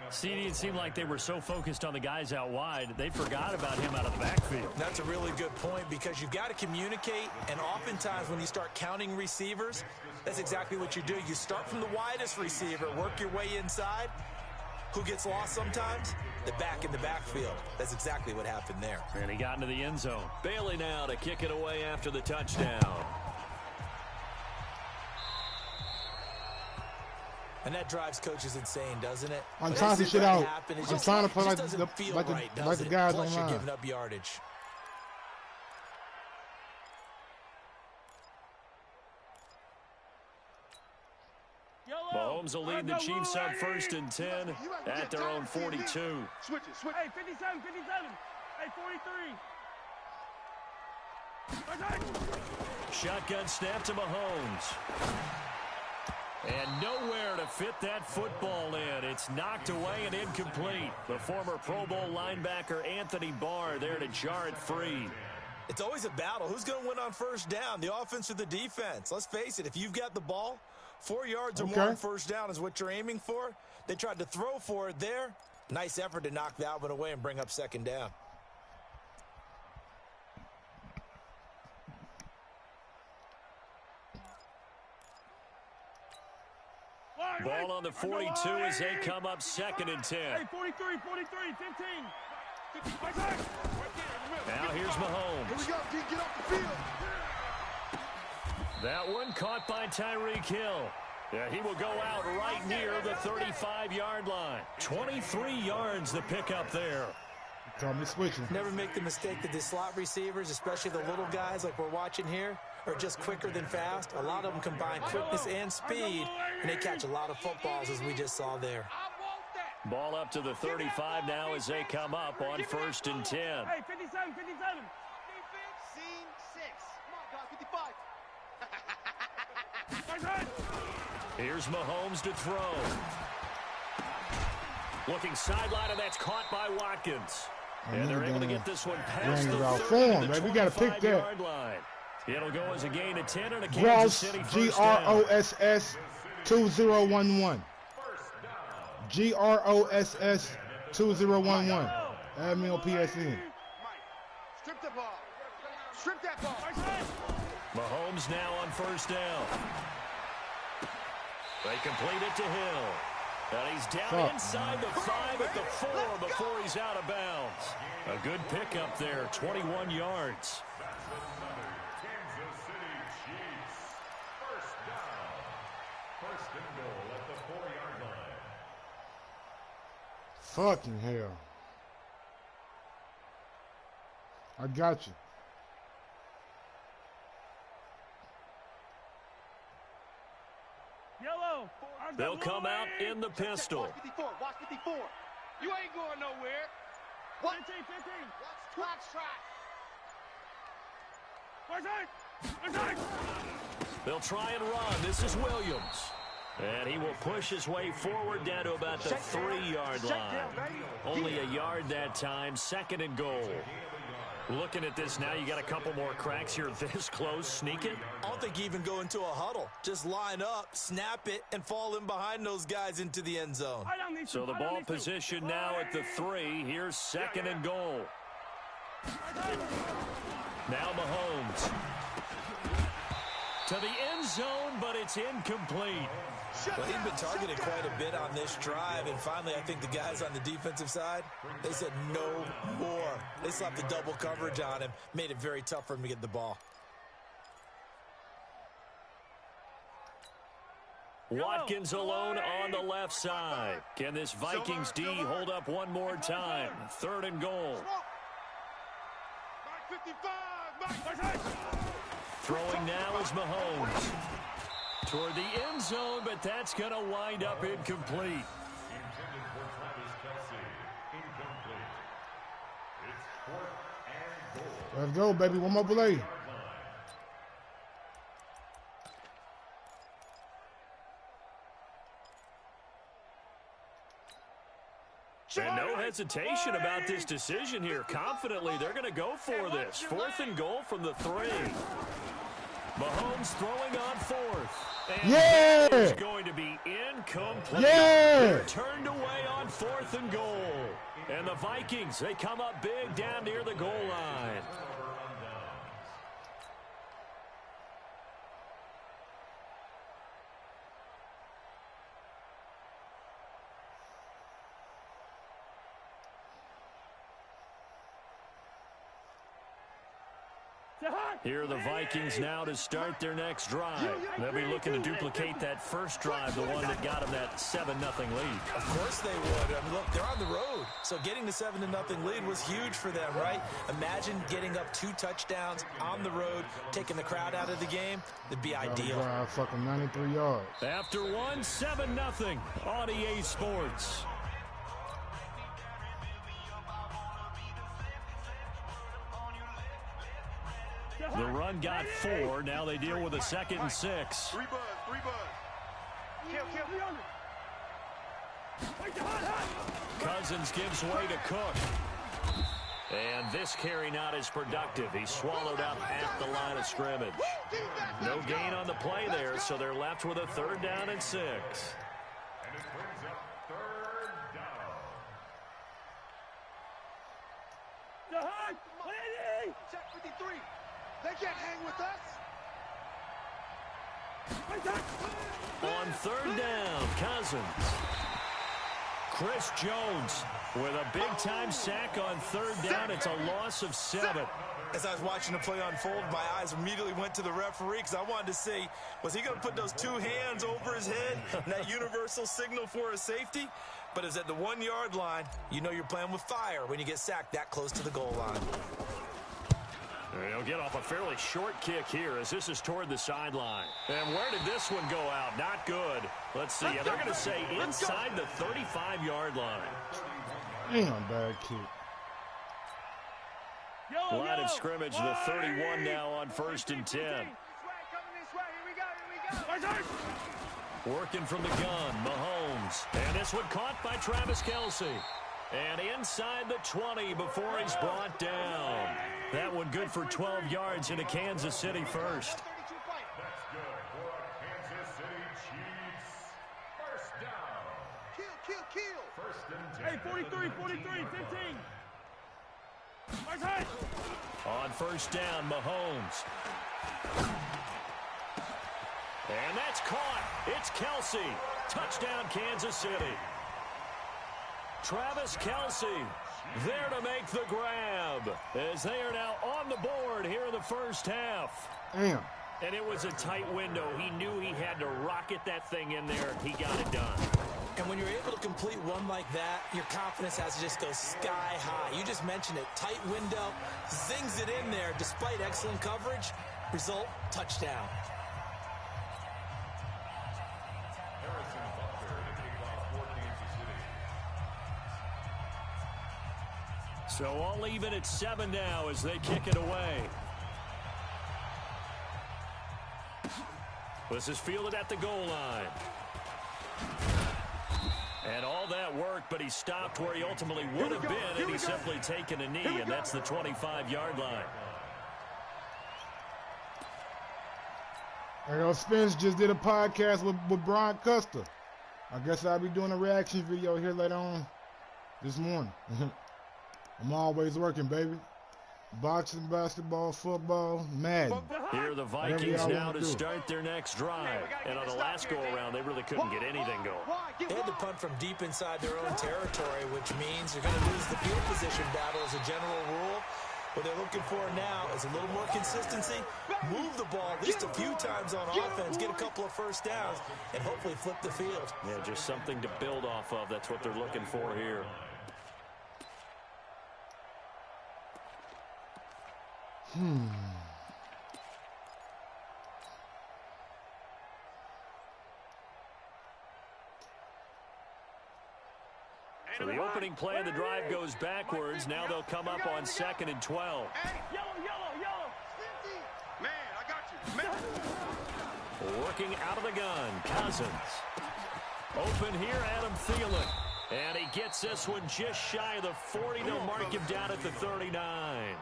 CD, it seemed like they were so focused on the guys out wide, they forgot about him out of the backfield. That's a really good point, because you've got to communicate, and oftentimes when you start counting receivers, that's exactly what you do. You start from the widest receiver, work your way inside. Who gets lost sometimes? The back in the backfield. That's exactly what happened there. And he got into the end zone. Bailey now to kick it away after the touchdown. And that drives coaches insane, doesn't it? I'm trying to shit out. I'm trying to play like the guys Plus online. You're giving up yardage. Mahomes will lead the Chiefs up 1st and 10 at their own 42. Switch it, switch it. Hey, 57, 57. Hey, 43. Shotgun snap to Mahomes. And nowhere to fit that football in. It's knocked away and incomplete. The former Pro Bowl linebacker Anthony Barr there to jar it free. It's always a battle. Who's going to win on first down, the offense or the defense? Let's face it, if you've got the ball, 4 yards or more on first down is what you're aiming for. They tried to throw for it there. Nice effort to knock that one away and bring up 2nd down. Ball on the 42 as they come up 2nd and 10. Hey, 43, 43, 15. Now here's Mahomes. Here we go, D, get off the field. That one caught by Tyreek Hill. Yeah, he will go out right near the 35-yard line. 23 yards the pickup there. Tell me switching. Never make the mistake that the slot receivers, especially the little guys like we're watching here, are just quicker than fast. A lot of them combine quickness and speed, and they catch a lot of footballs, as we just saw there. Ball up to the 35 now as they come up on 1st and 10. Hey, 57, 57. Scene 6. Come on, guys, 55. Here's Mahomes to throw. Looking sideline, and that's caught by Watkins. And they're able to get this one past the 25-yard line. It'll go as a gain of 10 and a Kansas City first down. GROSS 2011. GROSS 2011. Add me on PSN. Strip the ball. Strip that ball. Mahomes now on 1st down. They complete it to Hill. And he's down inside the 5 at the 4 before he's out of bounds. A good pickup there, 21 yards. Kansas City Chiefs. First down. 1st and goal at the 4-yard line. Fucking hell. I got you. Yellow. They'll come out in the pistol. Watch 54. Watch 54. You ain't going nowhere. What? 15, 15. Watch track. They'll try and run. This is Williams. And he will push his way forward down to about the 3-yard line. Only a yard that time. 2nd and goal. Looking at this now, you got a couple more cracks here this close. Sneak it. I don't think you even go into a huddle. Just line up, snap it, and fall in behind those guys into the end zone. So the ball position now at the 3. Here's 2nd and goal. Now Mahomes. To the end zone, but it's incomplete. Well, he's been targeted quite a bit on this drive, and finally I think the guys on the defensive side, they said no more. They slapped the double coverage on him, made it very tough for him to get the ball. Watkins alone on the left side. Can this Vikings D hold up one more time? 3rd and goal. 55. Throwing now is Mahomes. Toward the end zone, but that's going to wind up incomplete. Intended for Travis Kelce. Incomplete. It's 4th and goal. Let's go, baby. One more play. And no hesitation about this decision here. Confidently, they're going to go for this. 4th and goal from the 3. Mahomes throwing on 4th. And that is going to be incomplete. They're turned away on 4th and goal. And the Vikings, they come up big down near the goal line. Here are the Vikings now to start their next drive. They'll be looking to duplicate that first drive, the one that got them that 7-0 lead. Of course they would. I mean, look, they're on the road. So getting the 7-0 lead was huge for them, right? Imagine getting up 2 touchdowns on the road, taking the crowd out of the game. It'd be ideal. Fucking 93 yards. After 7-0 on EA Sports. The run got 4. Now they deal with a 2nd and 6. 3 buzz. Cousins gives way to Cook. And this carry not as productive. He's swallowed up at the line of scrimmage. No gain on the play there, so they're left with a 3rd down and 6. And it brings up 3rd down. Check 53. They can't hang with us. On 3rd down, Cousins. Chris Jones with a big-time sack on 3rd down. It's a loss of 7. As I was watching the play unfold, my eyes immediately went to the referee because I wanted to see, was he going to put those 2 hands over his head, that universal signal for a safety? But it's at the 1-yard line. You know you're playing with fire when you get sacked that close to the goal line. He'll get off a fairly short kick here as this is toward the sideline. And where did this one go out? Not good. Let's see. They're going to say inside the 35-yard line. Damn, bad kick. Line of scrimmage, the 31 now on 1st and 10. Working from the gun, Mahomes. And this one caught by Travis Kelce. And inside the 20 before he's brought down. That one good for 12 yards into Kansas City first. That's good for a Kansas City Chiefs. 1st down. Kill. 1st and 10. Hey, 43, 15. On 1st down, Mahomes. And that's caught. It's Kelce. Touchdown, Kansas City. Travis Kelce there to make the grab as they are now on the board here in the first half. Damn. And it was a tight window. He knew he had to rocket that thing in there. He got it done. And when you're able to complete one like that, your confidence has to just go sky high. You just mentioned it. Tight window, zings it in there despite excellent coverage. Result, touchdown. So all even at 7 now as they kick it away. This is fielded at the goal line. And all that work, but he stopped where he ultimately would have been, and he's simply taken a knee, and that's the 25-yard line. You know, Spence just did a podcast with Brian Custer. I guess I'll be doing a reaction video here later on this morning. I'm always working, baby. Boxing, basketball, football, Madden. Here are the Vikings now to start their next drive. And on the last go-around, they really couldn't get anything going. They had to punt from deep inside their own territory, which means you're going to lose the field position battle as a general rule. What they're looking for now is a little more consistency, move the ball at least a few times on offense, get a couple of first downs, and hopefully flip the field. Yeah, just something to build off of. That's what they're looking for here. So the opening play of the drive goes backwards. Now they'll come up on 2nd and 12. Yellow. Man, I got you. Man. Working out of the gun, Cousins. Open here, Adam Thielen. And he gets this one just shy of the 40. They'll mark him down at the 39.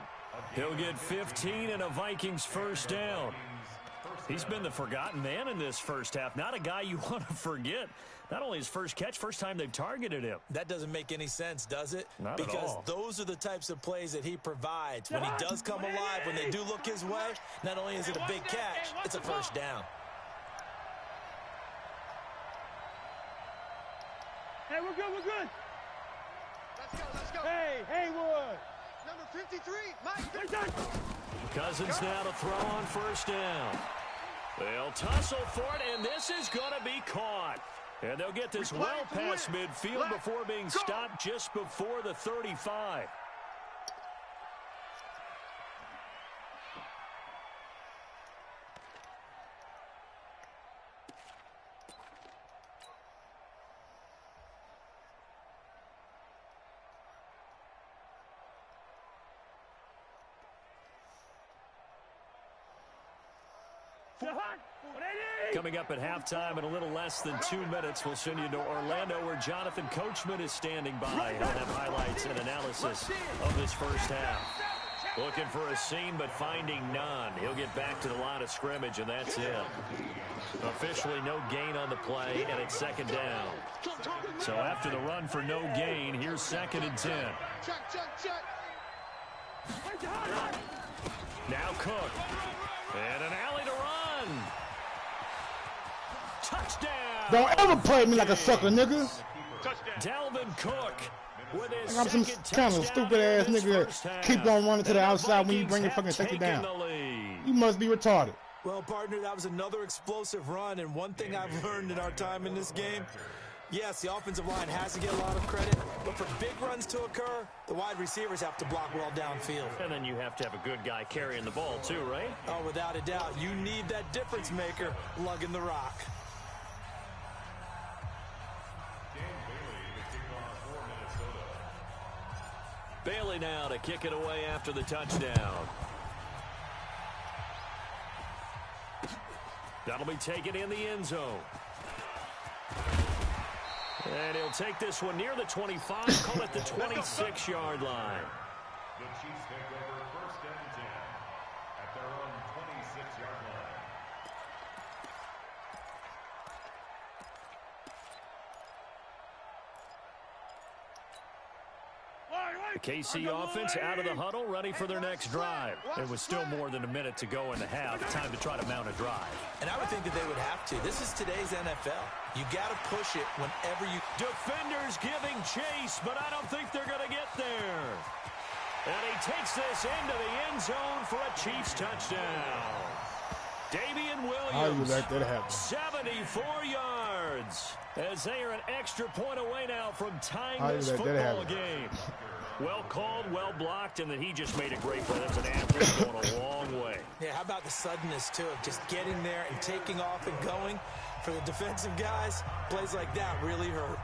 He'll get 15 and a Vikings first down. He's been the forgotten man in this first half. Not a guy you want to forget. Not only his first catch, first time they've targeted him. That doesn't make any sense, does it? Not at all. Because those are the types of plays that he provides. When he does come alive, when they do look his way, not only is it a big catch, it's a first down. Hey, we're good, we're good. Let's go. Hey, Haywood. Number 53, Mike. Cousins now to throw on first down. They'll tussle for it, and this is going to be caught. And they'll get this well past midfield before being stopped just before the 35. Coming up at halftime in a little less than 2 minutes, we'll send you to Orlando where Jonathan Coachman is standing by. He'll have highlights and analysis of this first half. Looking for a seam, but finding none. He'll get back to the line of scrimmage, and that's it. Officially no gain on the play, and it's second down. So after the run for no gain, here's 2nd and 10. Check. Now Cook. And an alley to run. Touchdown. Don't ever play me like a sucker, nigga. Dalvin Cook with his I'm some kind of stupid ass nigga keep on running to the outside when you bring your fucking safety down. You must be retarded. Well, partner, that was another explosive run, and one thing I've learned in our time in this game, yes, the offensive line has to get a lot of credit, but for big runs to occur, the wide receivers have to block well downfield. And then you have to have a good guy carrying the ball too, right? Oh, without a doubt. You need that difference maker lugging the rock. Bailey now to kick it away after the touchdown. That'll be taken in the end zone. And he'll take this one near the 25, call it the 26-yard line. The Chiefs take over 1st and 10 at their own 26-yard line. The KC offense out of the huddle, ready for their next drive. It was still more than a minute to go in the half. Time to try to mount a drive. And I would think that they would have to. This is today's NFL. You got to push it whenever you... Defenders giving chase, but I don't think they're going to get there. And he takes this into the end zone for a Chiefs touchdown. Damian Williams, 74 yards, as they are an extra point away now from tying this football game. Well called, well blocked, and then he just made a great play. That's an athlete going a long way. Yeah, how about the suddenness, too, of just getting there and taking off and going? For the defensive guys, plays like that really hurt.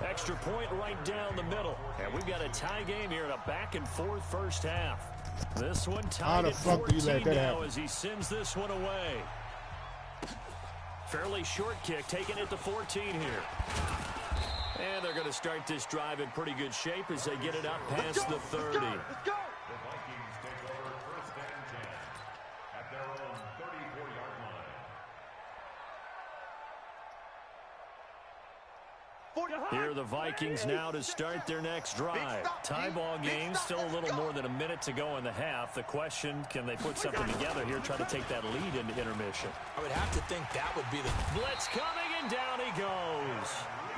Extra point right down the middle. And we've got a tie game here in a back-and-forth first half. This one tied at 14 now as he sends this one away. Fairly short kick, taking it to 14 here. And they're going to start this drive in pretty good shape as they get it up past the 30. The Vikings take over 1st and 10 at their own 34-yard line. Here are the Vikings now to start their next drive. Tie ball game, still a little more than a minute to go in the half. The question, can they put something together here, try to take that lead into intermission? I would have to think that would be the... Blitz coming, and down he goes.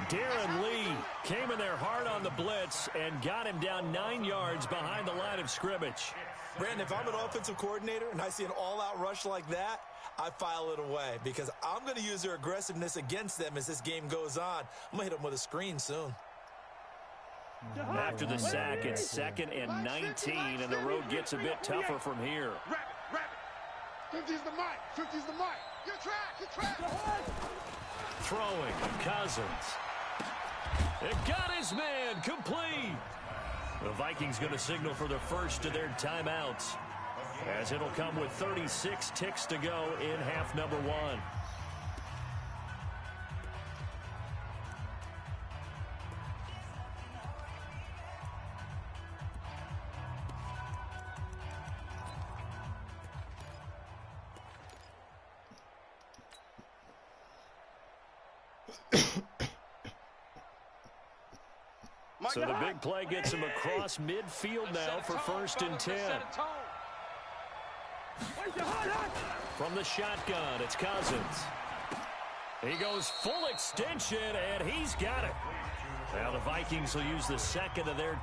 Darren Lee came in there hard on the blitz and got him down 9 yards behind the line of scrimmage. Brandon, if I'm an offensive coordinator and I see an all-out rush like that, I file it away because I'm going to use their aggressiveness against them as this game goes on. I'm going to hit them with a screen soon. After the sack, it's 2nd and 19, and the road gets a bit tougher from here. Rabbit. 50's the mic. 50's the mic. You're trapped. Throwing, Cousins. It got his man, complete. The Vikings going to signal for the first of their timeouts, as it'll come with 36 ticks to go in half number 1. So the big play gets him across midfield now for 1st and 10. From the shotgun, it's Cousins. He goes full extension, and he's got it. Now the Vikings will use the second of their...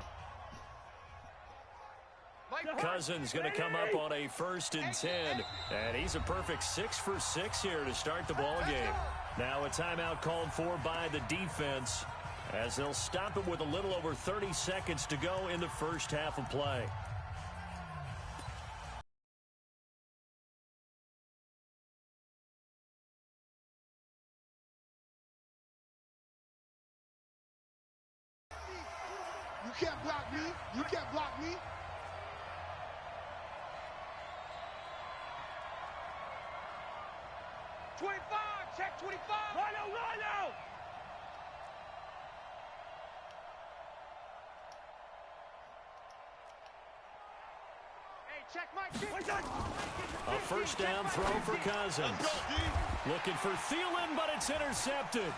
Cousins going to come up on a 1st and 10. And he's a perfect 6 for 6 here to start the ball game. Now a timeout called for by the defense, as they'll stop it with a little over 30 seconds to go in the first half of play. You can't block me. You can't block me. Check 25. Rhino. Hey, check my kick. A first down throw for Cousins. Looking for Thielen, but it's intercepted.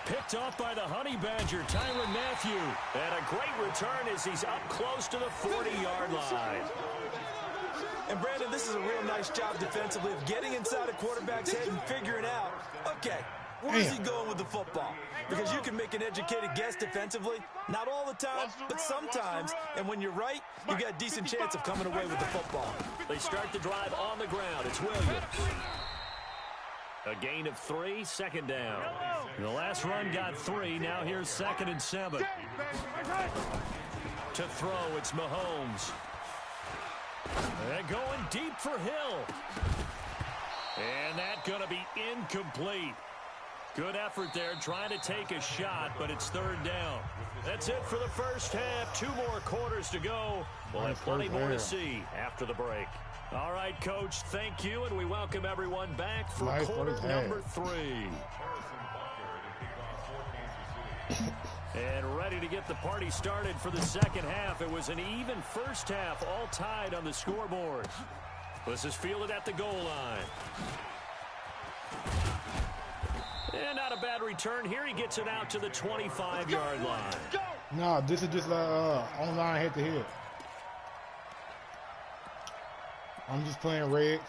Picked off by the Honey Badger, Tyrann Mathieu. And a great return as he's up close to the 40-yard line. And, Brandon, this is a real nice job defensively of getting inside a quarterback's head and figuring out, okay, where's he going with the football? Because you can make an educated guess defensively, not all the time, but sometimes. And when you're right, you got a decent chance of coming away with the football. They start the drive on the ground. It's Williams. A gain of 3, 2nd down. The last run got 3. Now here's 2nd and 7. To throw, it's Mahomes. And going deep for Hill. And that's going to be incomplete. Good effort there, trying to take a shot, but it's 3rd down. That's it for the first half. 2 more quarters to go. We'll have plenty more to see after the break. All right, Coach, thank you, and we welcome everyone back for quarter number 3. And ready to get the party started for the second half. It was an even first half, all tied on the scoreboard. This is fielded at the goal line. And not a bad return here. He gets it out to the 25-yard line. No, this is just online head-to-head. I'm just playing Reds.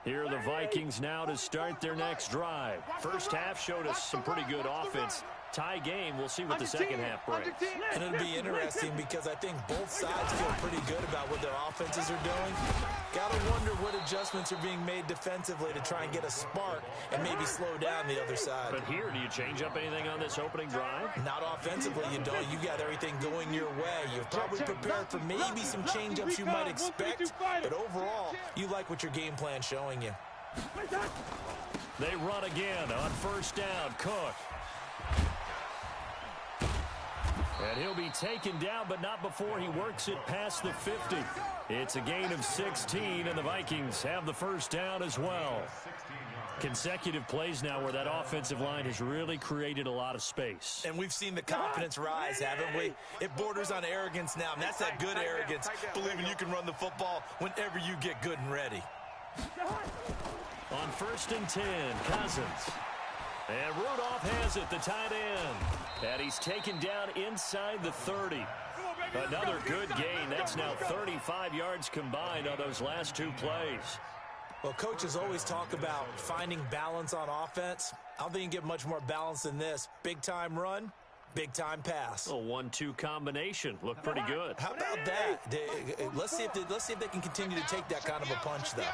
Here are the Vikings now to start their next drive. First half showed us some pretty good offense. Tie game. We'll see what the second half brings. And it'll be interesting because I think both sides feel pretty good about what their offenses are doing. Got to wonder what adjustments are being made defensively to try and get a spark and maybe slow down the other side. But here, do you change up anything on this opening drive? Not offensively, you don't. You got everything going your way. You've probably prepared for maybe some change-ups you might expect, but overall, you like what your game plan's showing you. They run again on first down. Cook. And he'll be taken down, but not before he works it past the 50. It's a gain of 16, and the Vikings have the first down as well. Consecutive plays now where that offensive line has really created a lot of space. And we've seen the confidence rise, haven't we? It borders on arrogance now, and that's that good arrogance, believing you can run the football whenever you get good and ready. On 1st and 10, Cousins. And Rudolph has it, the tight end. And he's taken down inside the 30. Another good gain. That's now 35 yards combined on those last 2 plays. Well, coaches always talk about finding balance on offense. I don't think you can get much more balance than this. Big-time run, big-time pass. A 1-2 combination. Looked pretty good. How about that? Let's see if they can continue to take that kind of a punch, though.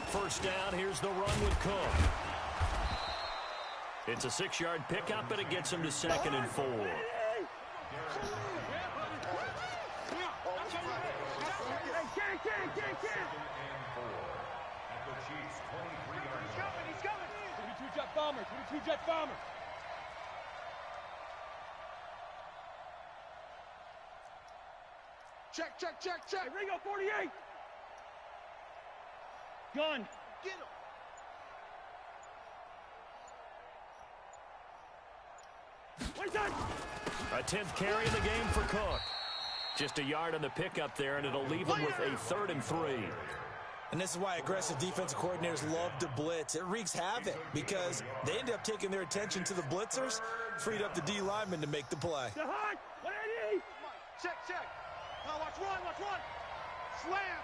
First down, here's the run with Cook. It's a 6-yard pickup, and it gets him to 2nd and 4. He's coming. 22-jet bomber, 22-jet bomber. Check. Hey, Ringo, 48. Gun. Get him. A 10th carry in the game for Cook. Just a yard on the pickup there, and it'll leave him with a 3rd and 3. And this is why aggressive defensive coordinators love to blitz. It wreaks havoc because they end up taking their attention to the blitzers, freed up the D lineman to make the play. Check, check. Now watch one. Slam.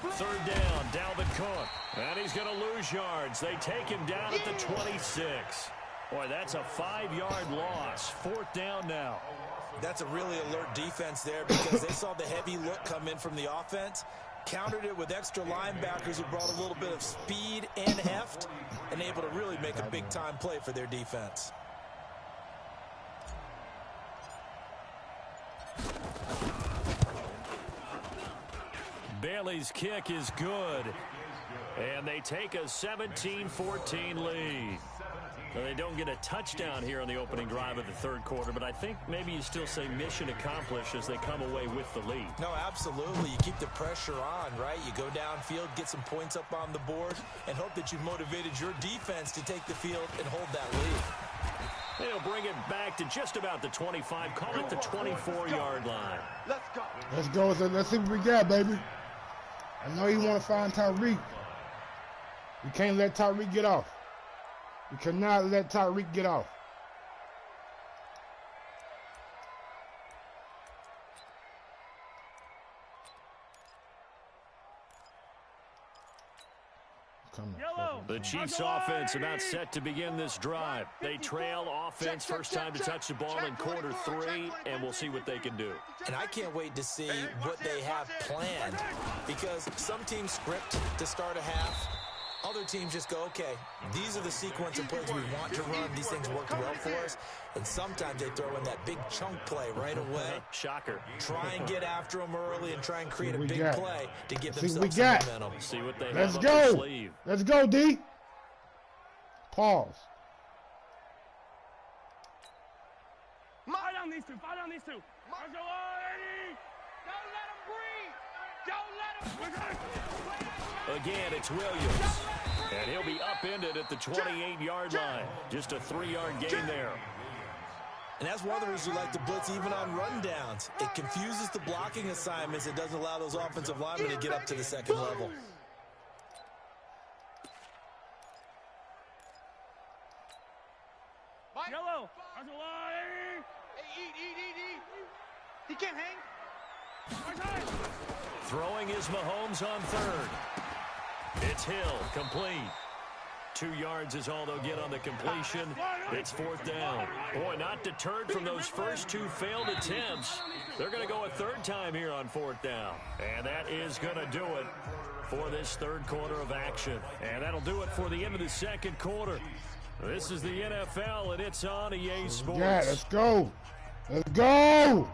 3rd down, Dalvin Cook. And he's going to lose yards. They take him down at the 26. Boy, that's a 5-yard loss. 4th down now. That's a really alert defense there because they saw the heavy look come in from the offense, countered it with extra linebackers who brought a little bit of speed and heft, and able to really make a big-time play for their defense. Bailey's kick is good. And they take a 17-14 lead. Now, they don't get a touchdown here on the opening drive of the 3rd quarter, but I think maybe you still say mission accomplished as they come away with the lead. No, absolutely. You keep the pressure on, right? You go downfield, get some points up on the board, and hope that you've motivated your defense to take the field and hold that lead. They'll bring it back to just about the 25, call it the 24-yard line. Let's go. Let's see what we got, baby. I know you want to find Tyreek. We can't let Tyreek get off. We cannot let Tyreek get off. The Chiefs offense about set to begin this drive. They trail offense first time to touch the ball in quarter 3, and we'll see what they can do. And I can't wait to see what they have planned because some teams script to start a half. Other teams just go, okay, these are the sequence of plays we want to run. These things worked well for us. And sometimes they throw in that big chunk play right away. Shocker. Try and get after them early and try and create a big play to give themselves some momentum. See what they Let's have go. up their sleeve. Let's go, D. Pause. Fight on these two. Don't let him breathe. Again, it's Williams. And he'll be upended at the 28-yard line. Just a 3-yard gain there. And that's one of the reasons we like to blitz even on rundowns. It confuses the blocking assignments. It doesn't allow those offensive linemen to get up to the second level. Yellow. Hey, eat. He can't hang. Throwing is Mahomes on 3rd. It's Hill, complete. 2 yards is all they'll get on the completion. It's 4th down. Boy, not deterred from those first 2 failed attempts. They're going to go a 3rd time here on 4th down. And that is going to do it for this 3rd quarter of action. And that'll do it for the end of the 2nd quarter. This is the NFL, and it's on EA Sports. Yeah, let's go. Let's go.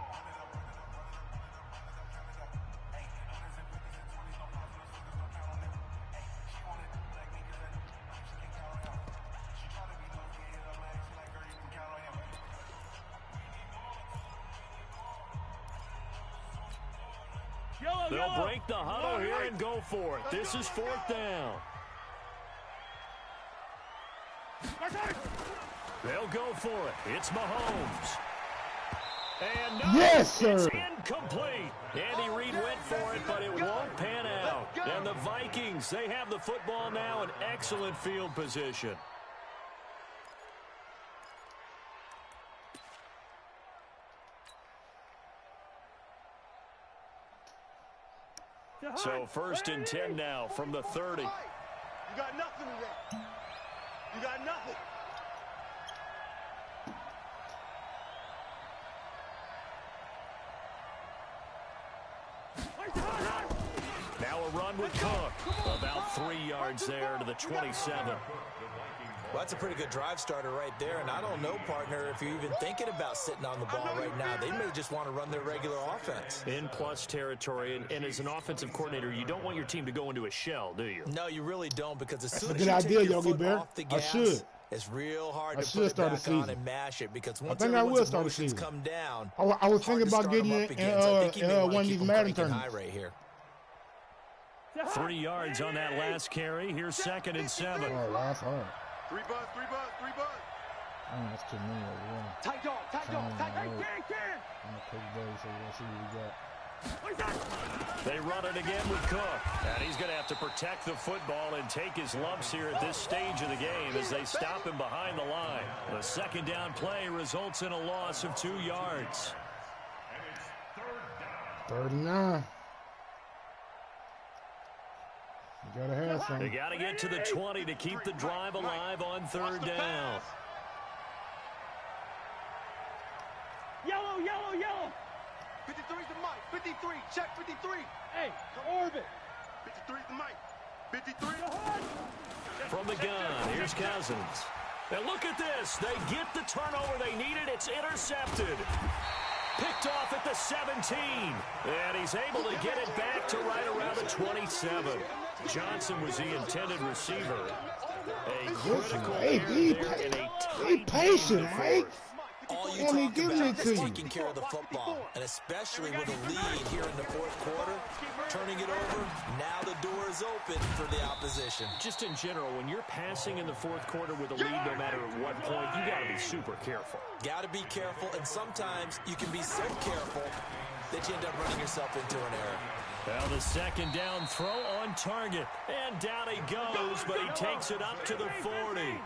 They'll break the huddle here and go for it. This is 4th down. They'll go for it. It's Mahomes. And no, yes, sir. It's incomplete. Andy Reid went for it, but it won't pan out. And the Vikings, they have the football now in excellent field position. So 1st and 10 now from the 30. You got nothing today. You got nothing. Now a run with Cook. About 3 yards there to the 27. Well, that's a pretty good drive starter right there. And I don't know, partner, if you're even thinking about sitting on the ball right now. They may just want to run their regular offense. In plus territory. And as an offensive coordinator, you don't want your team to go into a shell, do you? No, you really don't, because as soon That's as a you good take idea, your Yogi foot Bear. off the I gas, should. it's real hard I to should put it start the back on season. and mash it, because once I think I will everyone's start the emotions season. come down, I was thinking about hard to start getting them in up again. So I think you may want one to of keep these them Madden cranking high tournaments. right here. 3 yards on that last carry. Here's 2nd and 7. Oh, last hard. Three buzz, three buzz, three buzz. Oh, that's too many over there. Tight dog, tight dog, tight dog. Can. I'm gonna quick day, so let's see what we got. They run it again with Cook. And he's going to have to protect the football and take his lumps here at this stage of the game as they stop him behind the line. The second down play results in a loss of 2 yards. And it's third down. 39. You gotta have some. They got to get to the 20 to keep the drive alive on third down. Yellow, yellow, yellow. 53's the mic. 53. Check 53. Hey, orbit. 53's the mic. 53. From the gun, here's Cousins. And look at this. They get the turnover they needed. It's intercepted. Picked off at the 17. And he's able to get it back to right around the 27. Johnson was the intended receiver. A critical error there in a tight patient, Mike. All you talk about is taking care of the football, and especially with a lead here in the fourth quarter, turning it over, now the door is open for the opposition. Just in general, when you're passing in the fourth quarter with a lead, no matter at what point, you got to be super careful. Got to be careful, and sometimes you can be so careful that you end up running yourself into an error. Well, the second down throw on target, and down he goes, but he takes it up to the 40.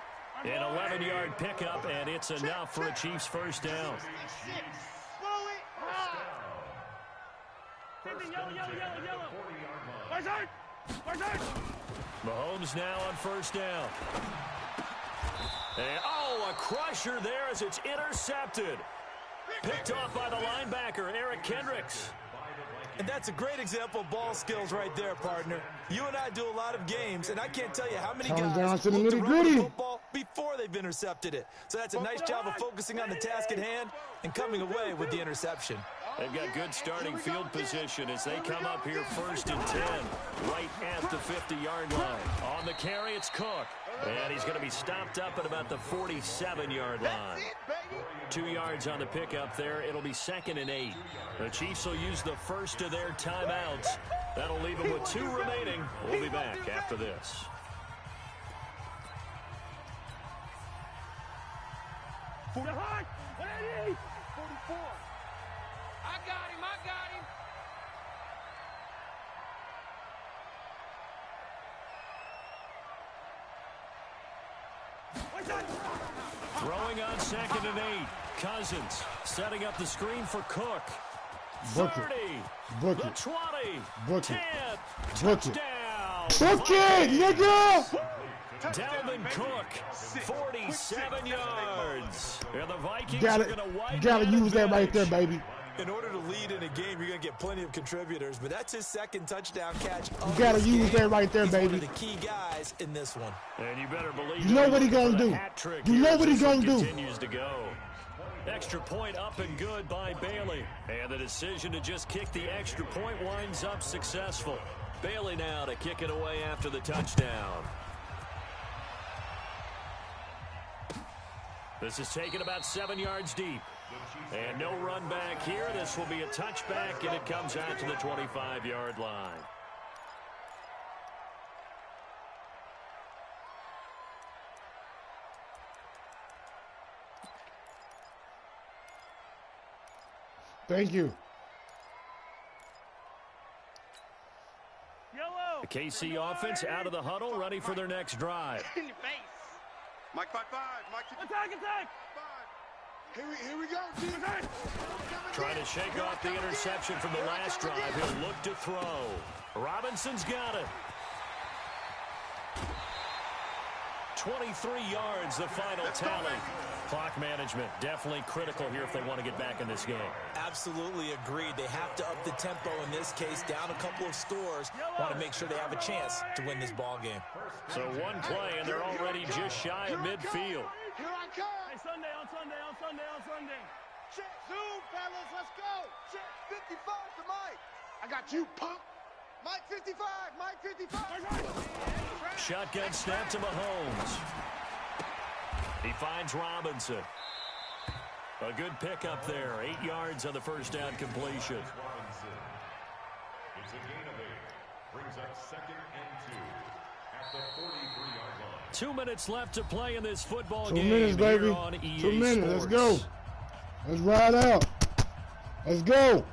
An 11-yard pickup, and it's enough for a Chiefs first down. Mahomes now on first down. And, a crusher there as it's intercepted. Picked off by the linebacker, Eric Kendricks. And that's a great example of ball skills right there, partner. You and I do a lot of games, and I can't tell you how many guys look to run the football before they've intercepted it. So that's a nice job of focusing on the task at hand and coming away with the interception. They've got good starting field position as they come up here first and 10, right at the 50-yard line. On the carry, it's Cook. And he's going to be stopped up at about the 47-yard line. 2 yards on the pickup there. It'll be 2nd and 8. The Chiefs will use the first of their timeouts. That'll leave them with 2 remaining. We'll be back after this. For the hot. 44. I got him. I got him. Throwing on 2nd and 8. Cousins setting up the screen for Cook. 30. Book the it. 20. Book 10. it. Touchdown. Book it, nigga! Dalvin Cook, 47 yards. And the Vikings Gotta, are going to wipe gotta out use the that right there, bench. baby. In order to lead in a game, you're going to get plenty of contributors, but that's his second touchdown catch. You gotta use that right there, He's baby. one of the key guys in this one. And you better believe You know what he gonna do. You know what he gonna do. Continues to go. Extra point up and good by Bailey. And the decision to just kick the extra point winds up successful. Bailey now to kick it away after the touchdown. This is taken about 7 yards deep. And no run back here. This will be a touchback, and it comes out to the 25-yard line. Thank you. Yellow. The KC offense out of the huddle, ready for their next drive. In your face. Mike 5-5. Mike 55. Attack. Here we go, G. Trying to shake off the interception from the last drive. He'll look to throw. Robinson's got it. 23 yards, the final tally. Clock management definitely critical here if they want to get back in this game. Absolutely agreed. They have to up the tempo in this case, down a couple of scores. Want to make sure they have a chance to win this ball game. So one play, and they're already just shy of midfield. Here I come. Hey, Sunday. Check. Zoom, fellas. Let's go. Check. 55 to Mike. I got you, punk. Mike 55. Mike 55. Shotgun snap to Mahomes. He finds Robinson. A good pickup there. 8 yards on the first down completion. Robinson. It's a gain of 8. Brings up 2nd and 2. at the 43-yard line. 2 minutes left to play in this football 2 game. minutes, baby. Here on EA 2 minutes. Sports. Let's go. Let's ride out. Let's go.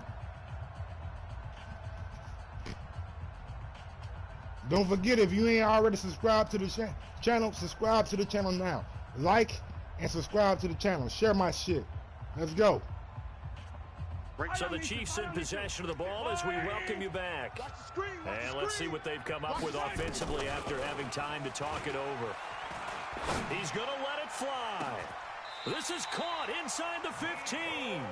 Don't forget, if you ain't already subscribed to the channel, subscribe to the channel now. Like and subscribe to the channel. Share my shit. Let's go. So the Chiefs in possession of the ball as we welcome you back. And let's see what they've come up with offensively after having time to talk it over. He's going to let it fly. This is caught inside the 15.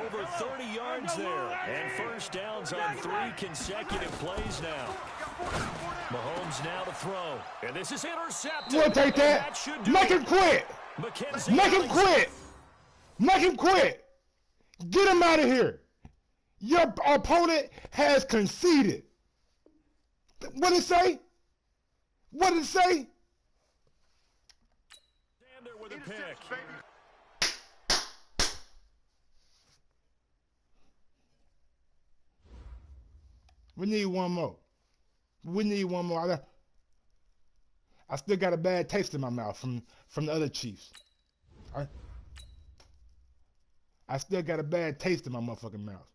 Over 30 yards there. And first downs on 3 consecutive plays now. Mahomes now to throw. And this is intercepted. We'll take that. Make him quit. Make him quit. Make him quit. Get him out of here. Your opponent has conceded. What did it say? What did it say? Sander with a pick. We need one more. We need one more. I still got a bad taste in my mouth from the other Chiefs. I still got a bad taste in my motherfucking mouth.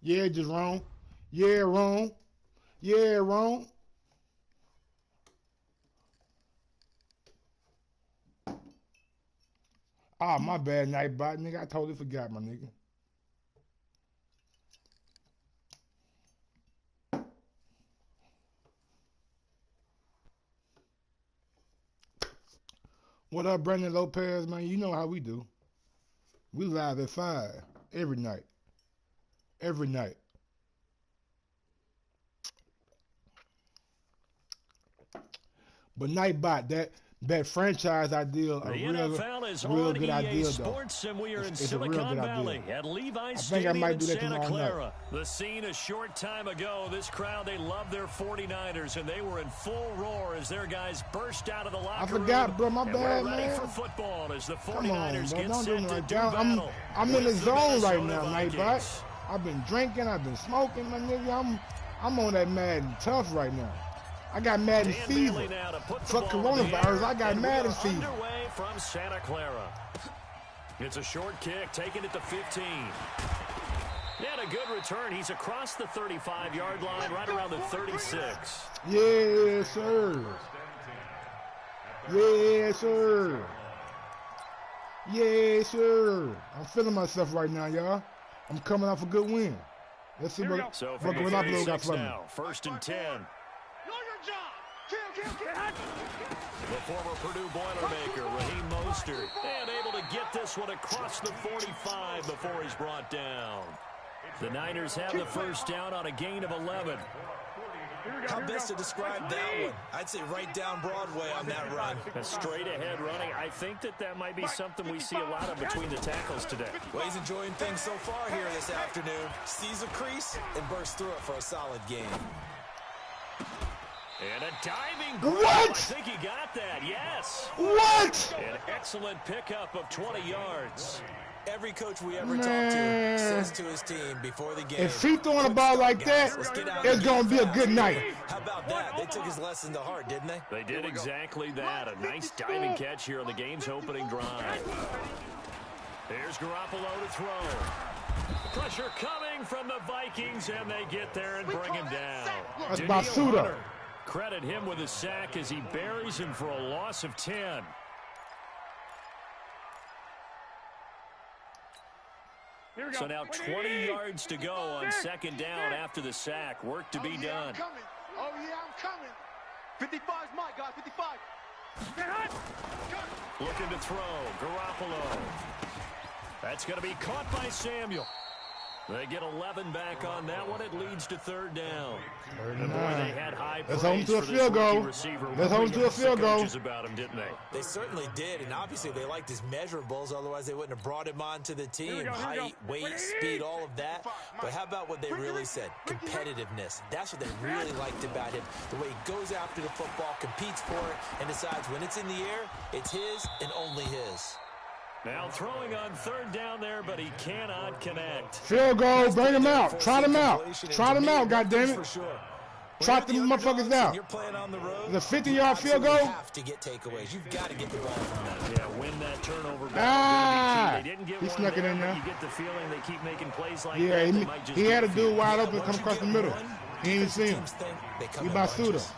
Yeah, just wrong. Yeah, wrong. Yeah, wrong. Ah, my bad, Nightbot, nigga. I totally forgot, my nigga. What up, Brandon Lopez, man? You know how we do. We live at 5 every night. Every night. But Nightbot, that franchise idea, a real good idea, Sports, though. And we are in It's a real Silicon good Valley idea. at Levi's I think I Stadium might in do that Santa tomorrow Clara. night. The scene a short time ago. This crowd, they love their 49ers, and they were in full roar as their guys burst out of the locker room. I forgot, bro. My and bad, we're ready man. for football as the 49ers Come on, bro. get Don't do set me to like do that. battle. I'm in the with the zone right Minnesota now, Vikings. Nightbot. I've been drinking. I've been smoking, my nigga. I'm on that Madden tough right now. I got Madden fever. Fuck coronavirus. I got Madden fever. Underway from Santa Clara. It's a short kick, taking it to 15. And a good return. He's across the 35-yard line, right around the 36. Yes, sir. Yes, sir. Yes, sir. I'm feeling myself right now, y'all. I'm coming off a good win. Let's see what my blow got for me. Now, 1st and 10. The former Purdue Boilermaker, Raheem Mostert, and able to get this one across the 45 before he's brought down. The Niners have the first down on a gain of 11. How best to describe that one? I'd say right down Broadway on that run. A straight-ahead running. I think that might be something we see a lot of between the tackles today. Well, he's enjoying things so far here this afternoon. Sees a crease and bursts through it for a solid game. And a diving grab. What? I think he got that, yes. What? An excellent pickup of 20 yards. Every coach we ever talk to says to his team before the game, If he throwing a ball like that, it's going to be a good night. How about that? They took his lesson to heart, didn't they? They did exactly that. A nice diving catch here on the game's opening drive. There's Garoppolo to throw. Pressure coming from the Vikings, and they get there and bring him down. That's Danielle Basuda. Hunter. Credit him with a sack as he buries him for a loss of 10. So now 20 yards to go on 2nd down after the sack. Work to be done. Oh, yeah, I'm coming. 55's my guy, 55. Looking to throw. Garoppolo. That's going to be caught by Samuel. They get 11 back on that one. It leads to 3rd down. And boy, they had high praise for this rookie receiver. Let's hold to a field goal. About him, didn't they? They certainly did, and obviously they liked his measurables. Otherwise, they wouldn't have brought him onto the team. Height, weight, speed, all of that. But how about what they really said? Competitiveness. That's what they really liked about him. The way he goes after the football, competes for it, and decides when it's in the air, it's his and only his. Now throwing on third down there, but he cannot connect. Field goal, bring him out. Trot him out. Trot him out, goddammit. Trot them motherfuckers out. The 50-yard field goal. You have to get takeaways. You've got to get the ball from them. Yeah, win that turnover. They didn't get he one snuck there, it in there. You get the feeling they keep making plays like yeah, that. He had a dude wide open come across the middle. He ain't see him. He Basuda.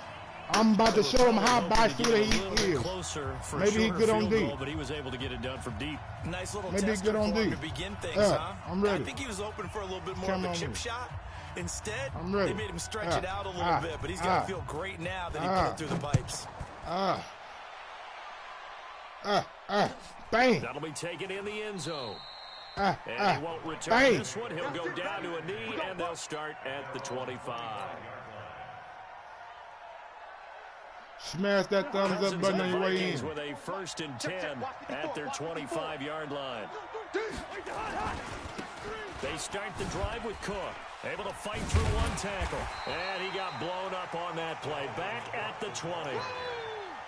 I'm about to show him how Basuda he is. Maybe he good on D. But he was able to get it done from deep. Nice little Maybe he good on D. To begin things, huh? I'm ready. I think he was open for a little bit more of a chip shot. Instead, they made him stretch it out a little bit, but he's got to feel great now that he put it through the pipes. Bang. That'll be taken in the end zone. And he won't return this one. He'll go down to a knee, and they'll start at the 25. Smash that thumbs up button on your way in. With a 1st and 10 at their 25-yard line. They start the drive with Cook. Able to fight through one tackle. And he got blown up on that play. Back at the 20.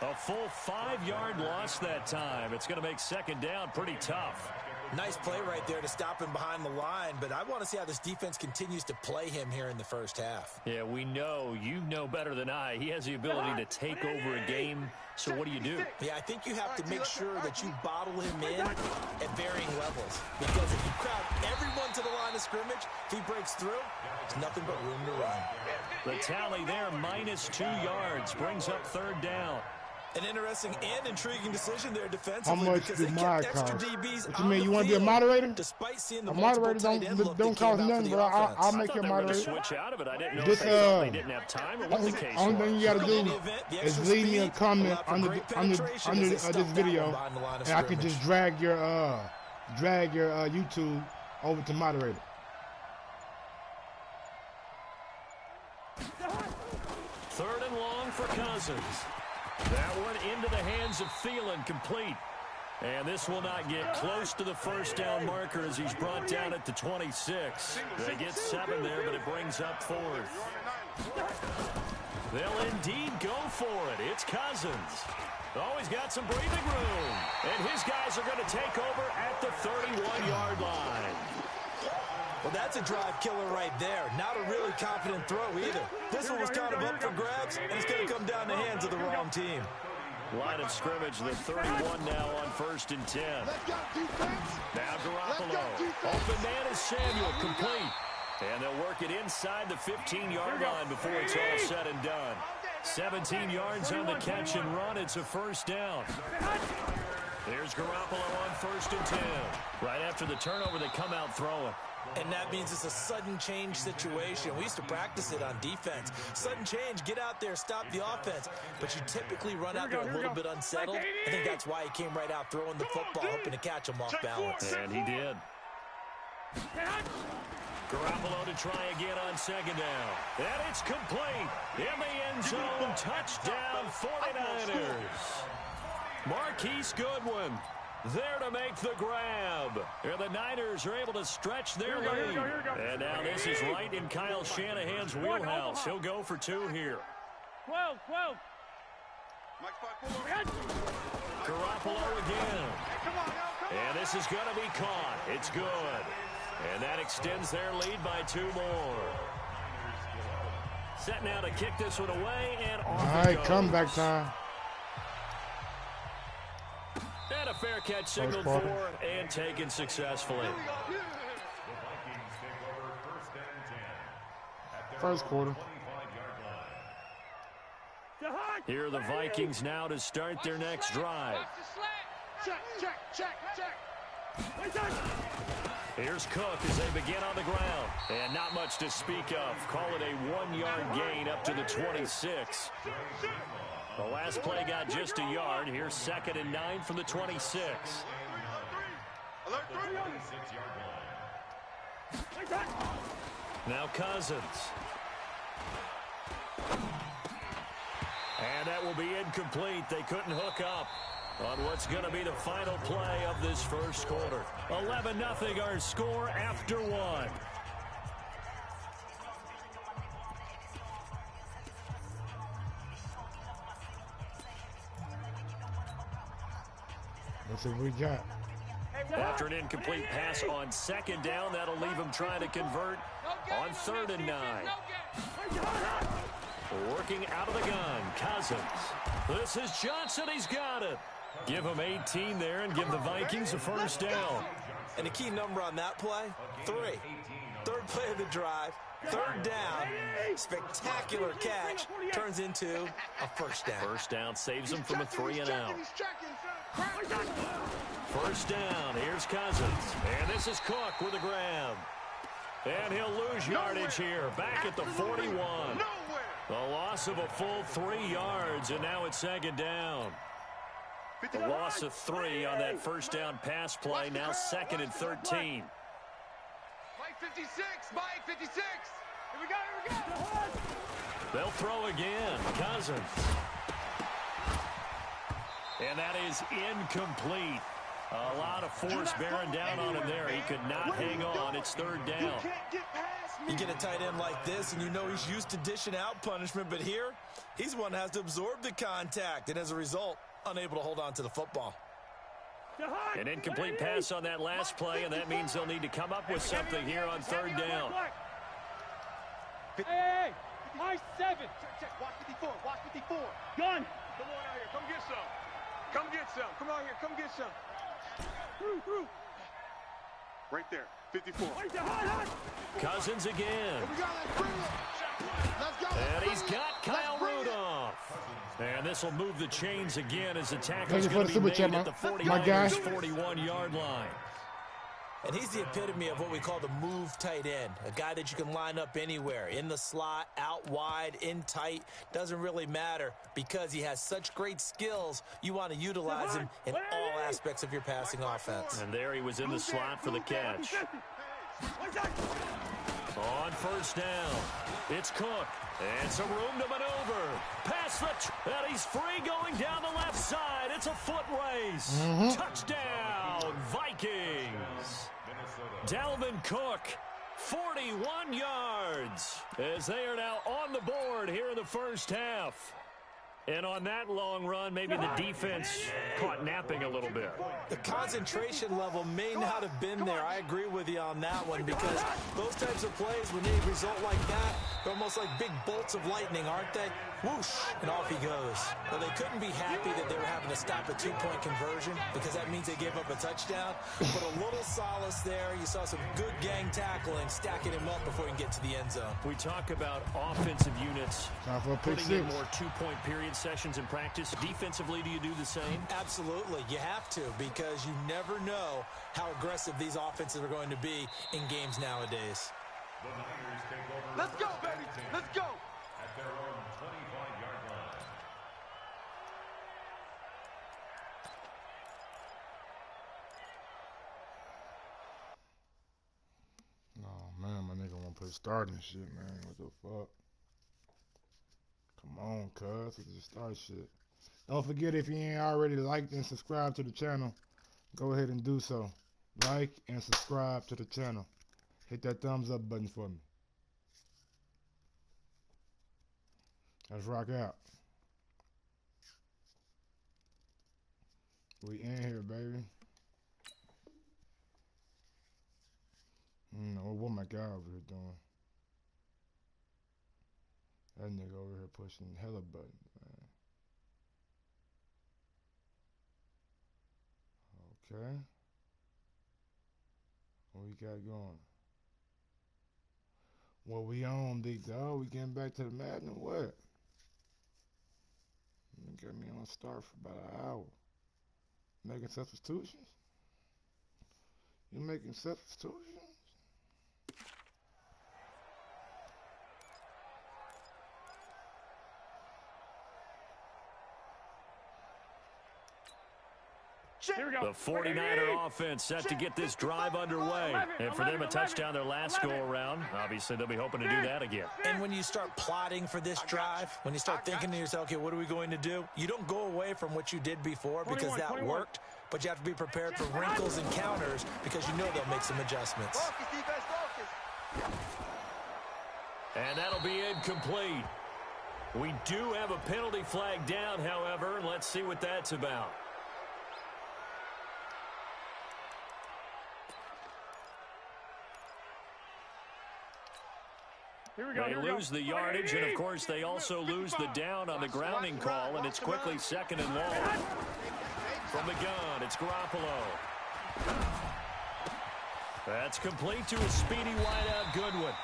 A full 5-yard loss that time. It's going to make second down pretty tough. Nice play right there to stop him behind the line, but I want to see how this defense continues to play him here in the first half. Yeah, we know. You know better than I. He has the ability to take over a game, so what do you do? Yeah, I think you have to make sure that you bottle him in at varying levels, because if you crowd everyone to the line of scrimmage, if he breaks through, there's nothing but room to run. The tally there, -2 yards, brings up third down. An interesting and intriguing decision there defensively. How much because did they my kept extra cost? DBs What you mean, you want to be a moderator? Despite seeing the a moderator don't cost nothing, bro. I'll make you a moderator. Switch out of it. I didn't know Just, they didn't have time or what the case only thing you got to do is leave me a comment under this video, and I can just drag your YouTube over to moderator. Third and long for Cousins. That one into the hands of Thielen, complete. And this will not get close to the first down marker as he's brought down at the 26. They get 7 there, but it brings up 4th. They'll indeed go for it. It's Cousins. Oh, he's got some breathing room. And his guys are going to take over at the 31-yard line. Well, that's a drive killer right there. Not a really confident throw either. This one was kind of up for grabs, and it's going to come down the hands of the wrong team. Line of scrimmage, the 31 now on 1st and 10. Now Garoppolo. Open man is Samuel, complete. And they'll work it inside the 15-yard line before it's all said and done. 17 yards on the catch and run. It's a first down. There's Garoppolo on 1st and 10. Right after the turnover, they come out throwing. And that means it's a sudden change situation. We used to practice it on defense. Sudden change, get out there, stop the offense. But you typically run out there a little bit unsettled. I think that's why he came right out throwing the football, hoping to catch him off balance. And he did. Garoppolo to try again on second down. And it's complete. In the end zone, touchdown 49ers. Marquise Goodwin there to make the grab. And the Niners are able to stretch their lead. And now this is right in Kyle Shanahan's wheelhouse. He'll go for 2 here. 12. Garoppolo again. And this is going to be caught. It's good. And that extends their lead by 2 more. Set now to kick this one away, and off All right, comeback time. And a fair catch signaled for and taken successfully. First quarter. Here are the Vikings now to start their next drive. Check. Here's Cook as they begin on the ground. And not much to speak of. Call it a 1-yard gain up to the 26. The last play got just a yard. Here's 2nd and 9 from the 26. Now Cousins. And that will be incomplete. They couldn't hook up on what's going to be the final play of this first quarter. 11-0 our score after 1. That's what we got. After an incomplete pass on second down, that'll leave him trying to convert on 3rd and 9. Working out of the gun, Cousins. This is Johnson. He's got it. Give him 18 there and give the Vikings a first down. And the key number on that play, 3. 3rd play of the drive, 3rd down, spectacular catch, turns into a first down. First down saves him from a 3 and out. First down, here's Cousins. And this is Cook with a grab. And he'll lose yardage here, back at the 41. The loss of a full 3 yards, and now it's 2nd down. The loss of 3 on that first down pass play, now 2nd and 13. Mike 56, Mike 56. Here we go, here we go. They'll throw again, Cousins. And that is incomplete. A lot of force bearing down on him there. He could not hang on. It's 3rd down. You get a tight end like this, and you know he's used to dishing out punishment, but here, he's one that has to absorb the contact, and as a result, unable to hold on to the football. An incomplete pass on that last play, and that means they'll need to come up with something here on 3rd down. Hey, my 7. Check, watch 54, watch 54. Gun. Come on out here, come get some. Come get some, come out here, come get some. Through. Right there, 54. Cousins again. Here we go, let's bring it. Let's go. And he's got Kyle Rudolph. And this will move the chains again as the tackle's going to be made at the 41-yard line. And he's the epitome of what we call the move tight end, a guy that you can line up anywhere, in the slot, out wide, in tight, doesn't really matter because he has such great skills. You want to utilize him in all aspects of your passing offense. And there he was in the slot for the catch. On first down, it's Cook. And some room to maneuver. Past the and he's free going down the left side. It's a foot race. Touchdown, Vikings. Dalvin Cook, 41 yards, as they are now on the board here in the first half. And on that long run, maybe the defense caught napping a little bit. The concentration level may not have been there. I agree with you on that one because those types of plays, when they result like that, they're almost like big bolts of lightning, aren't they? Whoosh, and off he goes. Well, they couldn't be happy that they were having to stop a 2-point conversion because that means they gave up a touchdown. But a little solace there. You saw some good gang tackling, stacking him up before he can get to the end zone. We talk about offensive units putting in more 2-point period sessions in practice. Defensively, do you do the same? Absolutely. You have to because you never know how aggressive these offenses are going to be in games nowadays. The Niners take over. Let's go, baby. Let's go. At their own 25-yard line. Oh, man, my nigga want to put starting shit, man. What the fuck? Come on, cuz. Let's just start shit. Don't forget, if you ain't already liked and subscribed to the channel, go ahead and do so. Like and subscribe to the channel. Hit that thumbs up button for me. Let's rock out. We in here, baby. What my guy over here doing? That nigga over here pushing hella buttons, man. Okay. What we got going? What we on, big dog? We getting back to the Madden or what? You got me on start for about an hour. Making substitutions? You making substitutions? The 49er offense set to get this drive underway. And for them, a touchdown their last go-around. Obviously, they'll be hoping to do that again. And when you start plotting for this drive, when you start thinking to yourself, okay, what are we going to do? You don't go away from what you did before because that worked, but you have to be prepared for wrinkles and counters because you know they'll make some adjustments. Focus, defense, focus. And that'll be incomplete. We do have a penalty flag down, however, and let's see what that's about. They lose the yardage, and, of course, they also lose the down on the grounding call, and it's quickly 2nd and long. From the gun, it's Garoppolo. That's complete to a speedy wideout Goodwin.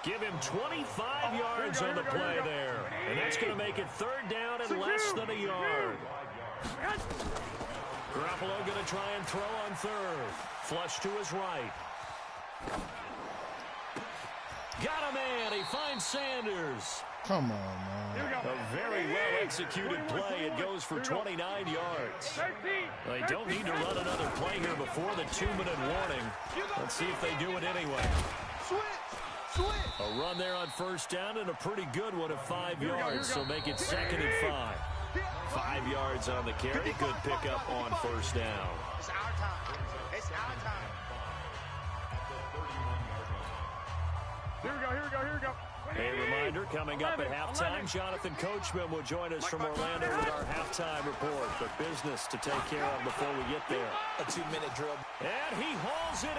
Give him 25 yards on the play there. And that's going to make it 3rd down and less than a yard. Garoppolo going to try and throw on 3rd. Flush to his right. Got a man. He finds Sanders. Come on, man. A very well-executed play. It goes for 29 yards. They don't need to run another play here before the 2-minute warning. Let's see if they do it anyway. A run there on 1st down and a pretty good one at 5 yards, so make it 2nd and 5. 5 yards on the carry. Good pickup on 1st down. It's our time. It's our time. Here we go. A reminder, coming up at halftime, Jonathan Coachman will join us from Orlando with our halftime report. But business to take care of before we get there. A 2-minute drill. And he hauls it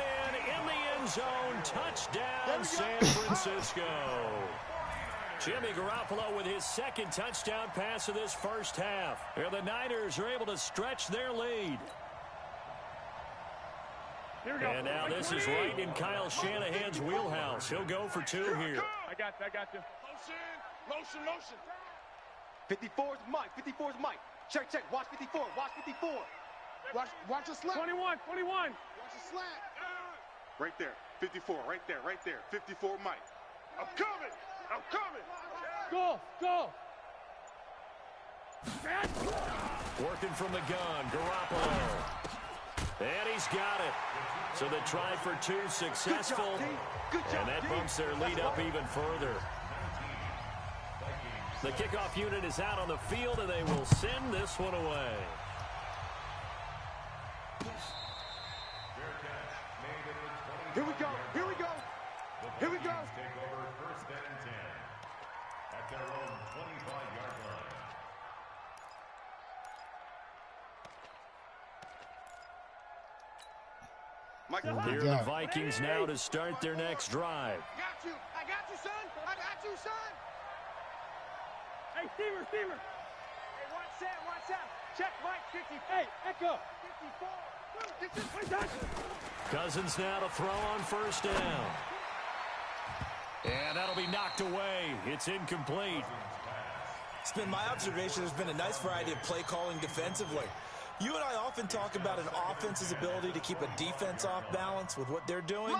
in the end zone. Touchdown, San Francisco. Jimmy Garoppolo with his 2nd touchdown pass of this 1st half. And the Niners are able to stretch their lead. And now this is right in Kyle Shanahan's wheelhouse. He'll go for 2 here. I got you. Motion. 54 is Mike. Check. Watch 54. Watch the slant. 21. Watch the slant. Right there. 54. Right there. 54 Mike. I'm coming. Go. Working from the gun, Garoppolo. And he's got it. So they try for 2 successful. And that bumps their lead up even further. The kickoff unit is out on the field, and they will send this one away. Here we go. Take over 1st and 10 at their own 25-yard line. Here are the Vikings now to start their next drive. I got you, son. Hey, Steamer. Hey, watch out. Check Mike, 50. Hey, Echo. 54. Cousins now to throw on 1st down. And that'll be knocked away. It's incomplete. It's been my observation there's been a nice variety of play calling defensively. You and I often talk about an offense's ability to keep a defense off balance with what they're doing.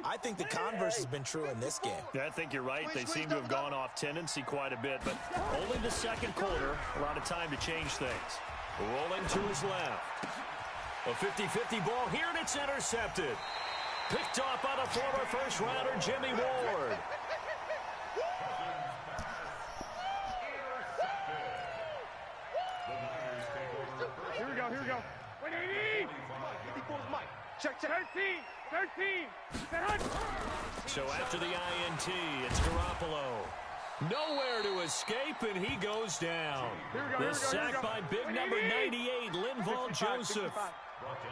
I think the converse has been true in this game. Yeah, I think you're right. They seem to have gone off tendency quite a bit, but only the 2nd quarter. A lot of time to change things. Rolling to his left. A 50-50 ball here, and it's intercepted. Picked off by the former 1st-rounder, Jimmy Ward. Here we go. 54's Mike. Check. 13. So after the INT, it's Garoppolo. Nowhere to escape, and he goes down. The sack by big number 98, Linval Joseph.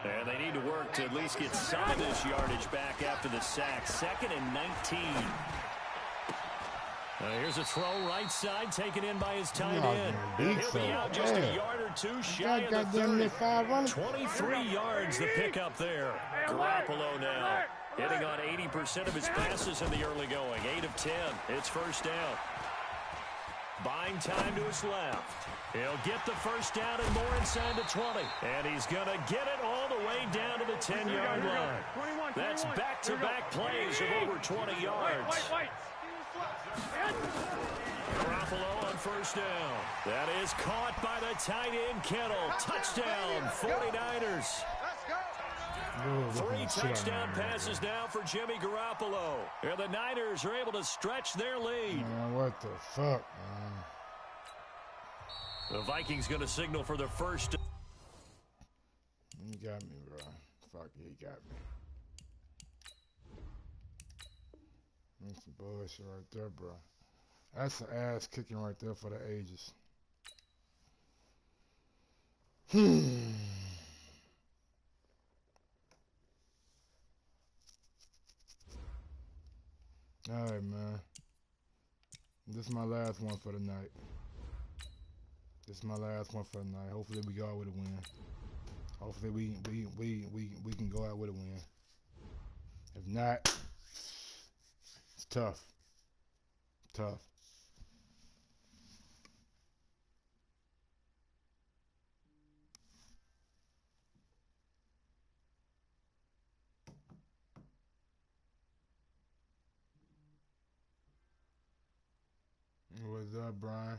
And they need to work to at least get some of this yardage back after the sack. 2nd and 19. Here's a throw right side taken in by his tight end. He'll be out just a yard or 2 shy of the 30. 23 yards the pickup there. Garoppolo now hitting on 80% of his passes in the early going. 8 of 10. It's 1st down. Buying time to his left. He'll get the 1st down and more inside the 20. And he's going to get it all the way down to the 10-yard line. That's back-to-back plays of over 20 yards. Garoppolo on 1st down. That is caught by the tight end, Kittle. Touchdown, 49ers. 3 touchdown passes now for Jimmy Garoppolo. And the Niners are able to stretch their lead. Man, what the fuck, man? The Vikings going to signal for the 1st. He got me, bro. Fuck, he got me. That's some bullshit right there, bro. That's an ass kicking right there for the ages. All right, man. is my last one for the night. This is my last one for the night. Hopefully we go out with a win. Hopefully we can go out with a win. If not, it's tough. Tough. What's up, Brian?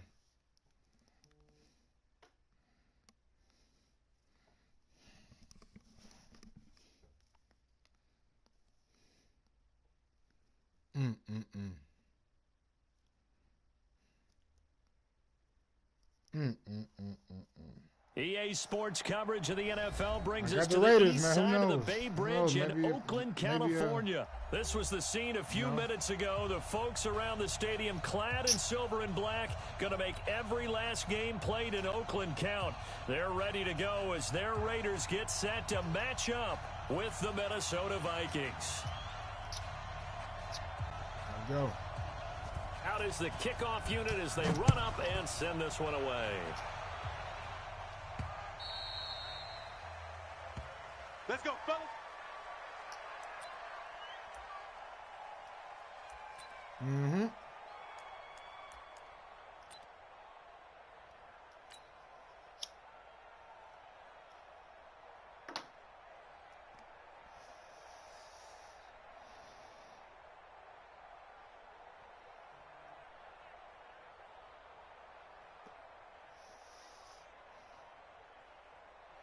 EA Sports coverage of the NFL brings us to the east side of the Bay Bridge in Oakland, California. This was the scene a few minutes ago. The folks around the stadium clad in silver and black going to make every last game played in Oakland count. They're ready to go as their Raiders get set to match up with the Minnesota Vikings. Let's go. Out is the kickoff unit as they run up and send this one away. Let's go, fellas. Mm-hmm.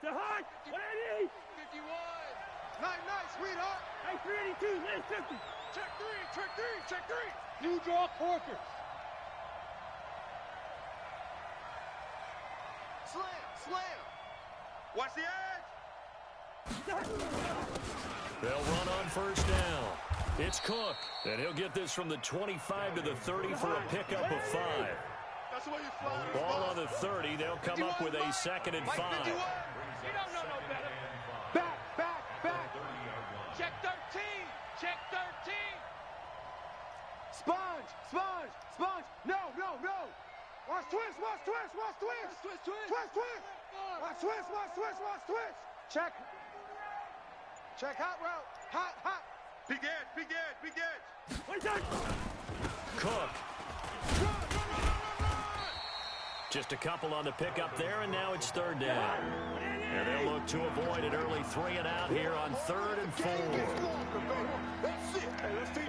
To Hart, 180. 51. Night, sweetheart. Hey, 382, last 50. Check three. New draw Corkers. Slam. Watch the edge. They'll run on first down. It's Cook, and he'll get this from the 25 to the 30 for a pickup of 5. That's the way you fly. Ball on the 30. They'll come up with a 2nd and 5. You don't know no better. Back. Check 13. Sponge. No. Watch twist. Watch twist. Check hot route. Hot. Big edge. What's that? Cook. Just a couple on the pickup there, and now it's 3rd down. And they'll look to avoid an early 3 and out here on 3rd and 4. That's it. Hey, let's go.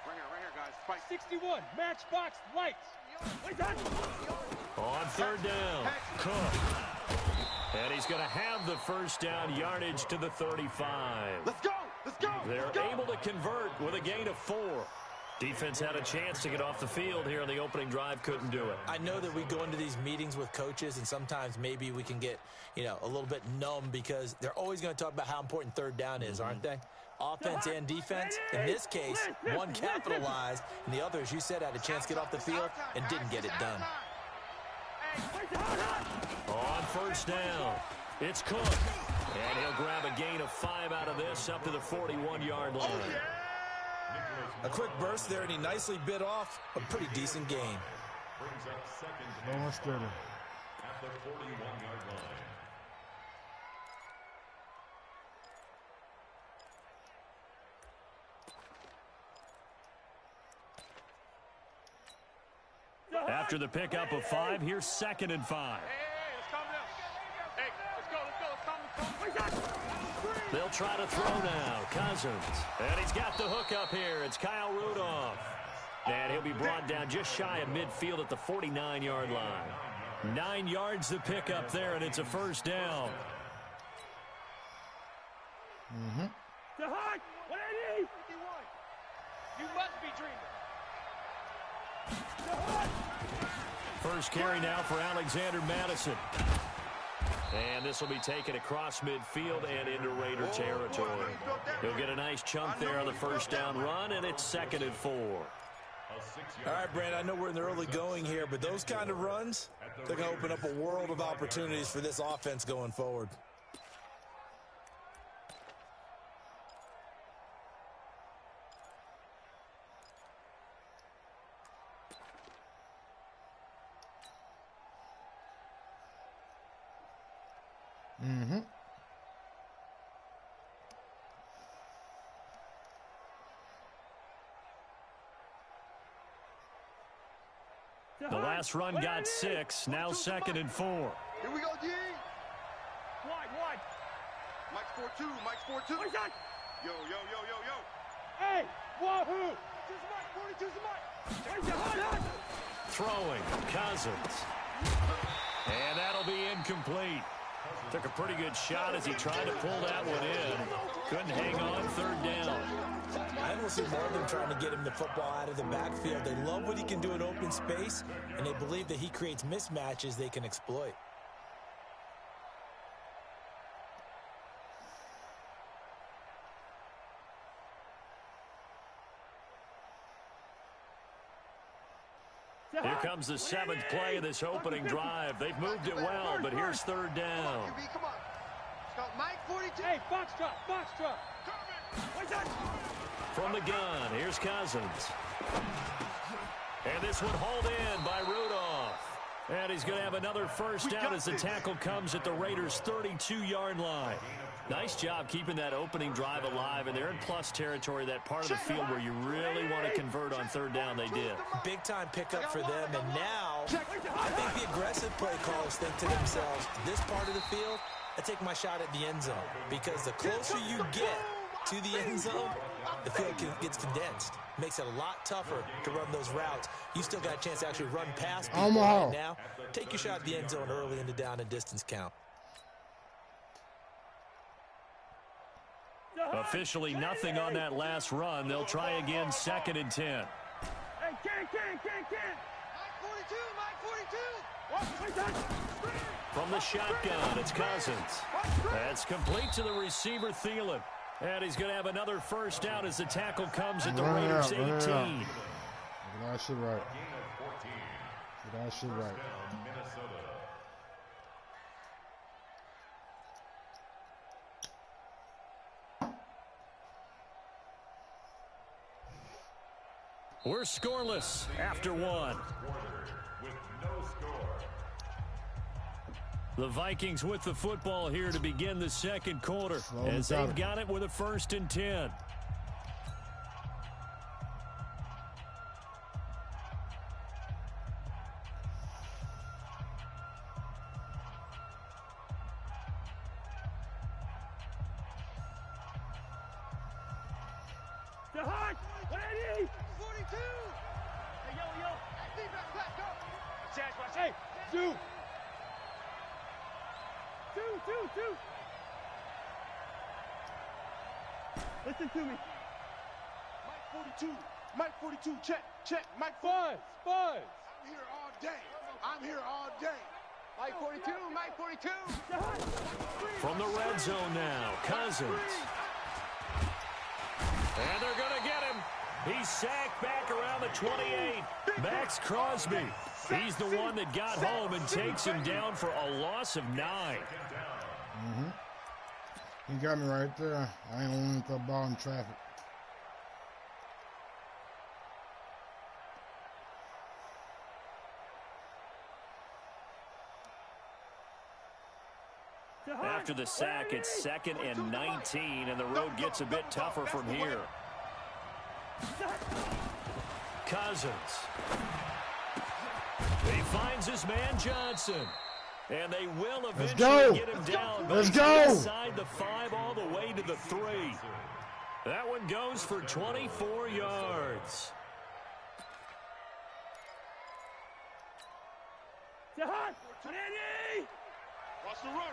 Right here, guys. Fight. 61, matchbox lights. What's that? On 3rd down, Cook. And he's going to have the first down, yardage to the 35. Let's go. They're able to convert with a gain of 4. Defense had a chance to get off the field here on the opening drive, couldn't do it. I know that we go into these meetings with coaches, and sometimes maybe we can get, a little bit numb because they're always going to talk about how important 3rd down is, aren't they? Offense and defense. In this case, one capitalized, and the other, as you said, had a chance to get off the field and didn't get it done. On first down, it's Cook. And he'll grab a gain of 5 out of this up to the 41-yard line. A quick burst there, and he nicely bit off a pretty decent gain. Brings up 2nd No down one stood him. at the 41-yard line. After the pickup of 5, here's 2nd and 5. Hey, let's calm down. Hey, let's go. They'll try to throw now. Cousins. And he's got the hook up here. It's Kyle Rudolph. And he'll be brought down just shy of midfield at the 49-yard line. 9 yards to pick up there, and it's a first down. To Hart, 180. You must be dreaming. First carry now for Alexander Madison. And this will be taken across midfield and into Raider territory. He'll get a nice chunk there on the first down run, and it's 2nd and 4. All right, Brandon, I know we're in the early going here, but those kind of runs, they're going to open up a world of opportunities for this offense going forward. Mm-hmm. The last run got 6. Now 2nd and 4. Here we go, G. Wide. Mike's 4-2. Mike's 4-2. What's that? Yo. Hey, wahoo! This is Mike. 42's Mike. Throwing, Cousins. And that'll be incomplete. Took a pretty good shot as he tried to pull that one in. Couldn't hang on, 3rd down. I don't see more of them trying to get him the football out of the backfield. They love what he can do in open space, and they believe that he creates mismatches they can exploit. Here comes the 7th play of this opening drive. They've moved it well, but here's 3rd down. Come on. Stop Mike 42. Hey, box drop. What's that? From the gun, here's Cousins. And this one hauled in by Rudolph. And he's going to have another first down as the tackle comes at the Raiders' 32-yard line. Nice job keeping that opening drive alive, and they're in plus territory, that part of the field where you really want to convert on 3rd down. They did. Big-time pickup for them, and now I think the aggressive play callers think to themselves, this part of the field, I take my shot at the end zone, because the closer you get to the end zone, the field gets condensed. Makes it a lot tougher to run those routes. You still got a chance to actually run past people right now. Take your shot at the end zone early in the down and distance count. Officially nothing on that last run. They'll try again, 2nd and 10. Hey, can't. Mike 42. From the shotgun, it's Cousins. That's complete to the receiver, Thielen. And he's going to have another first down as the tackle comes at the Raiders' 18. Get that shit right. We're scoreless after 1. The Vikings with the football here to begin the 2nd quarter as they've got it with a 1st and 10. Ready? 42. Hey, yo. Defense, let's go. Watch. Hey, two. Listen to me. Mike 42, check. Mike Buzz. I'm here all day. Mike 42. From the red zone now, Cousins. And they're going to get him. He's sacked back around the 28. Max Crosby. He's the one that got home and takes him down for a loss of 9. Mm-hmm. He got me right there. I ain't want the ball in traffic. After the sack, it's 2nd and 19, and the road gets a bit tougher from here. Cousins. He finds his man Johnson. And they will eventually get him down. Let's go. Inside the 5 all the way to the 3. That one goes for 24 yards. Watch the run.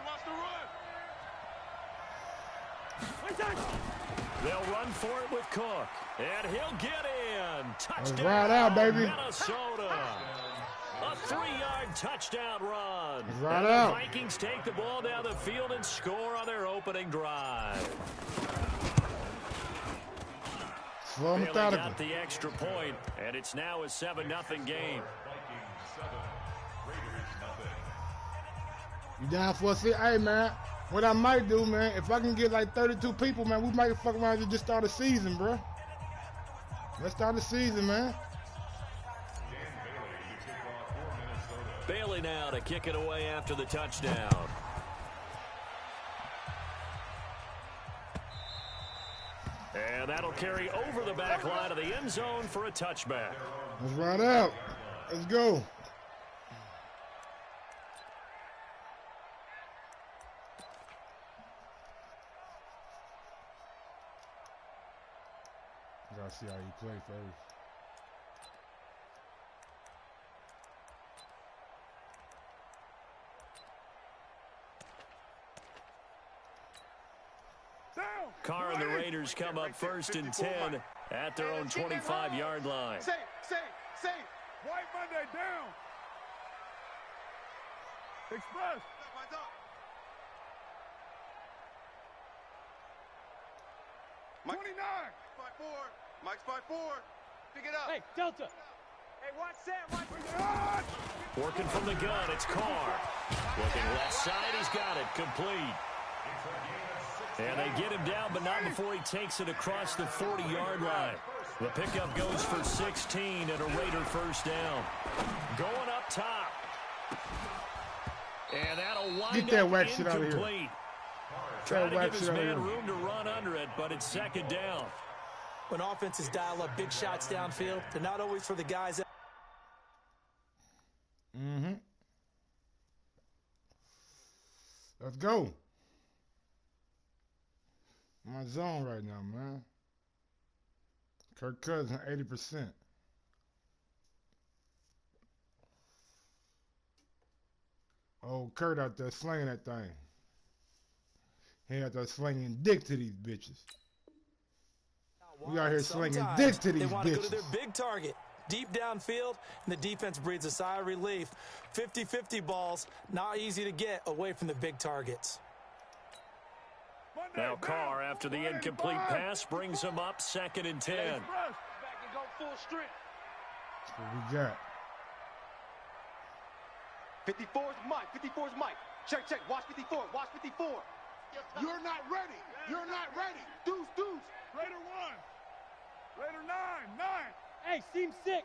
They'll run for it with Cook. And he'll get in. Touchdown, right out, baby. Minnesota. A 3-yard touchdown run. Right and out. The Vikings take the ball down the field and score on their opening drive. Slow Bailey got the extra point, and it's now a 7-0 game. You down for a sit? Hey, man, what I might do, man, if I can get like 32 people, man, we might fuck around and just start a season, bro. Let's start the season, man. Bailey now to kick it away after the touchdown. And that'll carry over the back line of the end zone for a touchback. Let's ride out. Let's go. Gotta see how you play first. Carr and the Raiders come up first and 10 at their own 25-yard line. Safe. White Monday down. Express. Mike, 29. Mike's by four. Pick it up. Hey, Delta. Hey, watch Sam. Working from the gun, it's Carr. Looking left side, he's got it. Complete. And they get him down, but not before he takes it across the 40-yard line. The pickup goes for 16 and a Raider first down. Going up top. And that'll wind that up whack shit out of here. incomplete. Trying to give his man room to run under it, but it's second down. When offenses dial up big shots downfield, they're not always for the guys that... Let's go. My zone right now, man. Kirk Cousins, 80%. Oh, Kurt out there slinging that thing. He out there slinging dick to these bitches. We out here slinging dick to these bitches. They want to go to their big target. Deep downfield, and the defense breathes a sigh of relief. 50-50 balls, not easy to get away from the big targets. Now Carr, after the incomplete pass, brings him up second and 10. Back and go full strength. That's what we got. 54's Mike. Check. Watch 54. You're not ready. Deuce. Raider 1. Raider 9. Hey, seam 6.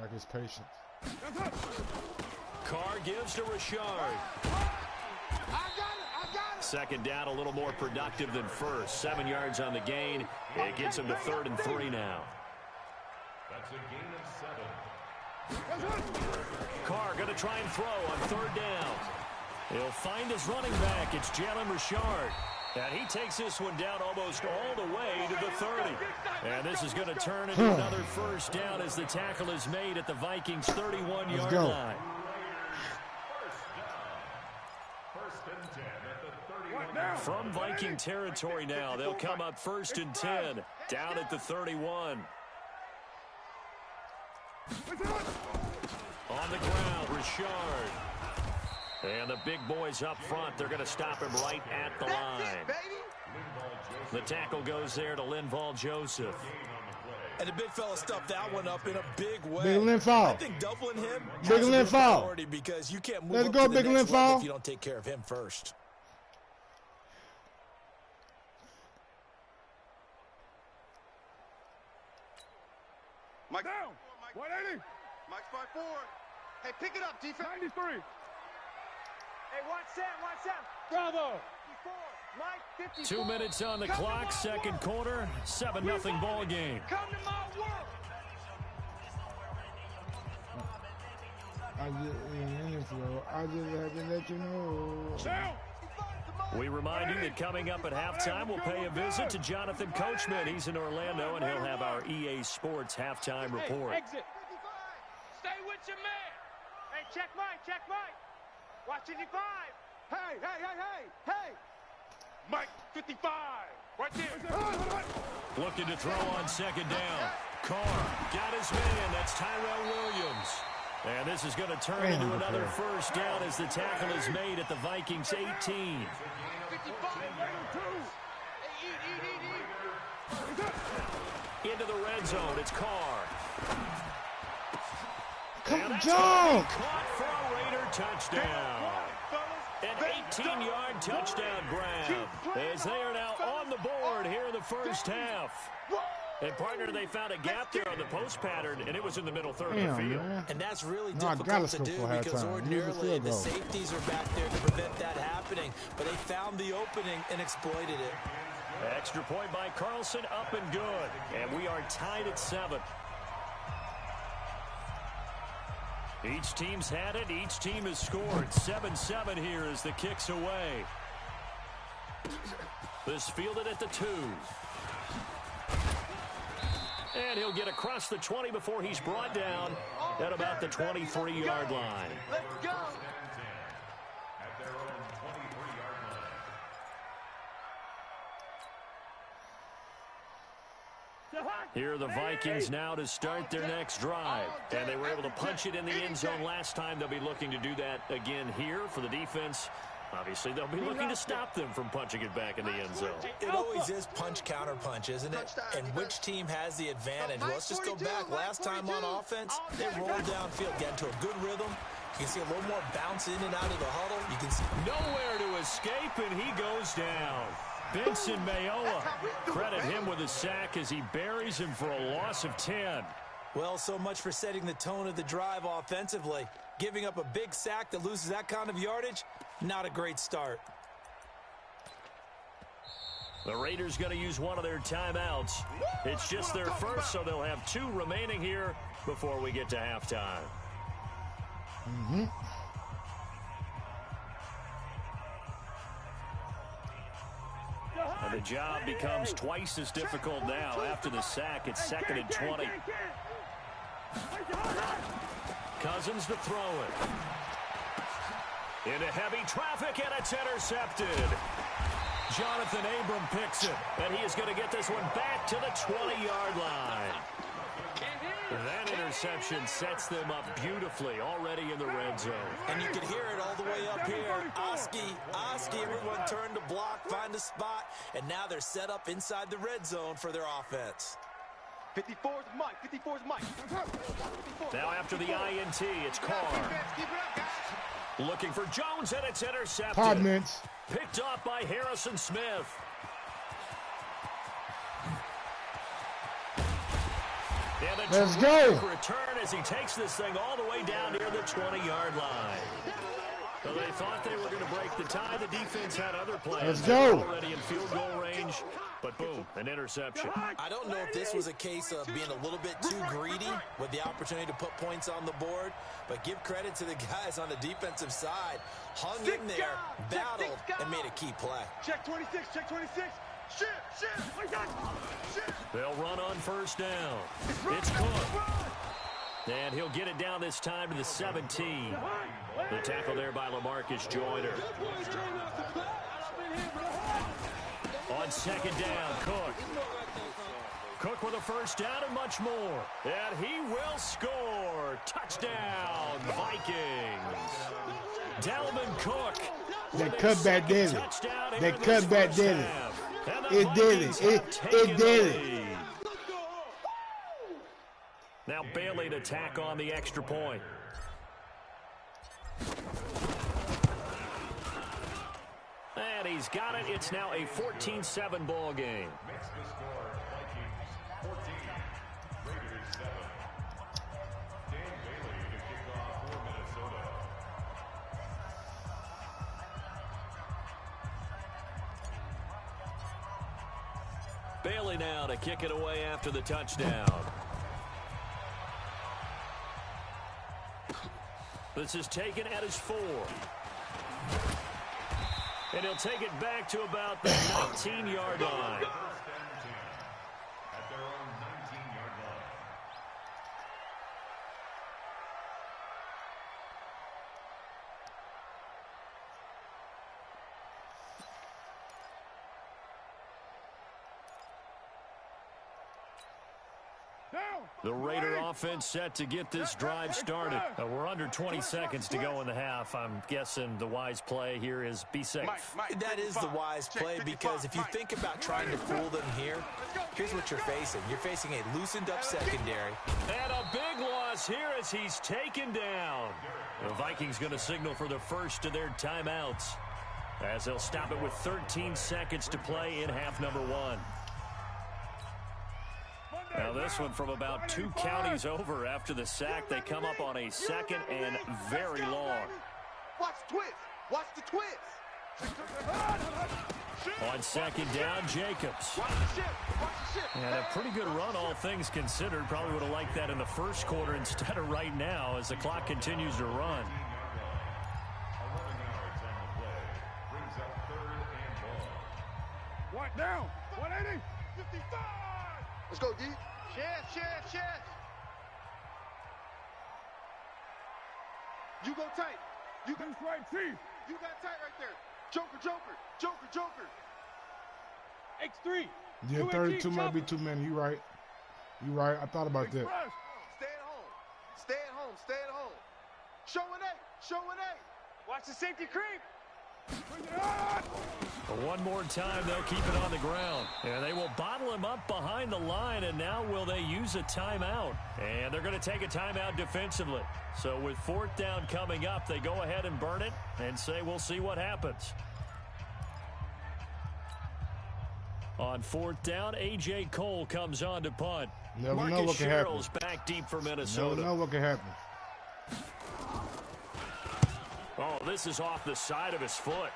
Like his patience. Carr gives to Richard. I got it. Second down, a little more productive than first. 7 yards on the gain. It gets him to 3rd and 3 now. That's a gain of 7. Carr going to try and throw on 3rd down. He'll find his running back. It's Jalen Richard. And he takes this one down almost all the way to the 30. And this is going to turn into another first down as the tackle is made at the Vikings' 31-yard line. From Viking territory now, they'll come up 1st and 10, down at the 31. On the ground, Richard. And the big boys up front, they're going to stop him right at the line. The tackle goes there to Linval Joseph. And the big fella stuffed that one up in a big way. Big Linval. I think doubling him Big has Linval. priority because you can't move up to the next level if you don't take care of him first. Mike Down. 180. Mike's by four. Hey, pick it up, defense. 93. Hey, watch Sam. Bravo. 54. Mike, 54. 2 minutes on the clock, second quarter, 7-0 ball game. Come to my world. I just had to let you know. Sam. We remind you that coming up at halftime, we'll pay a visit to Jonathan Coachman. He's in Orlando, and he'll have our EA Sports halftime report. Hey, exit. Stay with your man. Hey, check Mike. Watch 55. Hey. Mike, 55. Right there. Looking to throw on second down. Carr got his man. That's Tyrell Williams. And this is going to turn into another first down as the tackle is made at the Vikings' 18. Into the red zone, it's Carr. Jump! Caught for a Raider touchdown. An 18-yard touchdown grab as they are now on the board here in the first half. And, partner, they found a gap there on the post pattern, and it was in the middle third of the field. Man. And that's really difficult to do because ordinarily the safeties are back there to prevent that happening. But they found the opening and exploited it. Extra point by Carlson, up and good. And we are tied at 7. Each team's had it. Each team has scored. 7-7 here as the kick's away. This fielded at the 2. And he'll get across the 20 before he's brought down at about the 23-yard line. Let's go. At their own 23-yard line. Here are the Vikings now to start their next drive. And they were able to punch it in the end zone last time. They'll be looking to do that again here for the defense. Obviously, they'll be looking to stop them from punching it back in the end zone. It always is punch-counter-punch, isn't it? And which team has the advantage? Well, let's just go back. Last time on offense, they rolled downfield, get into a good rhythm. You can see a little more bounce in and out of the huddle. You can see nowhere to escape, and he goes down. Benson Mayowa, credit him with a sack as he buries him for a loss of 10. Well, so much for setting the tone of the drive offensively. Giving up a big sack that loses that kind of yardage, not a great start. The Raiders going to use one of their timeouts. It's just their first, so they'll have 2 remaining here before we get to halftime. And the job becomes twice as difficult now. After the sack, it's 2nd and 20. Cousins to throw it. Into heavy traffic, and it's intercepted. Jonathan Abram picks it, and he is going to get this one back to the 20-yard line. That interception sets them up beautifully already in the red zone. And you can hear it all the way up here. Oski, everyone turned to block, find a spot, and now they're set up inside the red zone for their offense. 54's Mike. 54's Mike. Now after the INT, it's Carr. Looking for Jones, and it's intercepted. 5 minutes. Picked off by Harrison Smith. Let's go. Return as he takes this thing all the way down near the 20-yard line. So they thought they were going to break the tie. The defense had other plans. Let's go. Already in field goal range, but boom, an interception. I don't know if this was a case of being a little bit too greedy with the opportunity to put points on the board, but give credit to the guys on the defensive side. Hung in there, battled, and made a key play. Check 26, check 26. Shit. They'll run on first down. It's Cook. And he'll get it down this time to the 17. The tackle there by LaMarcus Joyner. On 2nd down, Cook. Cook with a first down and much more. And he will score. Touchdown, Vikings. Dalvin Cook. That cutback did it. That cutback did it. It did it. It did it. Now Bailey to tack on the extra point. And he's got it. It's now a 14-7 ball game. Makes the score Vikings 14, Raiders 7. Dan Bailey to kick off for Minnesota. Bailey now to kick it away after the touchdown. This is taken at his 4. And he'll take it back to about the 19-yard line. First and 10 at their own 19-yard line. The Raider offense set to get this drive started. We're under 20 seconds to go in the half. I'm guessing the wise play here is be safe. That is the wise play, because if you think about trying to fool them here, here's what you're facing. You're facing a loosened up secondary. And a big loss here as he's taken down. The Vikings going to signal for the first of their timeouts, as they'll stop it with 13 seconds to play in half number 1. Now this one from about 2 counties over after the sack. They come up on a 2nd and very long. Watch the twist. Watch the twist. On second down, Jacobs. And a pretty good run, all things considered. Probably would have liked that in the first quarter instead of right now as the clock continues to run. 11 yards on the play. Brings up 3rd and ball. What now? 180. 55. Let's go, D. Chest. You go tight. You got right, Chief. You got tight right there. Joker. X3. Yeah, 32 might be too many. You right. I thought about that. Stay at home. Show an eight. Watch the safety creep. One more time, they'll keep it on the ground. And they will bottle him up behind the line, and now will they use a timeout? And they're going to take a timeout defensively. So with 4th down coming up, they go ahead and burn it and say we'll see what happens. On 4th down, A.J. Cole comes on to punt. Never Marcus know what can happen. Sherrill's back deep for Minnesota. Never know what can happen. Oh, this is off the side of his foot.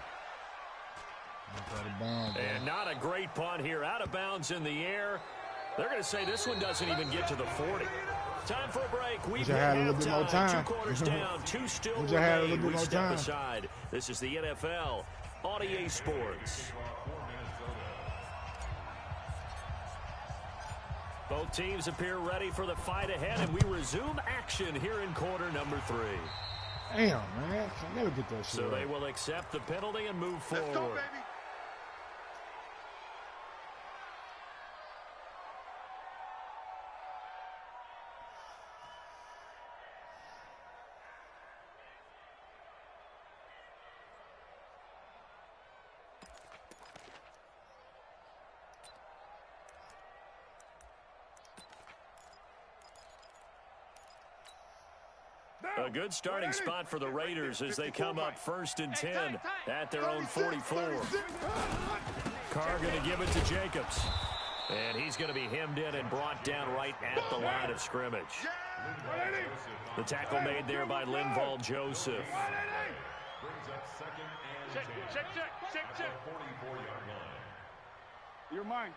And not a great punt here. Out of bounds in the air. They're going to say this one doesn't even get to the 40. Time for a break. We've had halftime. 2 quarters down. 2 still remain. We step aside. This is the NFL on EA Sports. Both teams appear ready for the fight ahead, and we resume action here in quarter number 3. Damn, man. I never get that shit. So they will accept the penalty and move forward. Let's go, baby. A good starting spot for the Raiders as they come up 1st and 10 at their own 44. Carr going to give it to Jacobs. And he's going to be hemmed in and brought down right at the line of scrimmage. The tackle made there by Linval Joseph. Brings up 2nd and 10. Check. At the 44-yard line. You're mine.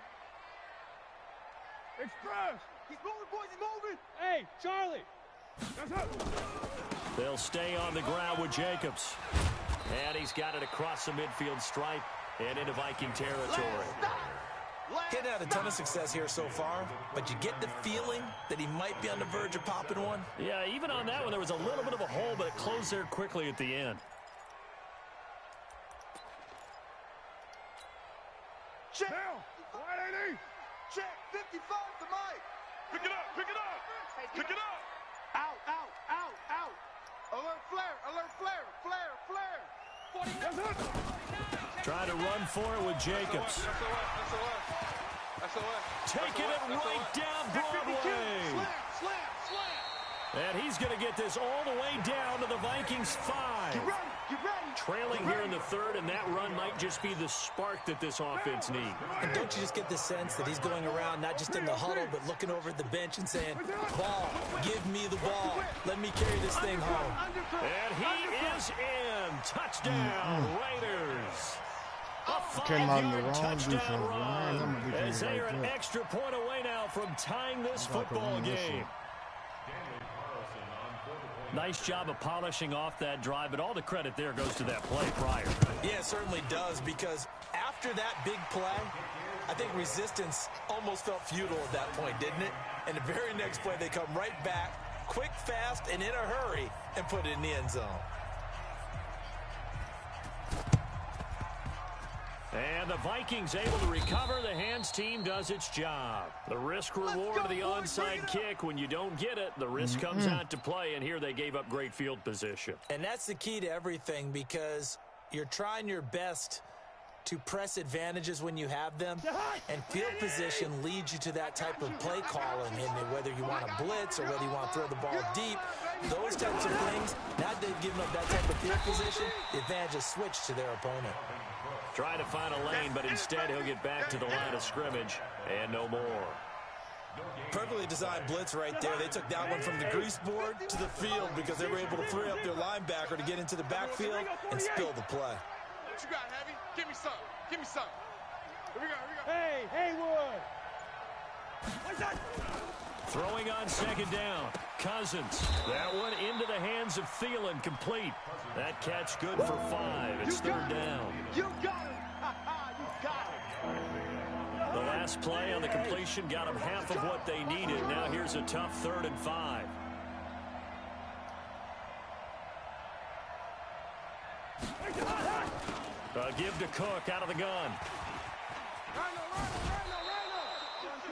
Express. He's moving, boys. He's moving. Hey, Charlie. They'll stay on the ground with Jacobs. And he's got it across the midfield stripe and into Viking territory. Getting had a ton of success here so far, but you get the feeling that he might be on the verge of popping one. Yeah, even on that one, there was a little bit of a hole, but it closed there quickly at the end. Check. 180. Check. 55 to Mike. Pick it up. Out. Alert flare. Trying to run for it with Jacobs. Taking it right down Broadway. And he's going to get this all the way down to the Vikings 5. Get ready. Trailing here in the 3rd, and that run might just be the spark that this offense needs. And don't you just get the sense that he's going around not just in the huddle, but looking over at the bench and saying, ball, give me the ball. Let me carry this thing home. And he is in. Touchdown, Raiders. A 5-yard touchdown run. As they are an extra point away now from tying this football game. Nice job of polishing off that drive, but all the credit there goes to that play prior. Yeah, it certainly does, because after that big play, I think resistance almost felt futile at that point, didn't it? And the very next play, they come right back, quick, fast, and in a hurry, and put it in the end zone. And the Vikings able to recover. The hands team does its job. The risk reward of the onside kick. When you don't get it, the risk comes out to play, and here they gave up great field position. And that's the key to everything, because you're trying your best to press advantages when you have them, and field position leads you to that type of play calling, and whether you want to blitz or whether you want to throw the ball deep, those types of things. Now that they've given up that type of field position, the advantage is switched to their opponent. Try to find a lane, but instead he'll get back to the line of scrimmage and no more. Perfectly designed blitz right there. They took that one from the grease board to the field because they were able to free up their linebacker to get into the backfield and spill the play. What you got, Heavy? Give me some. Give me some. Here we go. Here we go. Hey, Haywood. What's that? Throwing on second down. Cousins. That one into the hands of Thielen, complete. That catch good for 5. It's third down. You got it. You got it. The last play on the completion got them half of what they needed. Now here's a tough 3rd and 5. Give to Cook out of the gun.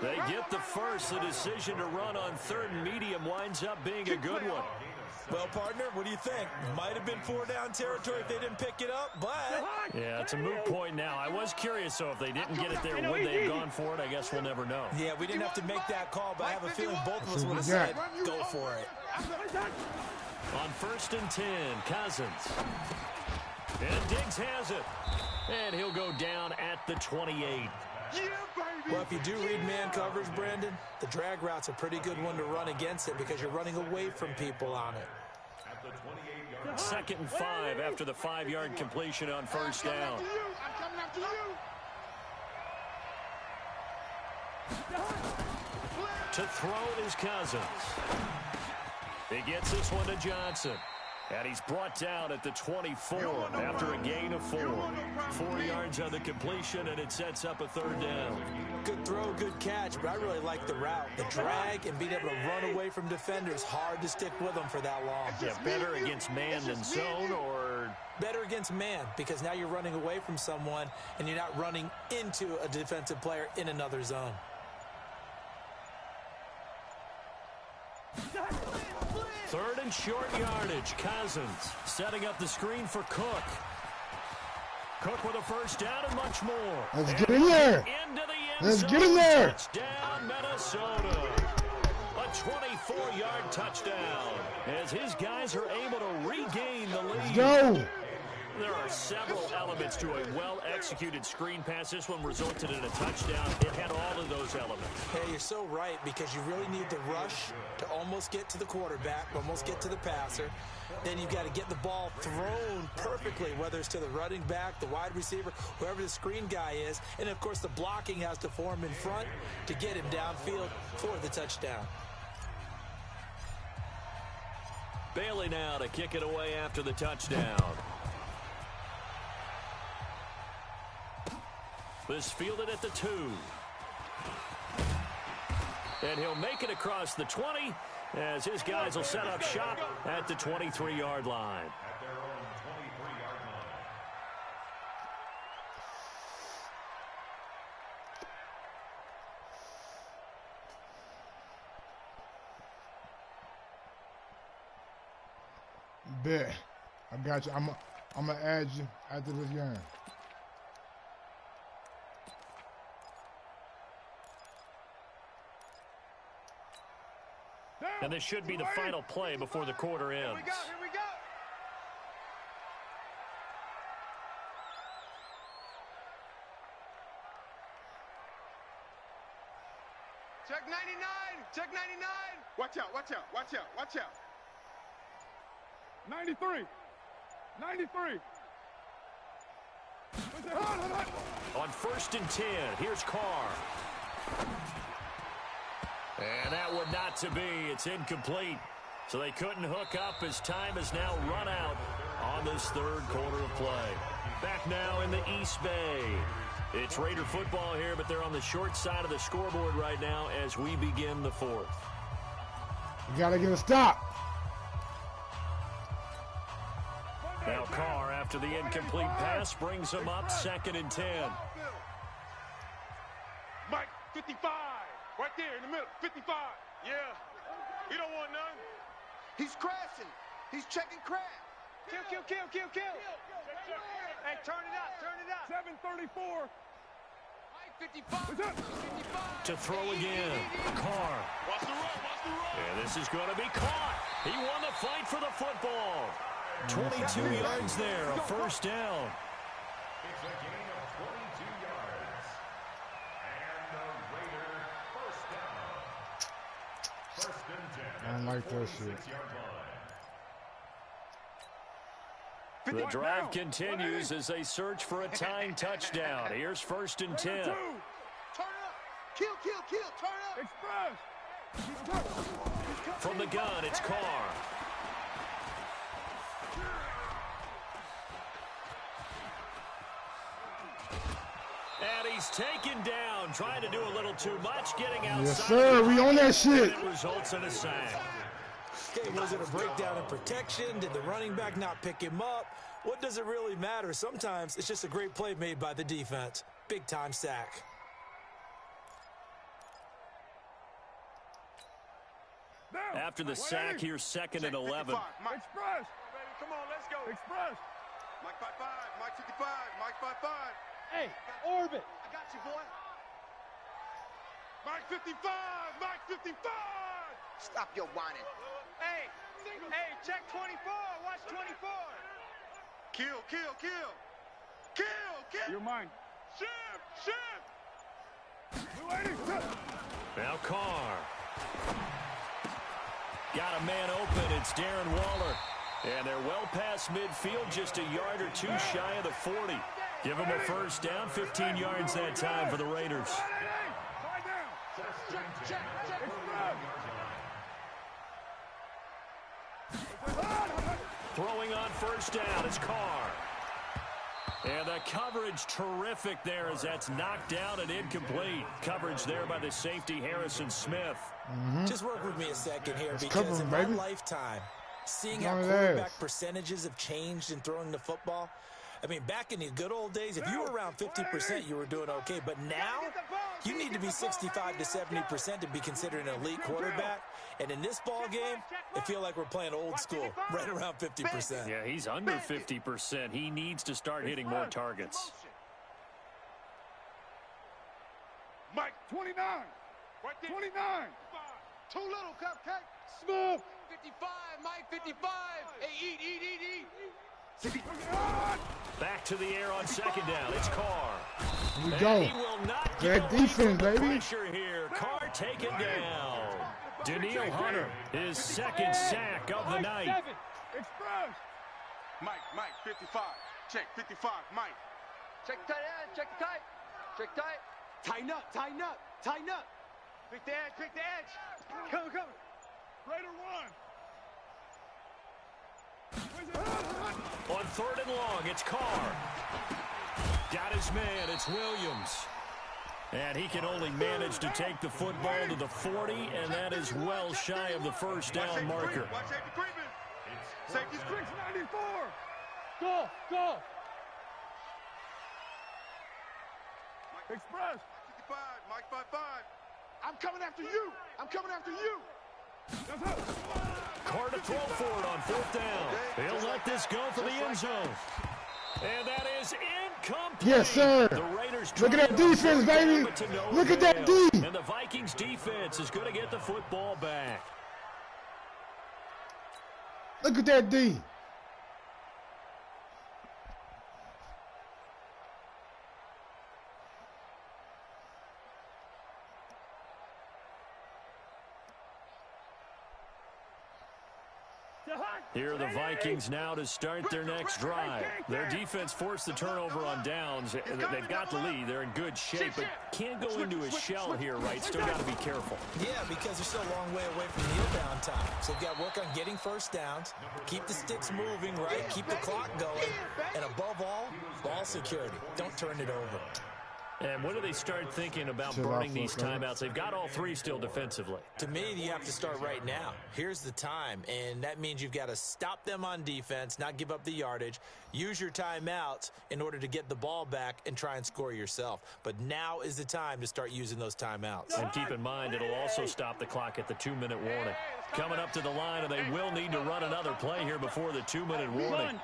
They get the first. The decision to run on 3rd and medium winds up being a good one. Well, partner, what do you think? Might have been 4-down territory if they didn't pick it up, but... Yeah, it's a moot point now. I was curious, so if they didn't get it there, would they have gone for it? I guess we'll never know. Yeah, we didn't have to make that call, but I have a feeling both of us would have said, go for it. On 1st and 10, Cousins. And Diggs has it. And he'll go down at the 28. Well, if you do read man coverage, Brandon, the drag route's a pretty good one to run against it because you're running away from people on it. 2nd and 5 after the 5-yard completion on 1st down. I'm coming after you. To throw is Cousins. He gets this one to Johnson. And he's brought down at the 24 after a gain of 4. 4 yards on the completion, and it sets up a 3rd down. Good throw, good catch, but I really like the route. The drag and being able to run away from defenders, hard to stick with them for that long. Yeah, better against man than zone, or... Better against man, because now you're running away from someone, and you're not running into a defensive player in another zone. Third and short yardage. Cousins setting up the screen for Cook. Cook with a 1st down and much more. Let's get in there. Let's get in there. Touchdown, Minnesota. A 24-yard touchdown as his guys are able to regain the lead. Let's go. There are several elements to a well-executed screen pass. This one resulted in a touchdown. It had all of those elements. Hey, you're so right, because you really need the rush to almost get to the quarterback, almost get to the passer. Then you've got to get the ball thrown perfectly, whether it's to the running back, the wide receiver, whoever the screen guy is. And, of course, the blocking has to form in front to get him downfield for the touchdown. Bailey now to kick it away after the touchdown. This fielded at the 2. And he'll make it across the 20 as his guys will set up shop at the 23-yard line. At their own 23-yard line. Bet. I got you. I'm going to add you after this game. And this should be the final play before the quarter ends. Here we go. Check 99. Check 99. Watch out. 93. On 1st and 10, here's Carr. And that would not to be. It's incomplete. So they couldn't hook up as time has now run out on this 3rd quarter of play. Back now in the East Bay. It's Raider football here, but they're on the short side of the scoreboard right now as we begin the 4th. You got to get a stop. Now Carr, after the incomplete pass, brings him up 2nd and 10. Mike, 55. Right there in the middle, 55. Yeah. He don't want none. He's crashing. He's checking crash. Kill. Hey, turn it up. 734. Mike, 55. To throw again. Carr. Watch the run. And this is going to be caught. He won the fight for the football. 22 yards there, a 1st down. It's a gain of 22 yards. And the Raider first down. 1st and 10. I don't like that shit. 46-yard line. The drive continues as they search for a tying touchdown. Here's 1st and 10. Turn up. Kill. Turn up. From the gun, it's Carr. And he's taken down, trying to do a little too much, getting outside. Yes, sir. We on that shit. And it results in a sack. Okay, was it a breakdown in protection? Did the running back not pick him up? What does it really matter? Sometimes it's just a great play made by the defense. Big-time sack. After the sack, here's 2nd and 11. Express. Come on, let's go. Express. Mike 5-5. Mike 55. Mike 5-5. Hey, orbit. I got you, boy. Mike 55. Mike 55. Stop your whining. Hey, check 24. Watch 24. Kill. You're mine. Ship. Now Carr. Got a man open. It's Darren Waller. And they're well past midfield, just a yard or two shy of the 40. Give them a first down, 15 yards that time for the Raiders. Check. Throwing on first down, it's Carr. And the coverage terrific there as that's knocked down and incomplete. Coverage there by the safety, Harrison Smith. Just work with me a second here, because in my lifetime, seeing how quarterback percentages have changed in throwing the football, I mean, back in the good old days, if you were around 50%, you were doing okay. But now, you need to be 65 to 70% to be considered an elite quarterback. And in this ball game, I feel like we're playing old school, right around 50%. Yeah, he's under 50%. He needs to start hitting more targets. Mike 29. Right there. 29. Too little, cupcake. Smooth. 55. Mike 55. Hey, eat. Back to the air on 2nd down. It's Carr. Here we go. He will not That defense, baby. Pressure here. Carr taken down. Daniil Hunter, his 2nd sack of the night. Express. Mike 55. Check 55. Mike. Check the tight end. Check the tight. Check tight. Tighten up. Pick the edge. Come. Raider 1. On 3rd and long, it's Carr. Got his man, it's Williams. And he can only manage to take the football to the 40, and that is well shy of the first down marker. Watch safety creeping. Safety's creeping. 94. Go. Express. 55. Mike 55. I'm coming after you. Carr to throw for it on 4th down. He'll let this go for the end zone. And that is incomplete. Yes, sir. The Raiders Look at that defense, baby. Look at that D. And the Vikings defense is going to get the football back. Look at that D. Here are the Vikings now to start their next drive. Their defense forced the turnover on downs. They've got the lead. They're in good shape, but can't go into a shell here, right? Still got to be careful. Yeah, because they're still a long way away from kneel down time. So they've got to work on getting first downs, keep the sticks moving, right? Keep the clock going. And above all, ball security. Don't turn it over. And when do they start thinking about burning these timeouts? They've got all 3 still defensively. To me, you have to start right now. Here's the time, and that means you've got to stop them on defense, not give up the yardage, use your timeouts in order to get the ball back and try and score yourself. But now is the time to start using those timeouts. And keep in mind, it'll also stop the clock at the 2-minute warning. Coming up to the line, and they will need to run another play here before the 2-minute warning.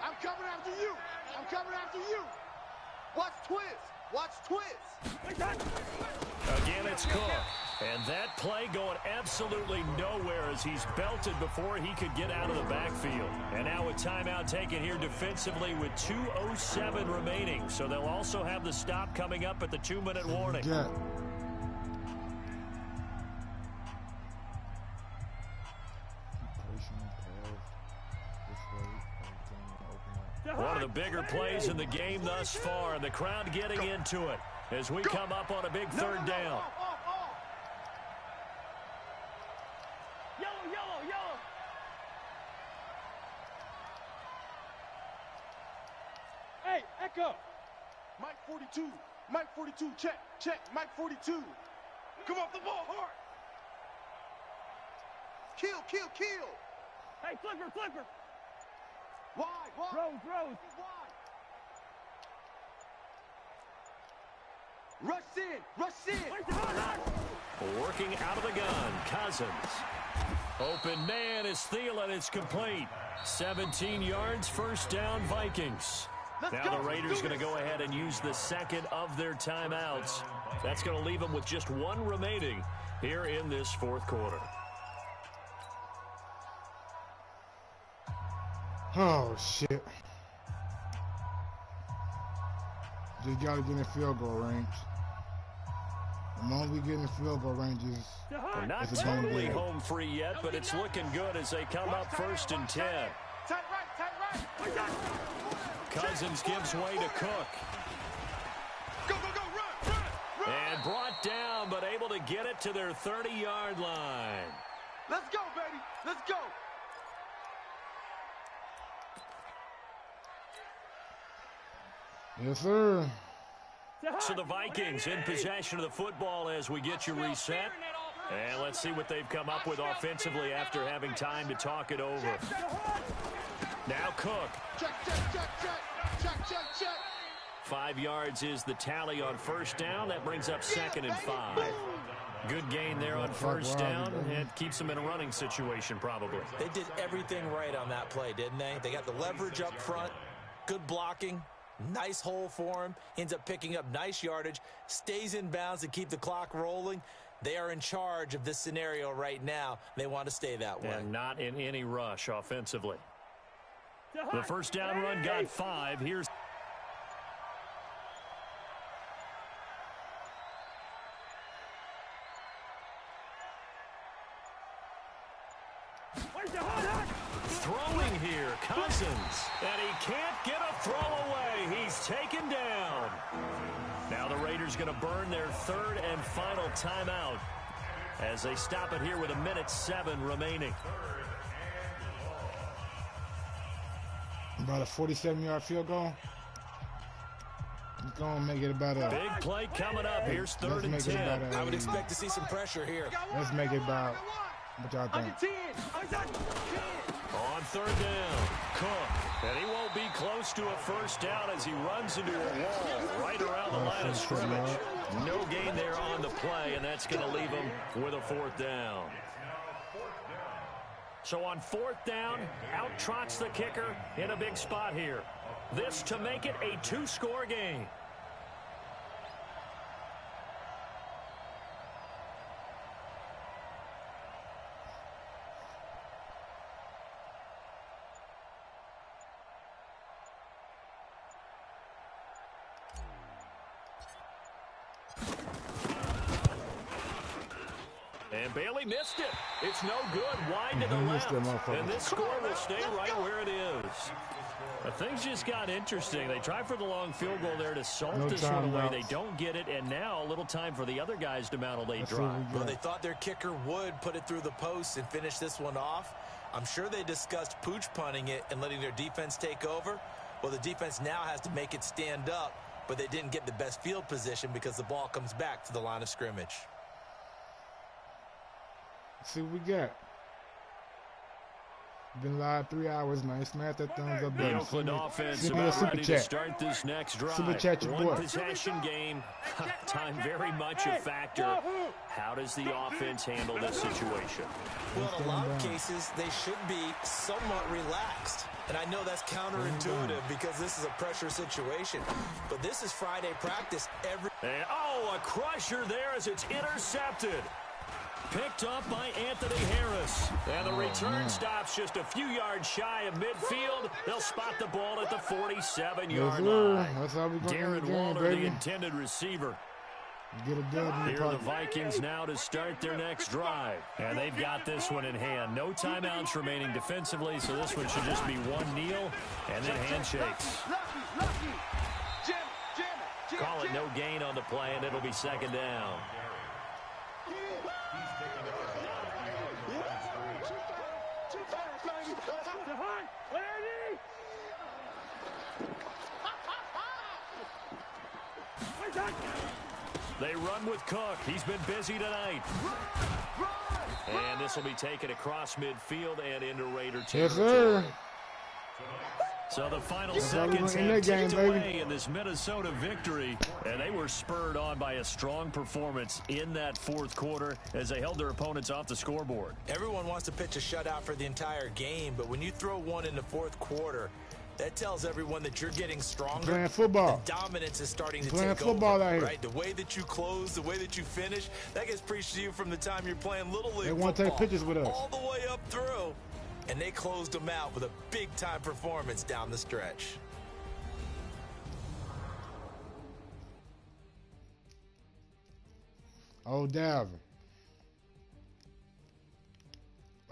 I'm coming after you. Watch twist. Again, it's Cook. And that play going absolutely nowhere as he's belted before he could get out of the backfield. And now a timeout taken here defensively with 2:07 remaining. So they'll also have the stop coming up at the 2-minute warning. Yeah. This way. of the bigger plays in the game thus far. The crowd getting into it as we come up on a big third down. Yellow, yellow, yellow. Hey, Echo. Mike 42. Mike 42. Check, check. Mike 42. Come off the ball hard. Kill, kill, kill. Hey, flipper, flipper. Wide, wide. Rose. Wide. Rush in. Working out of the gun, Cousins. Open man is Thielen. It's complete. 17 yards, first down, Vikings. Now the Raiders going to go ahead and use the second of their timeouts. That's going to leave them with just one remaining here in this fourth quarter. Oh, shit. Just got to get in field goal range. The moment we get in field goal ranges, we're not totally home free yet, but it's looking good as they come up 1st and 10. Tight right. Cousins gives way to Cook. Go, run. And brought down, but able to get it to their 30-yard line. Let's go, baby. Let's go. Yes, sir. So the Vikings in possession of the football as we get you reset. And let's see what they've come up with offensively after having time to talk it over. Now Cook. Check. 5 yards is the tally on first down. That brings up 2nd and 5. Good gain there on first down, and keeps them in a running situation probably. They did everything right on that play, didn't they? They got the leverage up front, good blocking, nice hole for him, ends up picking up nice yardage, stays in bounds to keep the clock rolling. They are in charge of this scenario right now. They want to stay that way. And not in any rush offensively. The first down run got 5. Here's throwing here, Cousins, and he can't get a throw away. He's taken down. Now the Raiders going to burn their 3rd and final timeout as they stop it here with 1:07 remaining. About a 47-yard field goal. He's going to make it about a... Big play coming up. Here's 3rd and 10. I would expect to see some pressure here. Let's make it about... What y'all think? On 3rd down, Cook. And he won't be close to a first down as he runs into a wall right around the line of scrimmage. No gain there on the play, and that's going to leave him with a 4th down. So on 4th down, out trots the kicker in a big spot here. This to make it a 2-score game. And Bailey missed it. It's no good. Wide to the left. And this score will stay right where it is. But things just got interesting. They tried for the long field goal there to salt this one away. They don't get it. And now a little time for the other guys to mount a late drive. Well, they thought their kicker would put it through the post and finish this one off. I'm sure they discussed pooch punting it and letting their defense take over. Well, the defense now has to make it stand up, but they didn't get the best field position because the ball comes back to the line of scrimmage. Let's see what we got. Been live 3 hours, man. Smash that thumbs up button. The Oakland offense about ready to to start this next drive. Super chat your boy. One possession game. Time very much a factor. How does the offense handle this situation? Well, in a lot of cases, they should be somewhat relaxed. And I know that's counterintuitive because this is a pressure situation. But this is Friday practice. And, a crusher there as it's intercepted. Picked up by Anthony Harris. And the return stops just a few yards shy of midfield. They'll spot the ball at the 47-yard line. That's how we Darren Waller, the intended receiver. Get a dub. Here are the Vikings now to start their next drive. And they've got this one in hand. No timeouts remaining defensively, so this one should just be one kneel and then handshakes. Call it no gain on the play, and it'll be second down. They run with Cook. He's been busy tonight. And this will be taken across midfield and into Raider territory. Yes, sir. So the final seconds have ticked away in this Minnesota victory, and they were spurred on by a strong performance in that fourth quarter as they held their opponents off the scoreboard. Everyone wants to pitch a shutout for the entire game, but when you throw one in the fourth quarter, that tells everyone that you're getting stronger. Playing football. The dominance is starting to Playing take football over, out here. right? The way that you close, the way that you finish, that gets preached to you from the time you're playing Little League They want to take pictures with us. all the way up through. And they closed them out with a big-time performance down the stretch. Oh, Dalvin.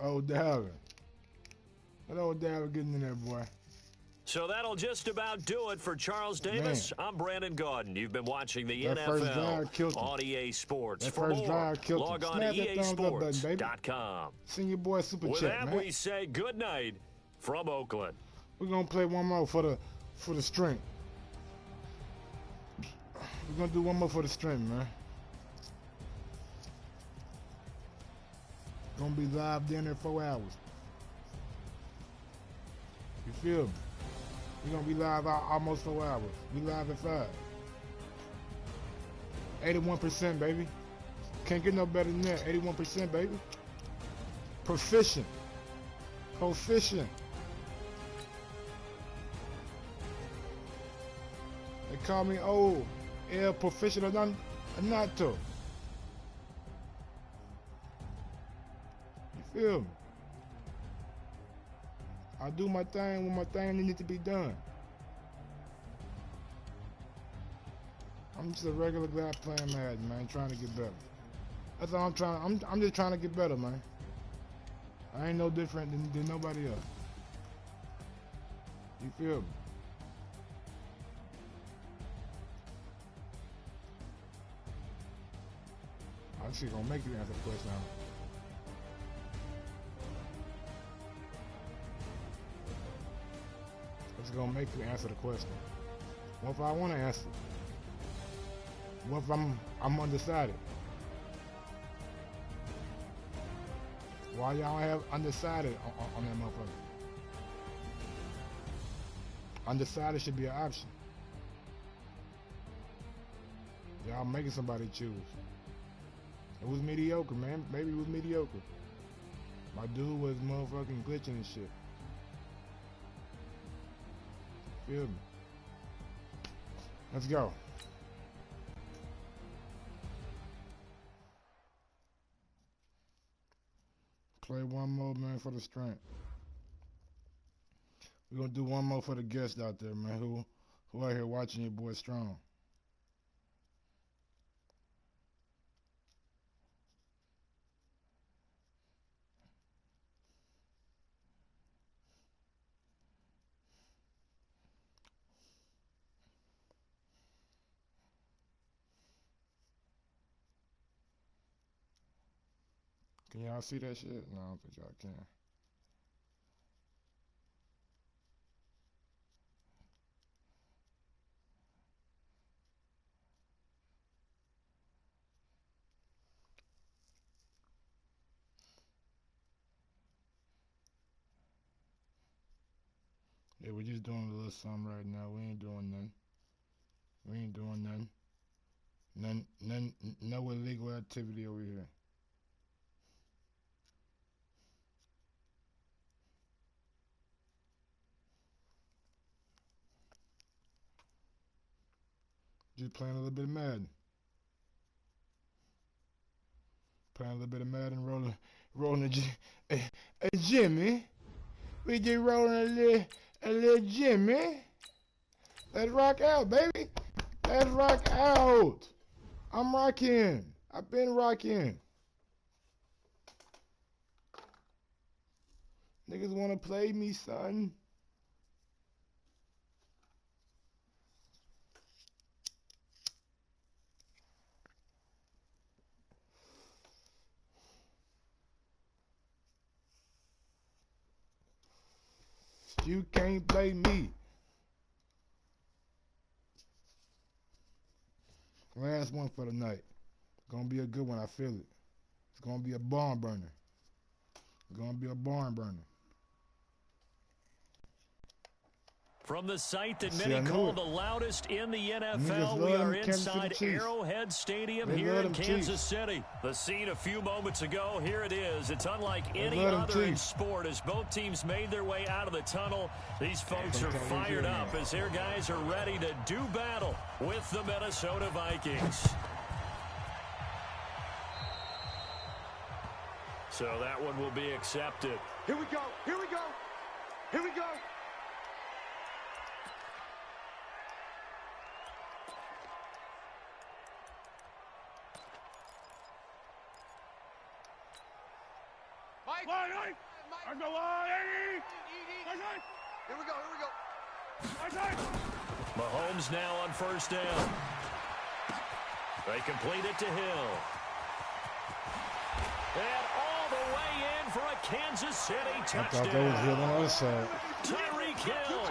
Oh, Dalvin. That old Dalvin getting in there, boy. So that'll just about do it for Charles Davis. I'm Brandon Gaudin. You've been watching the That first drive NFL killed him. on EA Sports. That For first more, drive killed log him. on Smash to that thumbs up button, baby. EASports.com. Send your boy super With chat, that, man. we say good night from Oakland. We're gonna play one more for the strength. We're gonna do one more for the strength, man. Gonna be live down there 4 hours. You feel me? We're gonna be live out almost 4 hours. We live at 5. 81%, baby. Can't get no better than that. 81%, baby. Proficient. They call me old. El proficient or not to. You feel me? I do my thing when my thing needs to be done. I'm just a regular guy playing Madden, man, trying to get better. That's all I'm trying. I'm just trying to get better, man. I ain't no different than nobody else. You feel me? I'm just gonna make you answer the question. It's gonna make you answer the question. What if I want to answer? What if I'm undecided? Why y'all have undecided on that motherfucker? Undecided should be an option. Y'all making somebody choose. It was mediocre, man. Maybe it was mediocre. My dude was motherfucking glitching and shit. Feel me? Let's go. Play one more, man, for the strength. We're gonna do one more for the guests out there, man, who out here watching your boy strong. Can y'all see that shit? No, I don't think y'all can. Yeah, we're just doing a little something right now. We ain't doing nothing. No illegal activity over here. Just playing a little bit of Madden. Playing a little bit of Madden, rolling a Jimmy. We just rolling a little Jimmy. Let's rock out, baby. Let's rock out. I'm rocking. I've been rocking. Niggas want to play me, son. You can't play me. Last one for the night. Gonna be a good one, I feel it. It's gonna be a barn burner. It's gonna be a barn burner. From the site that many call the loudest in the NFL, we are inside Arrowhead Stadium here in Kansas City. The scene a few moments ago, here it is. It's unlike any other in sport as both teams made their way out of the tunnel. These folks are fired up as their guys are ready to do battle with the Minnesota Vikings. So that one will be accepted. Here we go. Here we go. Here we go. Here we go, Mahomes now on first down. They complete it to Hill. And all the way in for a Kansas City touchdown. I thought that was Hill on the other side. Tyreek Hill,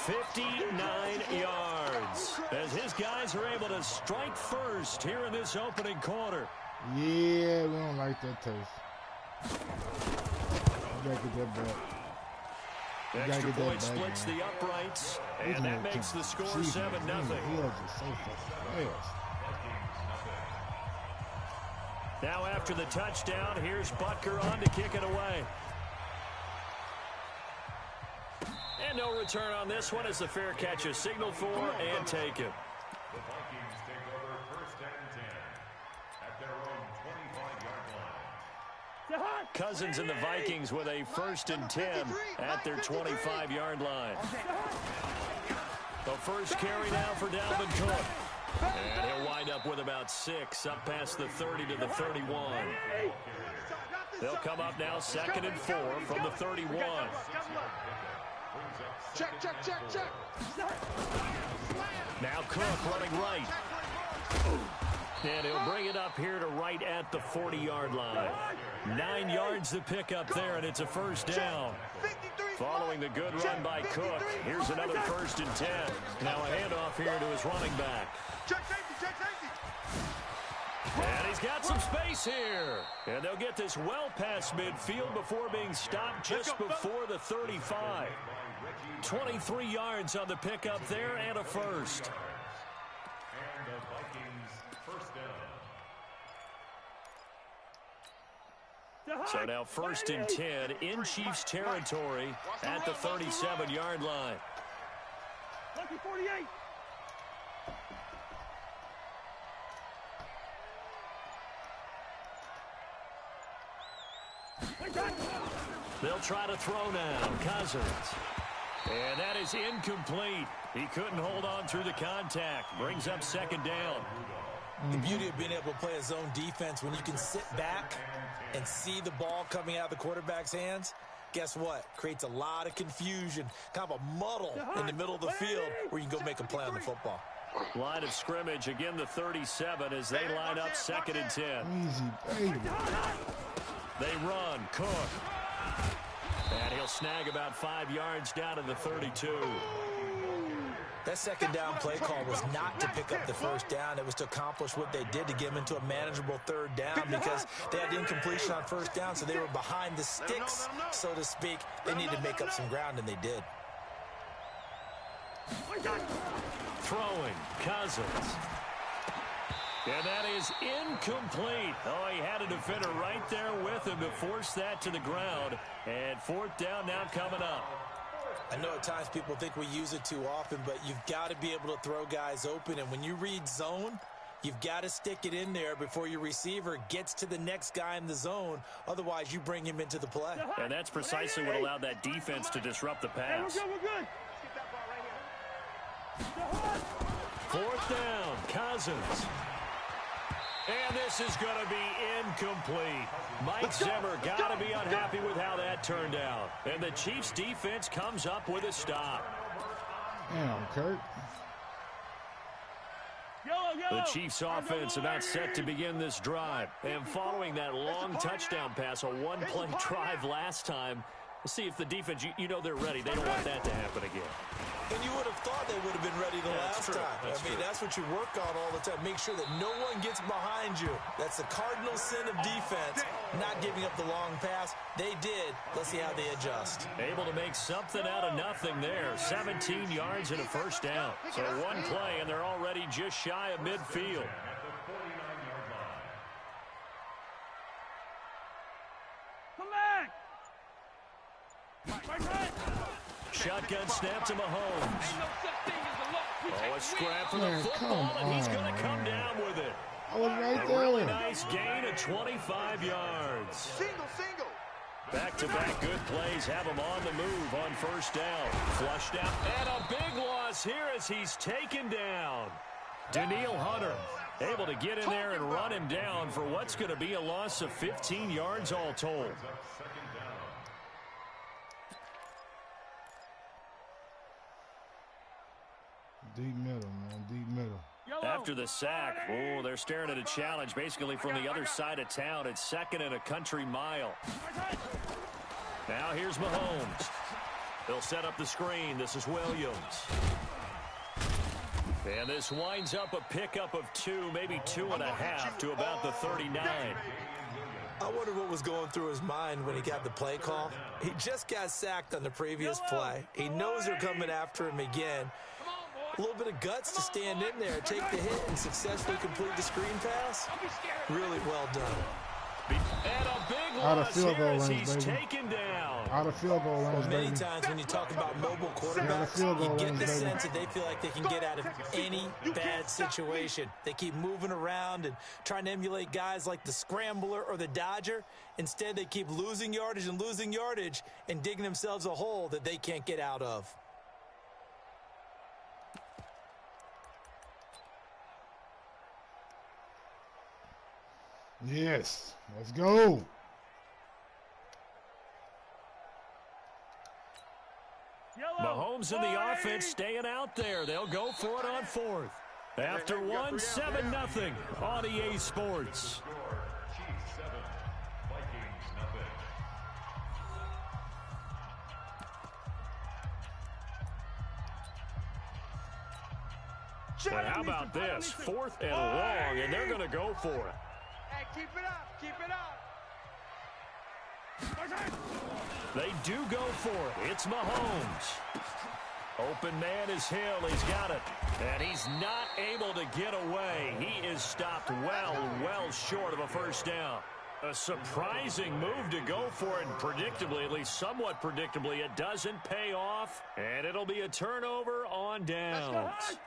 59 yards. As his guys are able to strike first here in this opening quarter. Yeah, we don't like that taste. You gotta get that back. Extra point splits the uprights, and that makes the score 7-0. Now after the touchdown, here's Butker on to kick it away. And no return on this one as the fair catch is signaled for and taken. The Vikings take over first and 10 at their own 25-yard line. Cousins and the Vikings with a first and 10 at their 25-yard line. The first carry now for Dalvin Cook. And he'll wind up with about 6 up past the 30 to the 31. They'll come up now 2nd and 4 from the 31. Check. Now Cook running right. And he'll bring it up here to right at the 40-yard line. 9 yards to pick up there, and it's a first down. Following the good run by Cook, here's another first and 10. Now a handoff here to his running back. Check safety. And he's got some space here. And they'll get this well past midfield before being stopped just before the 35. 23 yards on the pickup there and a first. And the Vikings first down. So now 1st and 10 in Chiefs territory at the 37-yard line. Lucky 48. They'll try to throw now. Cousins. And that is incomplete. He couldn't hold on through the contact. Brings up 2nd down. The beauty of being able to play a zone defense when you can sit back and see the ball coming out of the quarterback's hands, guess what? Creates a lot of confusion, kind of a muddle in the middle of the field where you can go make a play on the football. Line of scrimmage, again the 37 as they line up 2nd and 10. Easy, baby. They run. Cook. And he'll snag about 5 yards down to the 32. That 2nd down play call was not to pick up the first down. It was to accomplish what they did to get them into a manageable 3rd down because they had incompletion on 1st down, so they were behind the sticks, so to speak. They needed to make up some ground, and they did. Throwing. Cousins. And that is incomplete. Oh, he had a defender right there with him to force that to the ground. And 4th down now coming up. I know at times people think we use it too often, but you've got to be able to throw guys open. And when you read zone, you've got to stick it in there before your receiver gets to the next guy in the zone. Otherwise, you bring him into the play. And that's precisely what allowed that defense to disrupt the pass. We're good. 4th down. Cousins. And this is going to be incomplete. Mike Zimmer got to be unhappy with how that turned out. And the Chiefs defense comes up with a stop. Damn, Kurt. The Chiefs offense about set to begin this drive. And following that long touchdown pass, a one-play drive last time, we'll see if the defense, you know they're ready. They don't want that to happen again. And you would have thought they would have been ready the last time. I mean, that's what you work on all the time. Make sure that no one gets behind you. That's the cardinal sin of defense, not giving up the long pass. They did. Let's see how they adjust. Able to make something out of nothing there. 17 yards and a first down. So one play, and they're already just shy of midfield. Come back! Shotgun snap to Mahomes. Oh, a scrap for the football, and he's going to come down with it. I was right A there. really nice gain of 25 yards. Single. Back-to-back good plays have him on the move on first down. Flushed out, and a big loss here as he's taken down. Danielle Hunter able to get in there and run him down for what's going to be a loss of 15 yards all told. Deep middle, man. Deep middle. After the sack, oh, they're staring at a challenge basically from the other side of town. It's second and a country mile. Now here's Mahomes. They'll set up the screen. This is Williams. And this winds up a pickup of 2, maybe 2.5 to about the 39. I wonder what was going through his mind when he got the play call. He just got sacked on the previous play. He knows they're coming after him again. A little bit of guts to stand in there, take the hit, and successfully complete the screen pass. Really well done. And a big loss here as he's taken down. Out of field goal range, well, many times when you talk about mobile quarterbacks, you get the sense that they feel like they can get out of any bad situation. They keep moving around and trying to emulate guys like the Scrambler or the Dodger. Instead, they keep losing yardage and digging themselves a hole that they can't get out of. Yes, let's go. Mahomes and the offense staying out there. They'll go for it on fourth. After 1, 7-0 on EA Sports. Well, how about this? 4th and long, and they're going to go for it. Hey, keep it up. Keep it up. They do go for it. It's Mahomes. Open man is Hill. He's got it. And he's not able to get away. He is stopped well short of a first down. A surprising move to go for it, and predictably, at least somewhat predictably, it doesn't pay off. And it'll be a turnover on downs.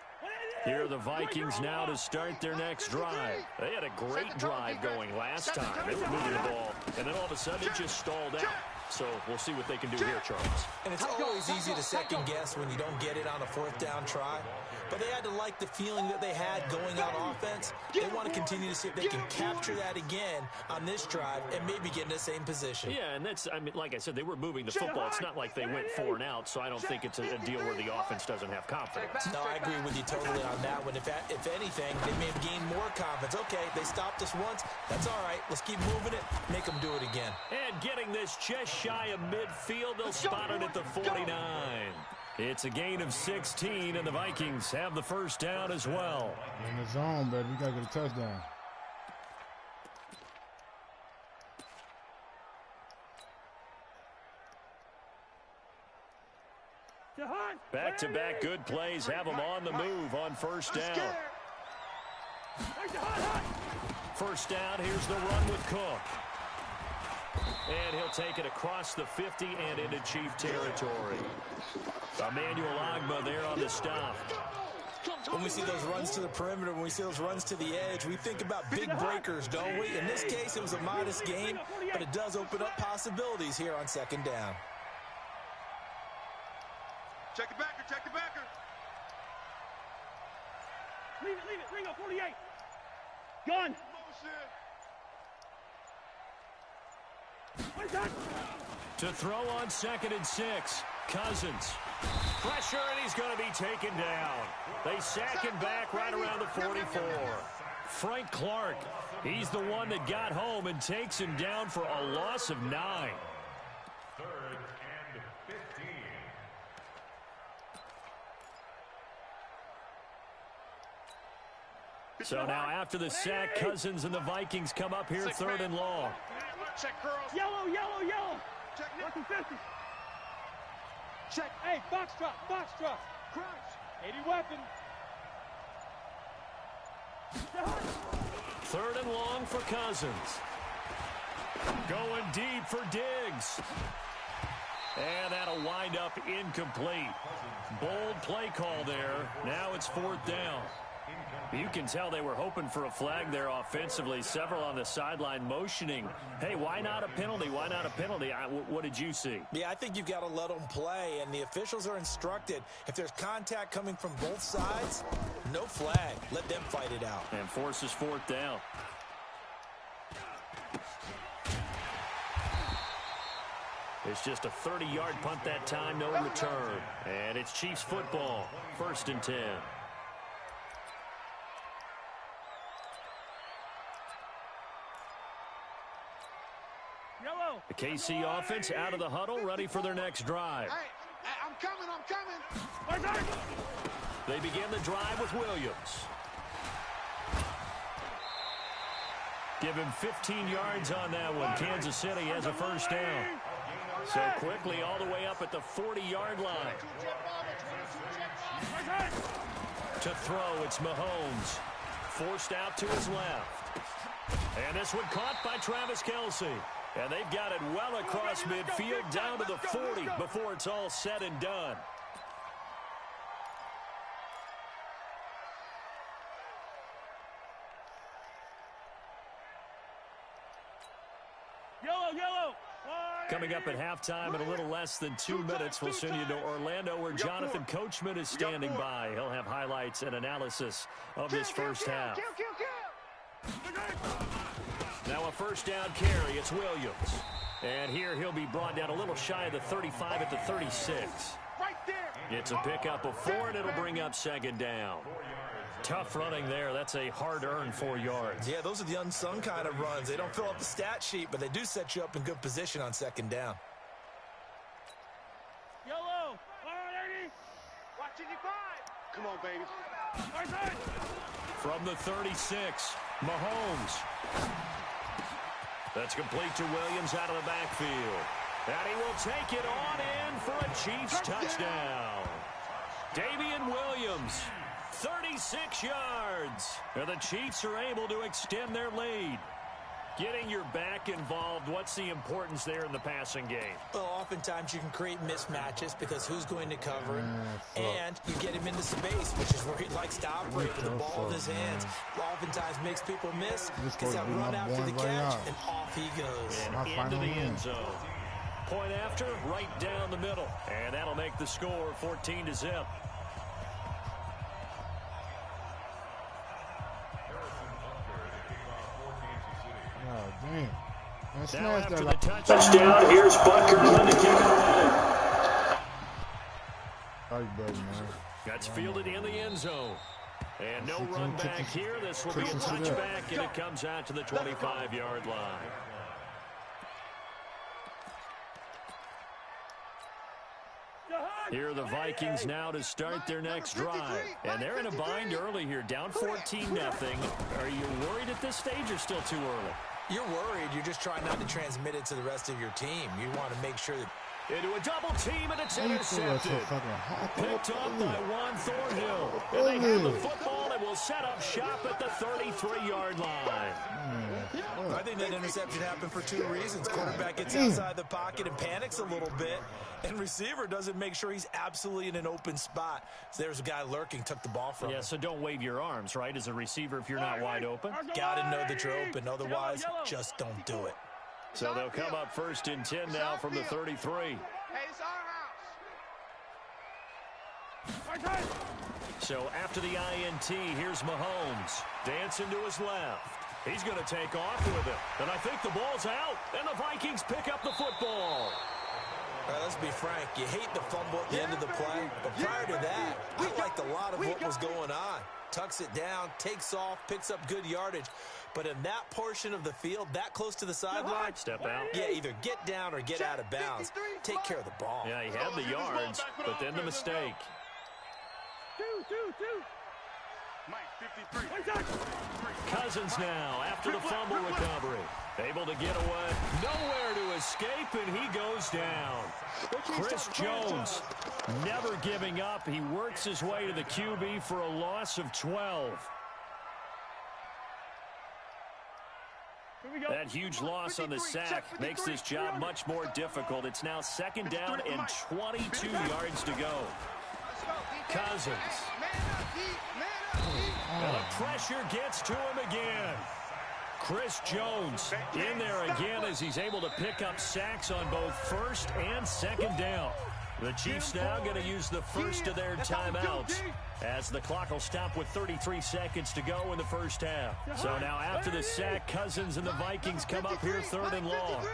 Here are the Vikings now to start their next drive. They had a great drive going last time. They were moving the ball, and then all of a sudden it just stalled out. So we'll see what they can do here, Charles. And it's always easy to second guess when you don't get it on a 4th down try. But they had to like the feeling that they had going on offense. They want to continue to see if they can capture that again on this drive and maybe get in the same position. Yeah, and that's, I mean, like I said, they were moving the football. It's not like they went 4 and out, so I don't think it's a deal where the offense doesn't have confidence. No, I agree with you totally on that one. If anything, they may have gained more confidence. Okay, they stopped us once. That's all right. Let's keep moving it. Make them do it again. And getting this just shy of midfield, they'll spot it at the 49. It's a gain of 16, and the Vikings have the first down as well. In the zone, baby. We got to get a touchdown. Back-to-back good plays have them on the move on first down. First down, here's the run with Cook. And he'll take it across the 50 and into Chief territory. Emmanuel Ogbah there on the stop. When we see those runs to the perimeter, when we see those runs to the edge, we think about big breakers, don't we? In this case, it was a modest gain, but it does open up possibilities here on second down. Check the backer, check the backer. Leave it, Ringo, 48. Gun. To throw on 2nd and 6. Cousins. Pressure, and he's going to be taken down. They sack him back right around the 44. Frank Clark, he's the one that got home and takes him down for a loss of 9. 3rd and 15. So now after the sack, Cousins and the Vikings come up here 3rd and long. Check, girls. Yellow, yellow, yellow. Check, 50. Check. Hey, box drop, box drop. Crunch. 80 weapon. 3rd and long for Cousins. Going deep for Diggs. And that'll wind up incomplete. Bold play call there. Now it's 4th down. You can tell they were hoping for a flag there offensively. Several on the sideline motioning. Hey, why not a penalty? Why not a penalty? What did you see? Yeah, I think you've got to let them play, and the officials are instructed. If there's contact coming from both sides, no flag. Let them fight it out. And forces 4th down. It's just a 30-yard punt that time, no return. And it's Chiefs football, 1st and 10. The KC offense out of the huddle, ready for their next drive. Hey, I'm coming. They begin the drive with Williams. Give him 15 yards on that one. Kansas City has a 1st down. So quickly all the way up at the 40-yard line. To throw, it's Mahomes. Forced out to his left. And this one caught by Travis Kelce. And they've got it well across midfield down to the 40 before it's all said and done. Yellow. Coming up at halftime in a little less than 2 minutes, we'll send you to Orlando where Jonathan Coachman is standing by. He'll have highlights and analysis of this first half. Now a 1st down carry. It's Williams. And here he'll be brought down a little shy of the 35 at the 36. It's a pickup of 4, and it'll bring up 2nd down. Tough running there. That's a hard-earned 4 yards. Yeah, those are the unsung kind of runs. They don't fill up the stat sheet, but they do set you up in good position on 2nd down. Yellow. Watch 85. Come on, baby. From the 36, Mahomes. That's complete to Williams out of the backfield. And he will take it on in for a Chiefs touchdown. Damian Williams, 36 yards. And the Chiefs are able to extend their lead. Getting your back involved, what's the importance there in the passing game? Well, oftentimes you can create mismatches because who's going to cover him, and you get him into space, which is where he likes to operate with the ball in his hands. Oftentimes makes people miss because he'll run after the catch, and off he goes. And into the end zone. Point after, right down the middle. And that'll make the score 14-0. Oh, damn. Now after the touchdown, here's Butker to kick it away. That's fielded in the end zone. And no run back here. This will be a touchback, and it comes out to the 25-yard line. Here are the Vikings now to start their next drive. And they're in a bind early here, down 14-0. Are you worried at this stage or still too early? You're worried. You're just trying not to transmit it to the rest of your team. You want to make sure that... Into a double team, and it's intercepted. Picked up by Juan Thornhill. And they have the football and will set up shop at the 33-yard line. I think that interception happened for 2 reasons. Quarterback gets outside the pocket and panics a little bit, and receiver doesn't make sure he's absolutely in an open spot. So there's a guy lurking, took the ball from him. Yeah, so don't wave your arms, right, as a receiver if you're not wide open. Got to know that you're open. Otherwise, just don't do it. So they'll come up 1st and 10 now from the 33. Hey, it's our house. So after the INT, here's Mahomes. Dancing to his left. He's going to take off with it. And I think the ball's out. And the Vikings pick up the football. All right, let's be frank. You hate the fumble at the end of the play. But prior to that, I liked a lot of what was going on. Tucks it down, takes off, picks up good yardage. But in that portion of the field, that close to the sideline, step out. Yeah, either get down or get out of bounds. Take care of the ball. Yeah, he had the yards, but then the mistake. Two. Mike, 53. Cousins now after the fumble recovery. Able to get away. Nowhere to escape, and he goes down. Chris Jones never giving up. He works his way to the QB for a loss of 12. That huge loss on the sack makes this job much more difficult. It's now 2nd down and 22 yards to go. Cousins. And the pressure gets to him again. Chris Jones in there again as he's able to pick up sacks on both 1st and 2nd down. The Chiefs now going to use the first of their timeouts as the clock will stop with 33 seconds to go in the first half. So now after the sack, Cousins and the Vikings come up here 3rd and long.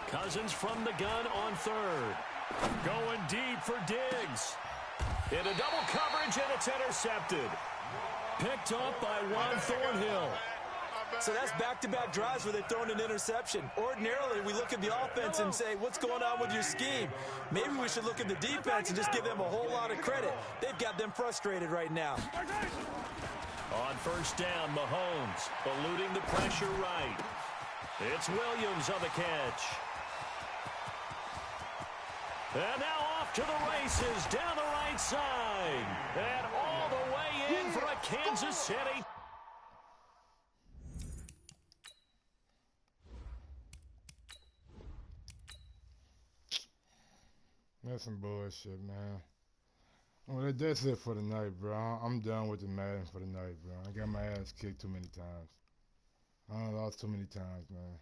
Cousins from the gun on 3rd. Going deep for Diggs. Into double coverage, and it's intercepted. Picked up by Juan Thornhill. So that's back-to-back drives where they've thrown an interception. Ordinarily, we look at the offense and say, what's going on with your scheme? Maybe we should look at the defense and just give them a whole lot of credit. They've got them frustrated right now. On 1st down, Mahomes eluding the pressure right. It's Williams on the catch. And now off to the races down the right side. And all the way in for a Kansas City. That's some bullshit, man. Well, that's it for the night, bro. I'm done with the Madden for the night, bro. I got my ass kicked too many times. I lost too many times, man.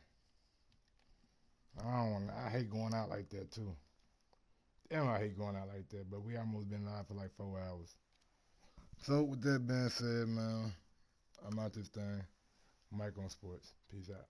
I hate going out like that, too. Damn, I hate going out like that, but we almost been live for like 4 hours. So, with that being said, man, I'm out this thing. Mike on Sports. Peace out.